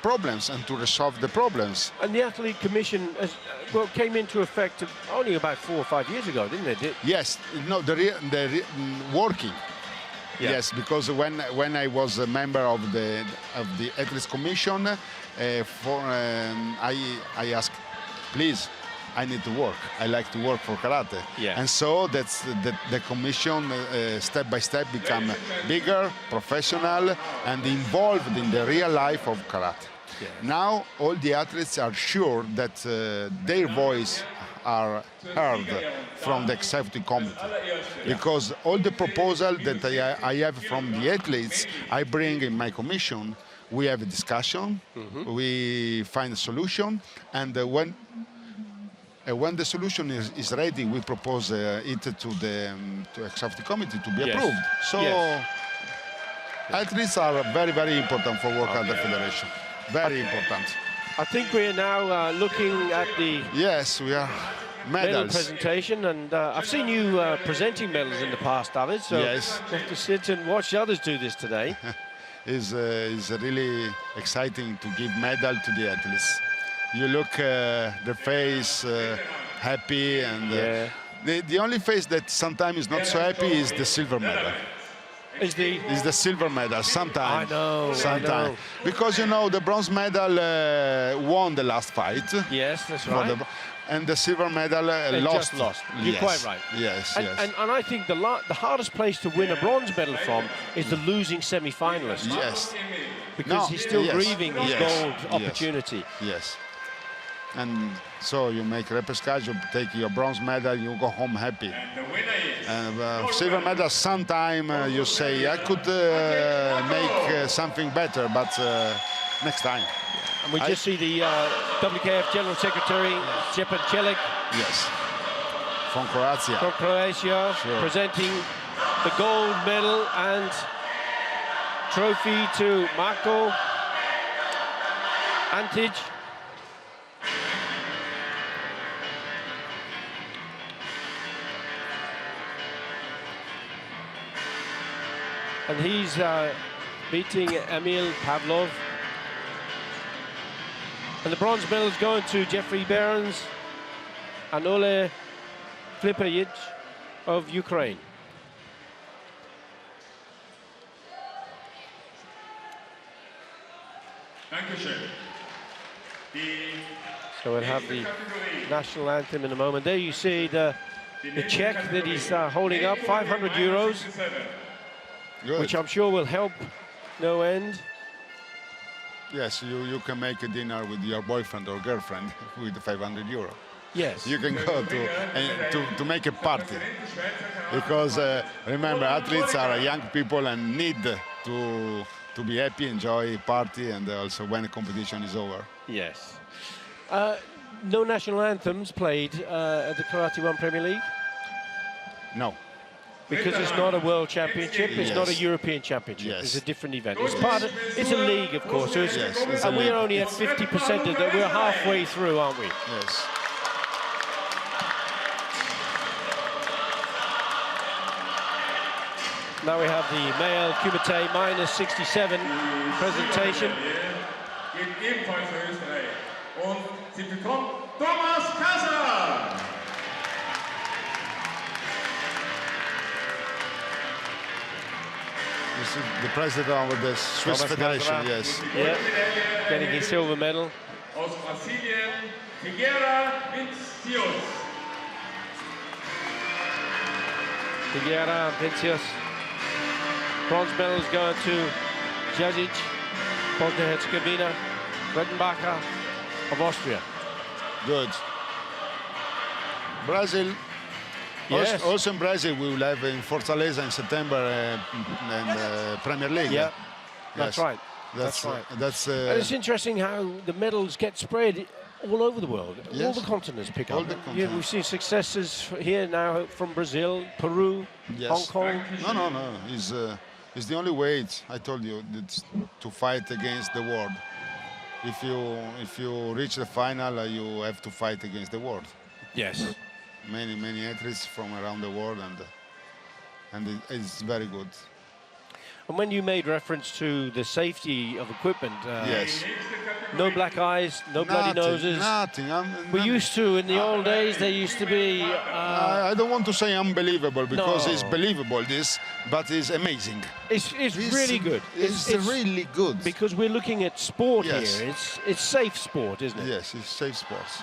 problems, and to resolve the problems. And the Athlete Commission came into effect only about 4 or 5 years ago, didn't it? Yes, no, working. Yeah. Yes, because when I was a member of the Athletes Commission, I asked, please, I need to work. I like to work for karate. Yeah. And so that's the commission step by step become bigger, professional, and involved in the real life of karate. Yeah. Now all the athletes are sure that their voice are heard from the executive committee, because all the proposal that I have from the athletes, I bring in my commission. We have a discussion, we find a solution, and when the solution is ready, we propose it to the executive committee to be approved. So athletes are very, very important for World Karate Federation. Very important. I think we're now looking at the Yes, we are. medal Medals. presentation, and I've seen you presenting medals in the past, David, so Yes. you have to sit and watch others do this today. Is really exciting to give medal to the athletes. You look the face happy, and the only face that sometimes is not so happy is the silver medal. Is the silver medal sometimes? I know. Sometimes, because you know the bronze medal won the last fight. Yes, that's right. And the silver medal They lost. just lost. You're quite right. Yes, And, yes. and I think the hardest place to win a bronze medal from is the losing semi-finalist. Yes. Because he's still grieving his gold opportunity. Yes. And so you make repescage, you take your bronze medal, you go home happy. And silver medal, sometime you say, I could make something better, but next time. And we just see the WKF General Secretary, Stjepan Celik, from Croatia. from Croatia, presenting the gold medal and trophy to Marko Antic. And he's beating Emil Pavlov. And the bronze medal is going to Jeffrey Behrens and Ole Flipajic of Ukraine. So we'll have the national anthem in a moment. There you see the check that he's holding up, 500 euros, which I'm sure will help no end. Yes, you can make a dinner with your boyfriend or girlfriend with 500 euro. Yes. You can go to make a party. Because remember, athletes are young people and need to be happy, enjoy party, and also when the competition is over. Yes. No national anthems played at the KARATE-1 Premier League? No. Because it's not a world championship, it's not a European championship, it's a different event. It's a league, of course, so and we're only at 50% of that. We're halfway through, aren't we? Yes. Now we have the male kumite minus 67 presentation. Und sie bekommt Thomas Kasa. This is the president of the Swiss Federation, yes. Yeah, getting his silver medal. Aus Brasilien, Figueira Vincius. Figueira Vincius. Bronze medal is going to Jajic, Bosnia-Herzegovina, Redenbacher of Austria. Good. Brazil. Yes. Also in Brazil, we will have in Fortaleza in September Premier League. Yeah, that's right. That's right. And it's interesting how the medals get spread all over the world. Yes. All the continents pick up. All the Yeah, continents. we've seen successes here now from Brazil, Peru, Hong Kong. No. It's the only way. I told you, it's to fight against the world. If you reach the final, you have to fight against the world. Yes. Many athletes from around the world, and and it's very good. And when you made reference to the safety of equipment, Yes. no black eyes, no bloody noses. Nothing. We used to, in the old days, there used to be... I don't want to say unbelievable because No. it's believable this, but it's amazing. it's really good. It's really good. Because we're looking at sport Yes. here. It's safe sport, isn't it? Yes, it's safe sports.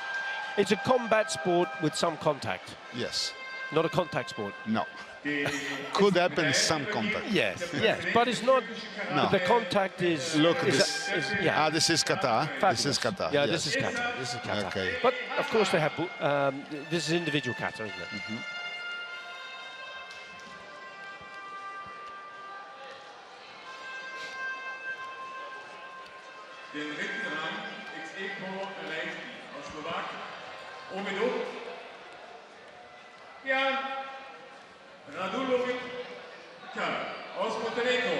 It's a combat sport with some contact, Yes. not a contact sport. No. Could happen some contact. Yes, but it's not. No. The contact is. Look, is this. yeah. This is kata. Fabulous. This is kata. Yeah, yes. this is kata. This is kata. Okay. But of course they have. This is individual kata, isn't it? Den dritten Rang ex-equo erreicht aus Slowakei. Oben Jan Radulovic aus Montenegro.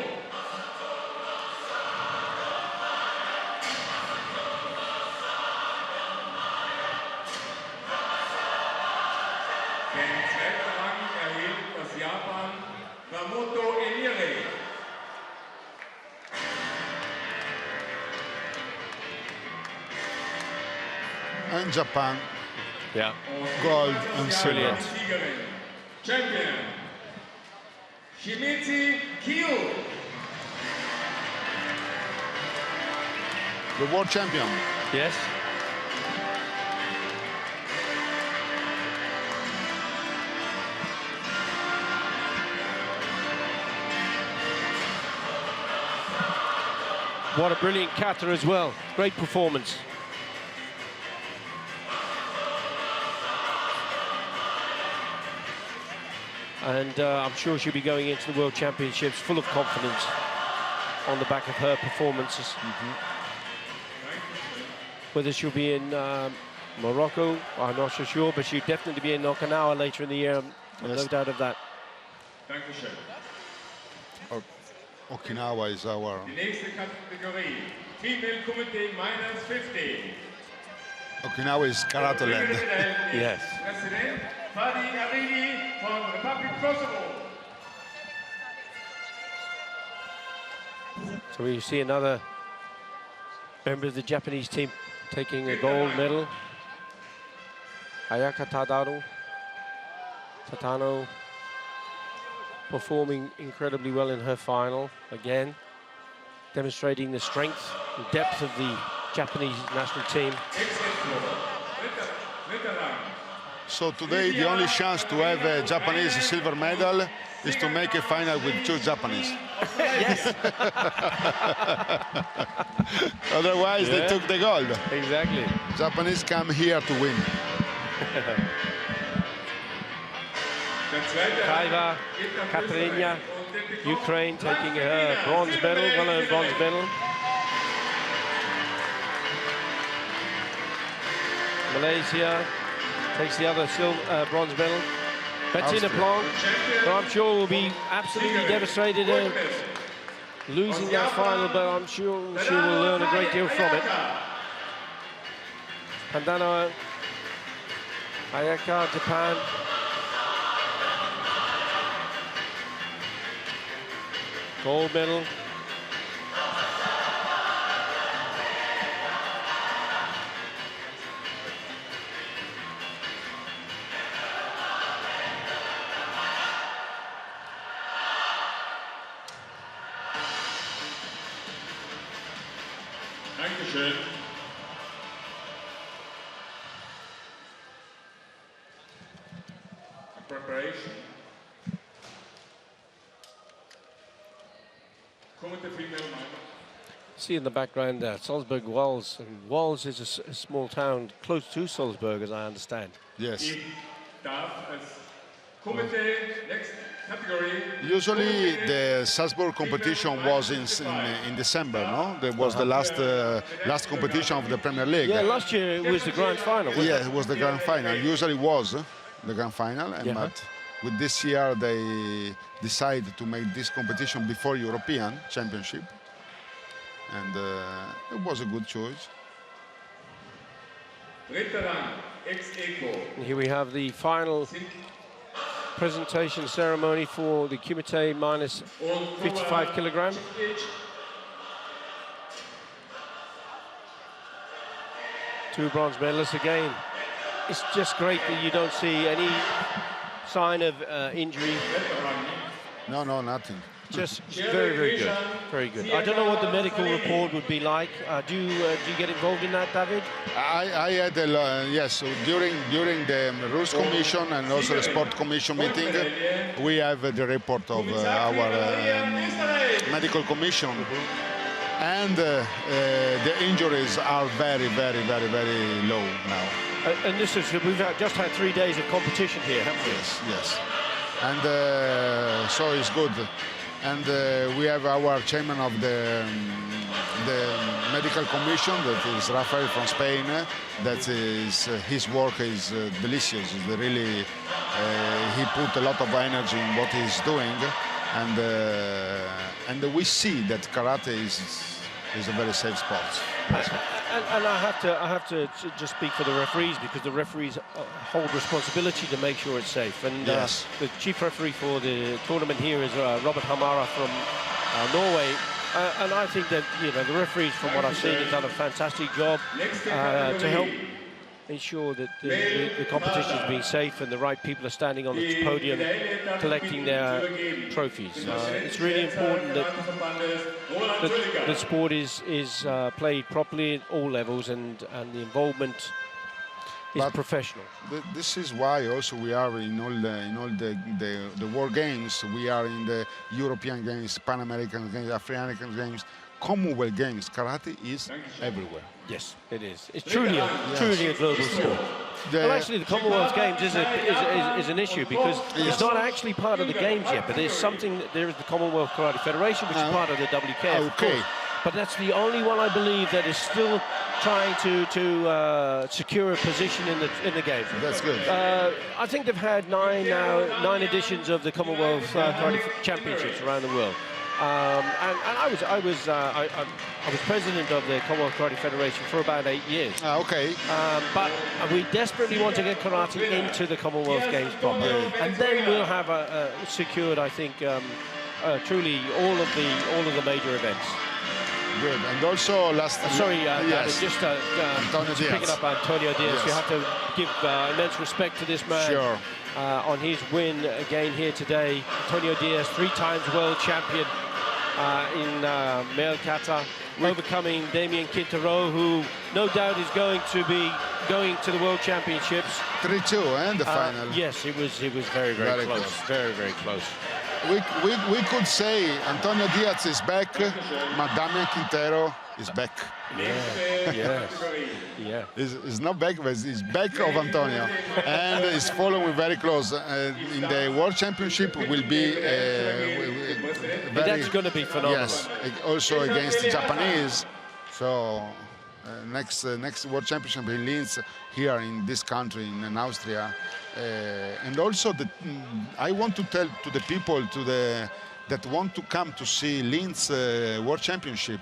Den zweiten Rang erhielt aus Japan Mamoto Emire. And Japan, Yeah. gold and silver. Brilliant. Siegerin, Champion, Shimizu Kyo. The world champion. Yes. What a brilliant kata as well. Great performance. And I'm sure she'll be going into the World Championships full of confidence on the back of her performances. Whether she'll be in Morocco, I'm not so sure, but she'll definitely be in Okinawa later in the year. No Yes. doubt of that. Dankeschön. Okinawa is our. Die nächste Kategorie, Female Kumite minus 50. Okinawa is karate land. Yes. President Fadi Arini from Republic of Kosovo. So we see another member of the Japanese team taking a gold medal. Ayaka Tatano performing incredibly well in her final again, demonstrating the strength and depth of the Japanese national team. So today the only chance to have a Japanese silver medal is to make a final with two Japanese. Yes. Otherwise they took the gold. Exactly. Japanese come here to win. Kaiva, Katerina, Ukraine taking her bronze medal, well-earned bronze medal. Malaysia takes the other bronze medal. Bettina Austria. Plong, who I'm sure will be absolutely devastated losing that final, but I'm sure she will learn a great deal from it. Pandano, Ayaka, Japan. Gold medal. Dankeschön. Preparation. Kumite female minor. See in the background there, Salzburg Wals, and Wals is a small town close to Salzburg, as I understand. Yes. Ich darf als Kumite next category. Usually the Salzburg competition was in December, no? That was the last competition of the Premier League. Yeah, last year it was the grand final, wasn't Yeah, it was the grand final. Usually was the grand final, and Yeah. but with this year they decided to make this competition before European Championship, and it was a good choice. Dritter Rang, ex-equo. And here we have the final presentation ceremony for the kumite minus 55 kilogram. Two bronze medalists again. It's just great that you don't see any sign of injury. No, nothing. Just very, very good. Very good. I don't know what the medical report would be like. Do you get involved in that, David? I had yes. So during the rules commission and also the sport commission meeting, we have the report of our medical commission, and the injuries are very, very, very, very low now. And this is we've just had 3 days of competition here, haven't we? Yes. And so it's good. And we have our chairman of the medical commission, that is Rafael from Spain. That is his work is delicious. It's really he put a lot of energy in what he's doing, and we see that karate is a very safe sport. And I have to just speak for the referees, because the referees hold responsibility to make sure it's safe. And yes. The chief referee for the tournament here is Robert Hamara from Norway. And I think that, you know, the referees, from what I've seen, have done a fantastic job to help ensure that the competition is being safe and the right people are standing on the podium collecting their trophies. It's really important that the sport is played properly at all levels, and the involvement is professional. This is why also we are in all the World Games. We are in the European Games, Pan American Games, African Games, Commonwealth Games. Karate is everywhere. Yes, it is. It's truly a global sport. Well, actually, the Commonwealth Games is an issue, because it's not actually part of the games yet, but there's something. There is the Commonwealth Karate Federation, which is part of the WKF. Okay. But that's the only one, I believe, that is still trying to secure a position in the games. That's good. I think they've had 9 editions of the Commonwealth Karate Championships around the world. And I was president of the Commonwealth Karate Federation for about 8 years. Okay. But we desperately want to get karate into the Commonwealth Games proper, and then we'll have secured, I think, truly all of the major events. Good. And also last. Yes. Just picking up Antonio Diaz. Yes. You have to give immense respect to this man. Sure. On his win again here today. Antonio Diaz, 3 times world champion in male kata, overcoming Damien Quintero, who no doubt is going to be going to the World Championships. 3-2 and the final. Yes, it was very, very close. Very, very close. We could say Antonio Diaz is back, but Damien Quintero is back. Yeah. He's not back, but he's back of Antonio, and he's following very close. In the World Championship will be that's going to be phenomenal. Yes, also against the Japanese. So next World Championship in Linz, here in this country, in Austria. And also, I want to tell to the people that want to come to see Linz World Championship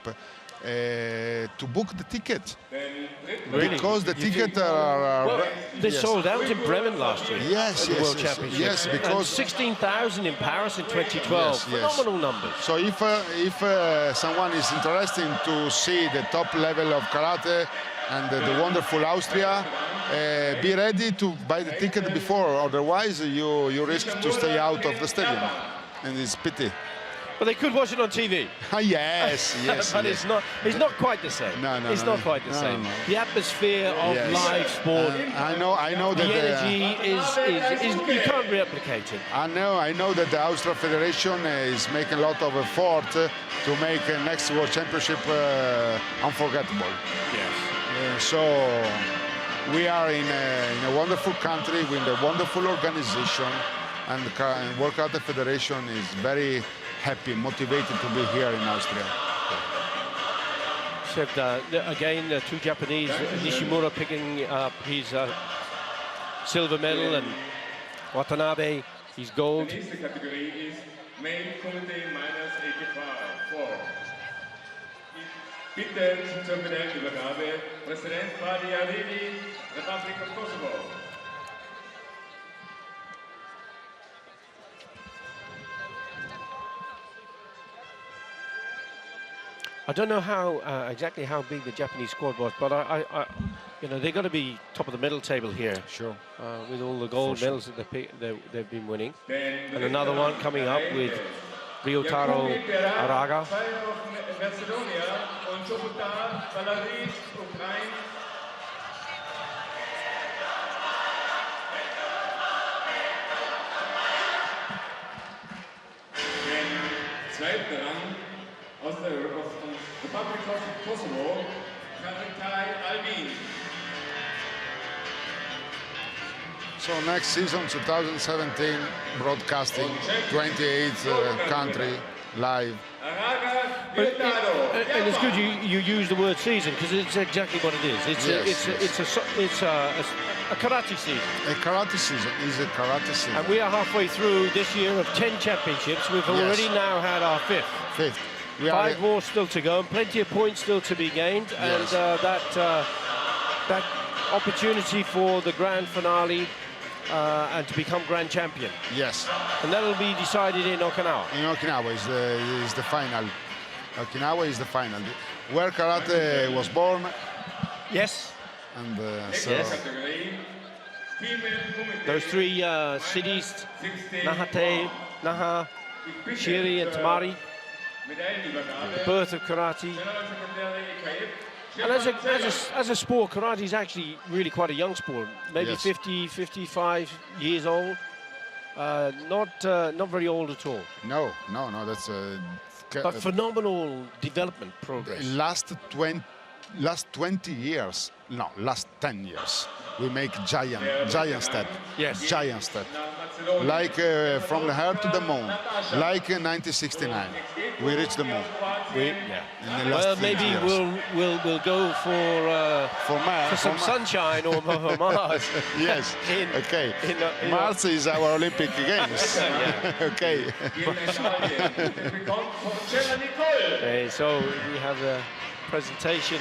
to book the ticket. Really? Because the tickets are... Well, they sold out in Bremen last year. Yes, at the World Championship. Yes, because... And 16,000 in Paris in 2012. Phenomenal numbers. So if someone is interested to see the top level of karate and the wonderful Austria, be ready to buy the ticket before, otherwise you risk to stay out of the stadium, and it's pity. But they could watch it on TV. Yes. But yes. it's not quite the same. No, it's not quite the same. The atmosphere of live sport. I know that the energy is you can't replicate it. I know that the Austria Federation is making a lot of effort to make next World Championship unforgettable. Yes. So we are in a wonderful country with a wonderful organization, and the World Karate Federation is very happy, motivated to be here in Austria. Except again, 2 Japanese, Nishimura picking up his silver medal, and Watanabe his gold. The next category is male kumite minus 85. Bitte zur Medaillenübergabe, Präsident Fadi Alini, Republic of Kosovo. I don't know how exactly how big the Japanese squad was, but you know, they've got to be top of the medal table here. Sure. With all the gold medals that they've been winning. And another one coming up with Ryotaro Araga. Zweiten Rang aus der Republic of Kosovo, KARATE-1. So next season, 2017, broadcasting 28 country live. And it's good you use the word season, because it's exactly what it is. It's a karate season. A karate season is a karate season. And we are halfway through this year of 10 championships. We've already now had our fifth. Fifth. Five more still to go, and plenty of points still to be gained. Yes. And that opportunity for the grand finale and to become grand champion. Yes. And that'll be decided in Okinawa. In Okinawa is the final. Okinawa is the final, where karate was born. Yes. And so those three cities, Nahate, Naha, Shiri and Tamari, the birth of karate. And as a sport, karate is actually really quite a young sport, maybe Yes. 50, 55 years old. Not very old at all. No, that's But phenomenal development progress. last 20 years, no, last 10 years, we make giant step. Yes. Giant step. Like from the heart to the moon, like in 1969, we reached the moon. In the last Well, 20 maybe years. we'll go for some sunshine or Mars. Yes. Okay. Mars is our Olympic Games. Okay. Okay, so we have the presentation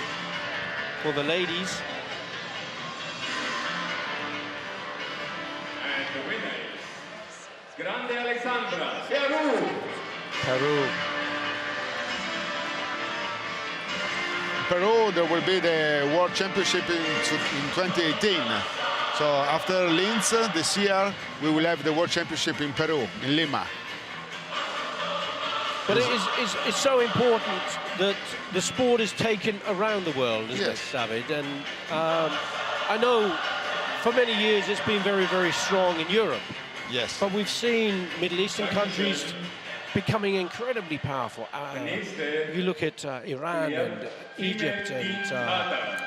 for the ladies. And the winner is Grande Alexandra, Peru. Peru, there will be the World Championship in 2018. So after Linz this year, we will have the World Championship in Peru, in Lima. But it's so important that the sport is taken around the world, isn't it, David? And I know for many years it's been very, very strong in Europe. Yes. But we've seen Middle Eastern countries becoming incredibly powerful. If you look at Iran and Egypt and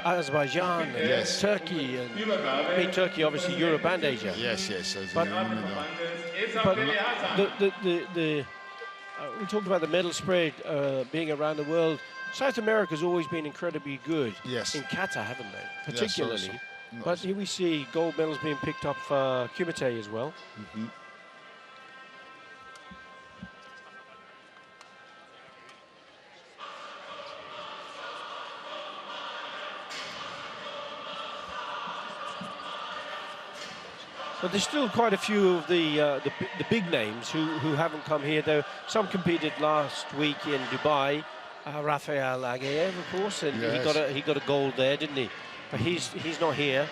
Azerbaijan and Turkey, and I mean Turkey, obviously Europe and Asia. Yes. But we talked about the medal spread being around the world. South America's always been incredibly good in kata, haven't they? Particularly. Yes, but here we see gold medals being picked up for kumite as well. Mm-hmm. But there's still quite a few of the big names who haven't come here. Though some competed last week in Dubai. Rafael Agaev, of course, and he got a gold there, didn't he? But he's not here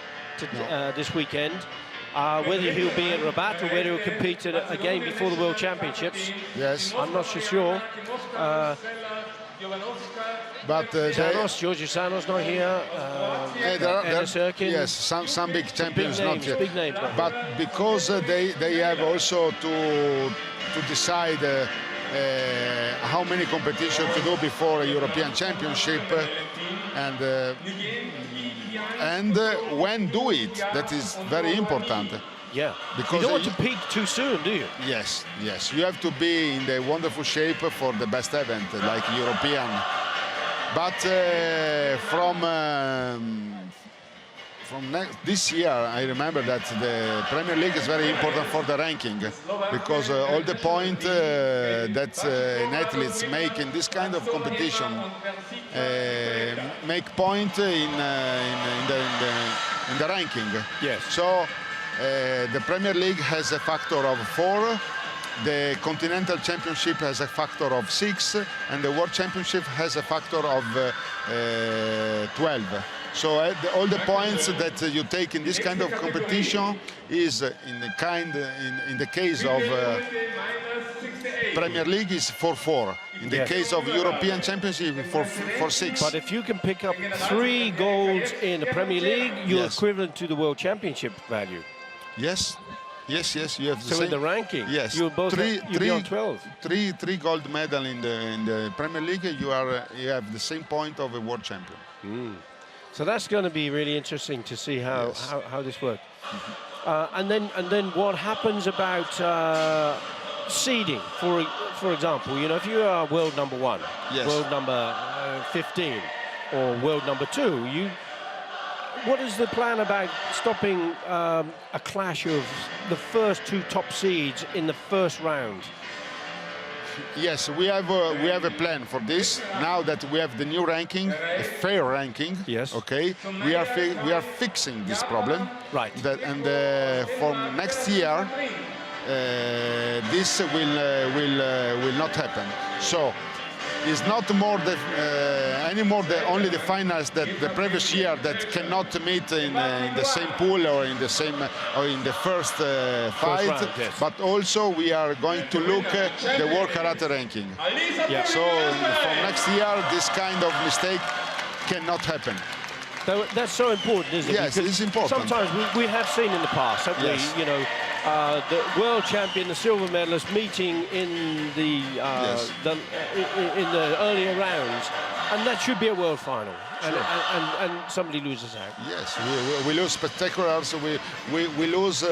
this weekend. Whether he'll be in Rabat or whether he'll compete again before the World Championships, I'm not so sure. But George Sanos not here. Yes, some big champions not here. Big names, but because they have also to decide how many competitions to do before a European Championship and when do it. That is very important. Yeah, because you don't want to peak too soon, do you? Yes. You have to be in the wonderful shape for the best event, like European. But from this year, I remember that the Premier League is very important for the ranking, because all the points that athletes make in this kind of competition make point in the ranking. Yes. So the Premier League has a factor of 4, the Continental Championship has a factor of 6, and the World Championship has a factor of 12. So all the points that you take in this kind of competition is in the case of Premier League is 4-4. In the case of European Championship, 4-6. But if you can pick up 3 golds in the Premier League, you're equivalent to the World Championship value. Yes. Yes, you have the so same. In the ranking, yes, you'll both be on 12. Three gold medal in the Premier League. You have the same point of a world champion. So that's going to be really interesting to see how this works. And then what happens about seeding? For example, you know, if you are world number 1, world number 15, or world number 2, what is the plan about stopping a clash of the first 2 top seeds in the first round? Yes, we have a plan for this. Now that we have the new ranking, a fair ranking. Yes. Okay. We are fixing this problem. Right. And from next year, this will not happen. So it's not more anymore only the finals that the previous year that cannot meet in the same pool or in the same or in the first fight, round, yes. but also we are going to look at the World Karate ranking. Yeah. So from next year, this kind of mistake cannot happen. That's so important, isn't it? Yes, because it's important. Sometimes we have seen in the past, haven't we? You know, the world champion, the silver medalist, meeting in the in the earlier rounds, and that should be a world final. And somebody loses out. Yes, we lose spectaculars. We lose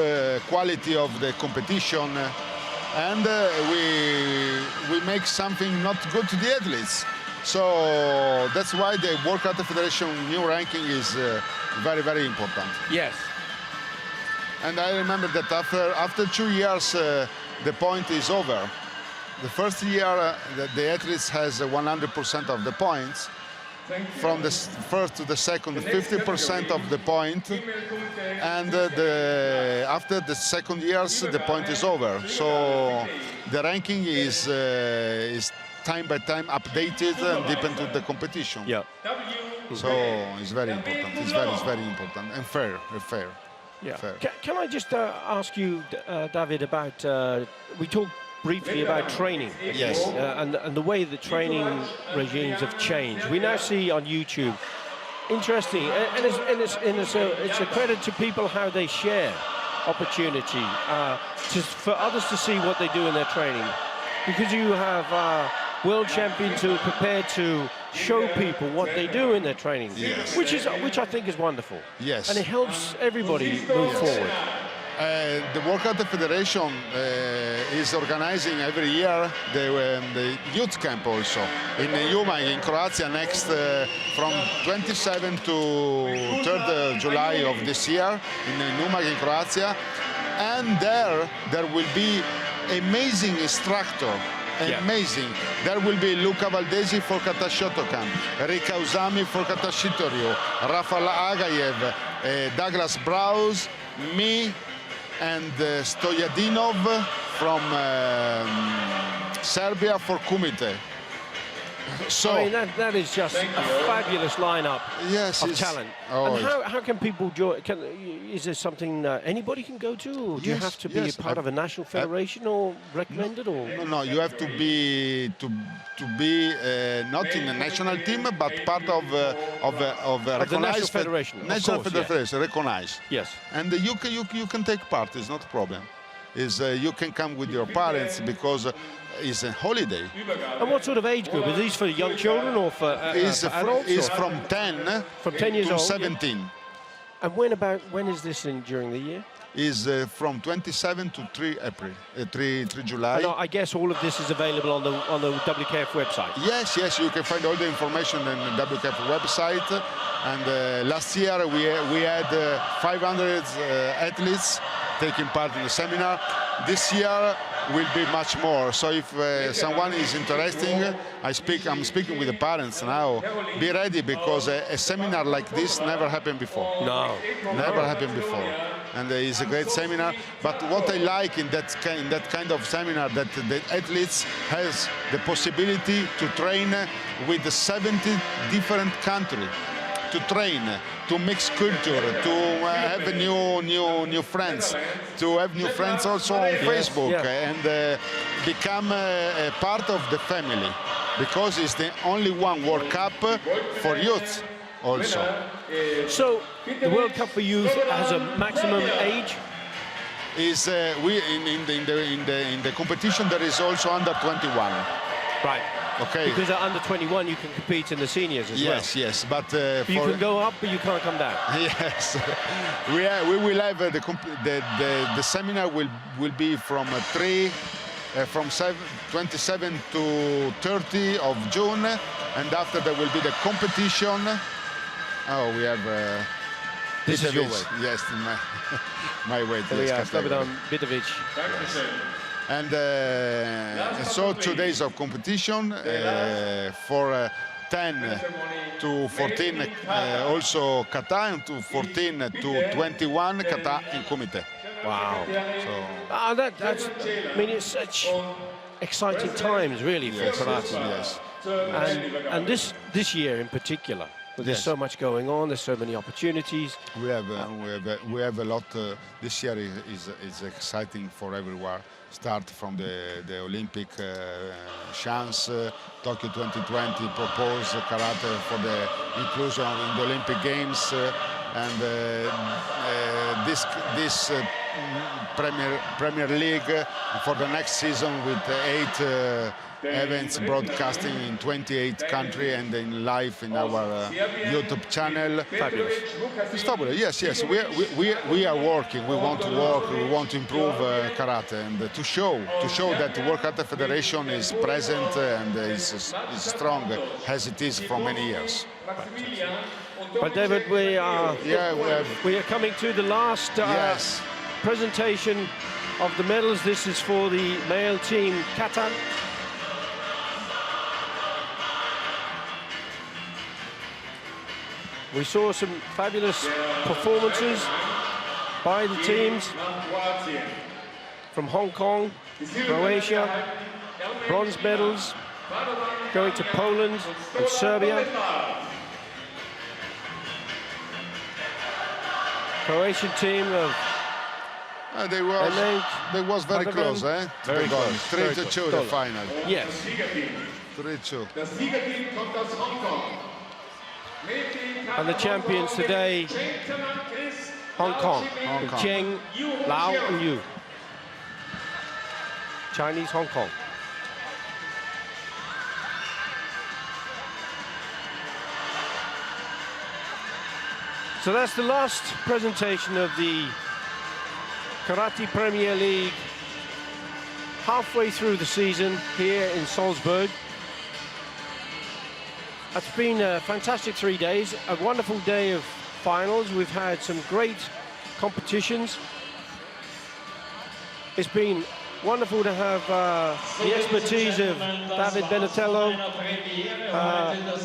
quality of the competition, and we make something not good to the athletes. So that's why the World Karate Federation new ranking is very, very important. Yes. And I remember that after 2 years, the point is over. The first year, the athletes has 100% of the points. From the first to the second, 50% of the point. And after the second years, the point is over. So the ranking is time by time updated and depend to the competition. Yeah. So it's very important. It's very important and fair. Yeah. Fair. Can I just ask you, David, about we talked briefly about training. Yes. And the way the training regimes have changed. We now see on YouTube. Interesting, and it's a credit to people how they share opportunity for others to see what they do in their training, because you have world champions who are prepared to show people what they do in their training, which I think is wonderful. Yes. And it helps everybody move forward. The World Karate Federation is organizing every year the youth camp also in Yuma in Croatia next from 27 to 3rd July of this year in Yuma in Croatia, and there will be amazing instructor. Amazing. There will be Luca Valdesi for Kata Shotokan, Rika Uzami for Kata Shitoryu, Rafael Agayev, Douglas Browse, me, and Stojadinov from Serbia for kumite. So I mean, that is just a fabulous lineup of talent. Oh, and how can people join? Is there something anybody can go to, or do you have to be a part of a national federation or recommended? Or no, you have to be not in a national team, but part of a recognized the national federation. National federation, recognized. Yes. And you can take part. It's not a problem. You can come with your parents because it's a holiday. And what sort of age group? Are these for young children or for adults? It's from 10 years to old, 17. And when is this during the year? Is from 27 to 3 July. And I guess all of this is available on the WKF website. Yes, you can find all the information on the WKF website. And last year we had 500 athletes taking part in the seminar. This year will be much more. So if someone is interested, I'm speaking with the parents now. Be ready, because a seminar like this never happened before. No. Never happened before. and it's a great seminar. But what I like in that kind of seminar, that the athletes has the possibility to train with 70 different countries, to train, to mix culture, to have new friends, to have new friends also on Facebook, and become a part of the family, because it's the only one World Cup for youth also. So the World Cup for Youth has a maximum age? Is in the competition there is also under 21. Right. Okay. Because at under 21 you can compete in the seniors as well. Yes, but you can go up, but you can't come down. Yes, we will have the seminar will be from 27 to 30 of June, and after there will be the competition. Oh, we have. This is your way. Yes, my way. Slobodan Bitovic. And so 2 days of competition for 10 to 14 also kata, and to 14 to 21 kata and kumite. Wow. So that's. I mean, it's such exciting times, really, for karate. Yes. And this year in particular. But there's so much going on. There's so many opportunities. We have a lot. This year is exciting for everywhere. Start from the Olympic chance. Tokyo 2020 proposed karate for the inclusion in the Olympic Games, and this Premier League for the next season with 8 events broadcasting in 28 countries and in live in our YouTube channel. Fabulous. It's fabulous. Yes. We are working. We want to work. We want to improve karate, and to show that the World Karate Federation is present and is strong as it is for many years. But David, we are coming to the last presentation of the medals. This is for the male team kata. We saw some fabulous performances by the teams from Hong Kong, Croatia, bronze medals going to Poland and Serbia. Croatian team of they was very close, eh? Very close. 3-2 the final. Yes. 3-2. And the champions today, Hong Kong. Cheng, Lao and Yu. Chinese Hong Kong. So that's the last presentation of the Karate Premier League, halfway through the season here in Salzburg. It's been a fantastic 3 days, a wonderful day of finals. We've had some great competitions. It's been wonderful to have the expertise of David Benatello.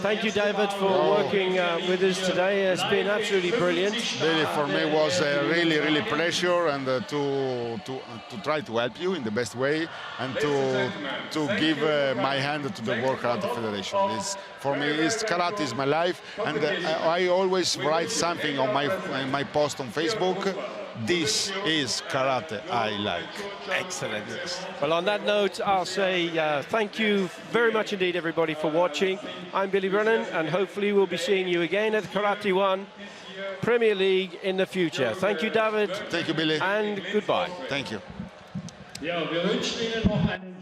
Thank you, David, for working with us today. It's been absolutely brilliant. Really, for me, was a really pleasure, and to try to help you in the best way, and to give my hand to the World Karate Federation. For me, karate is my life, and I always write something on my post on Facebook. This is karate I like. Excellent. Well, on that note, I'll say thank you very much indeed, everybody, for watching. I'm Billy Brennan, and hopefully we'll be seeing you again at KARATE-1 Premier League in the future. Thank you, David. Thank you, Billy. And goodbye. Thank you. Ja, wir wünschen Ihnen noch einen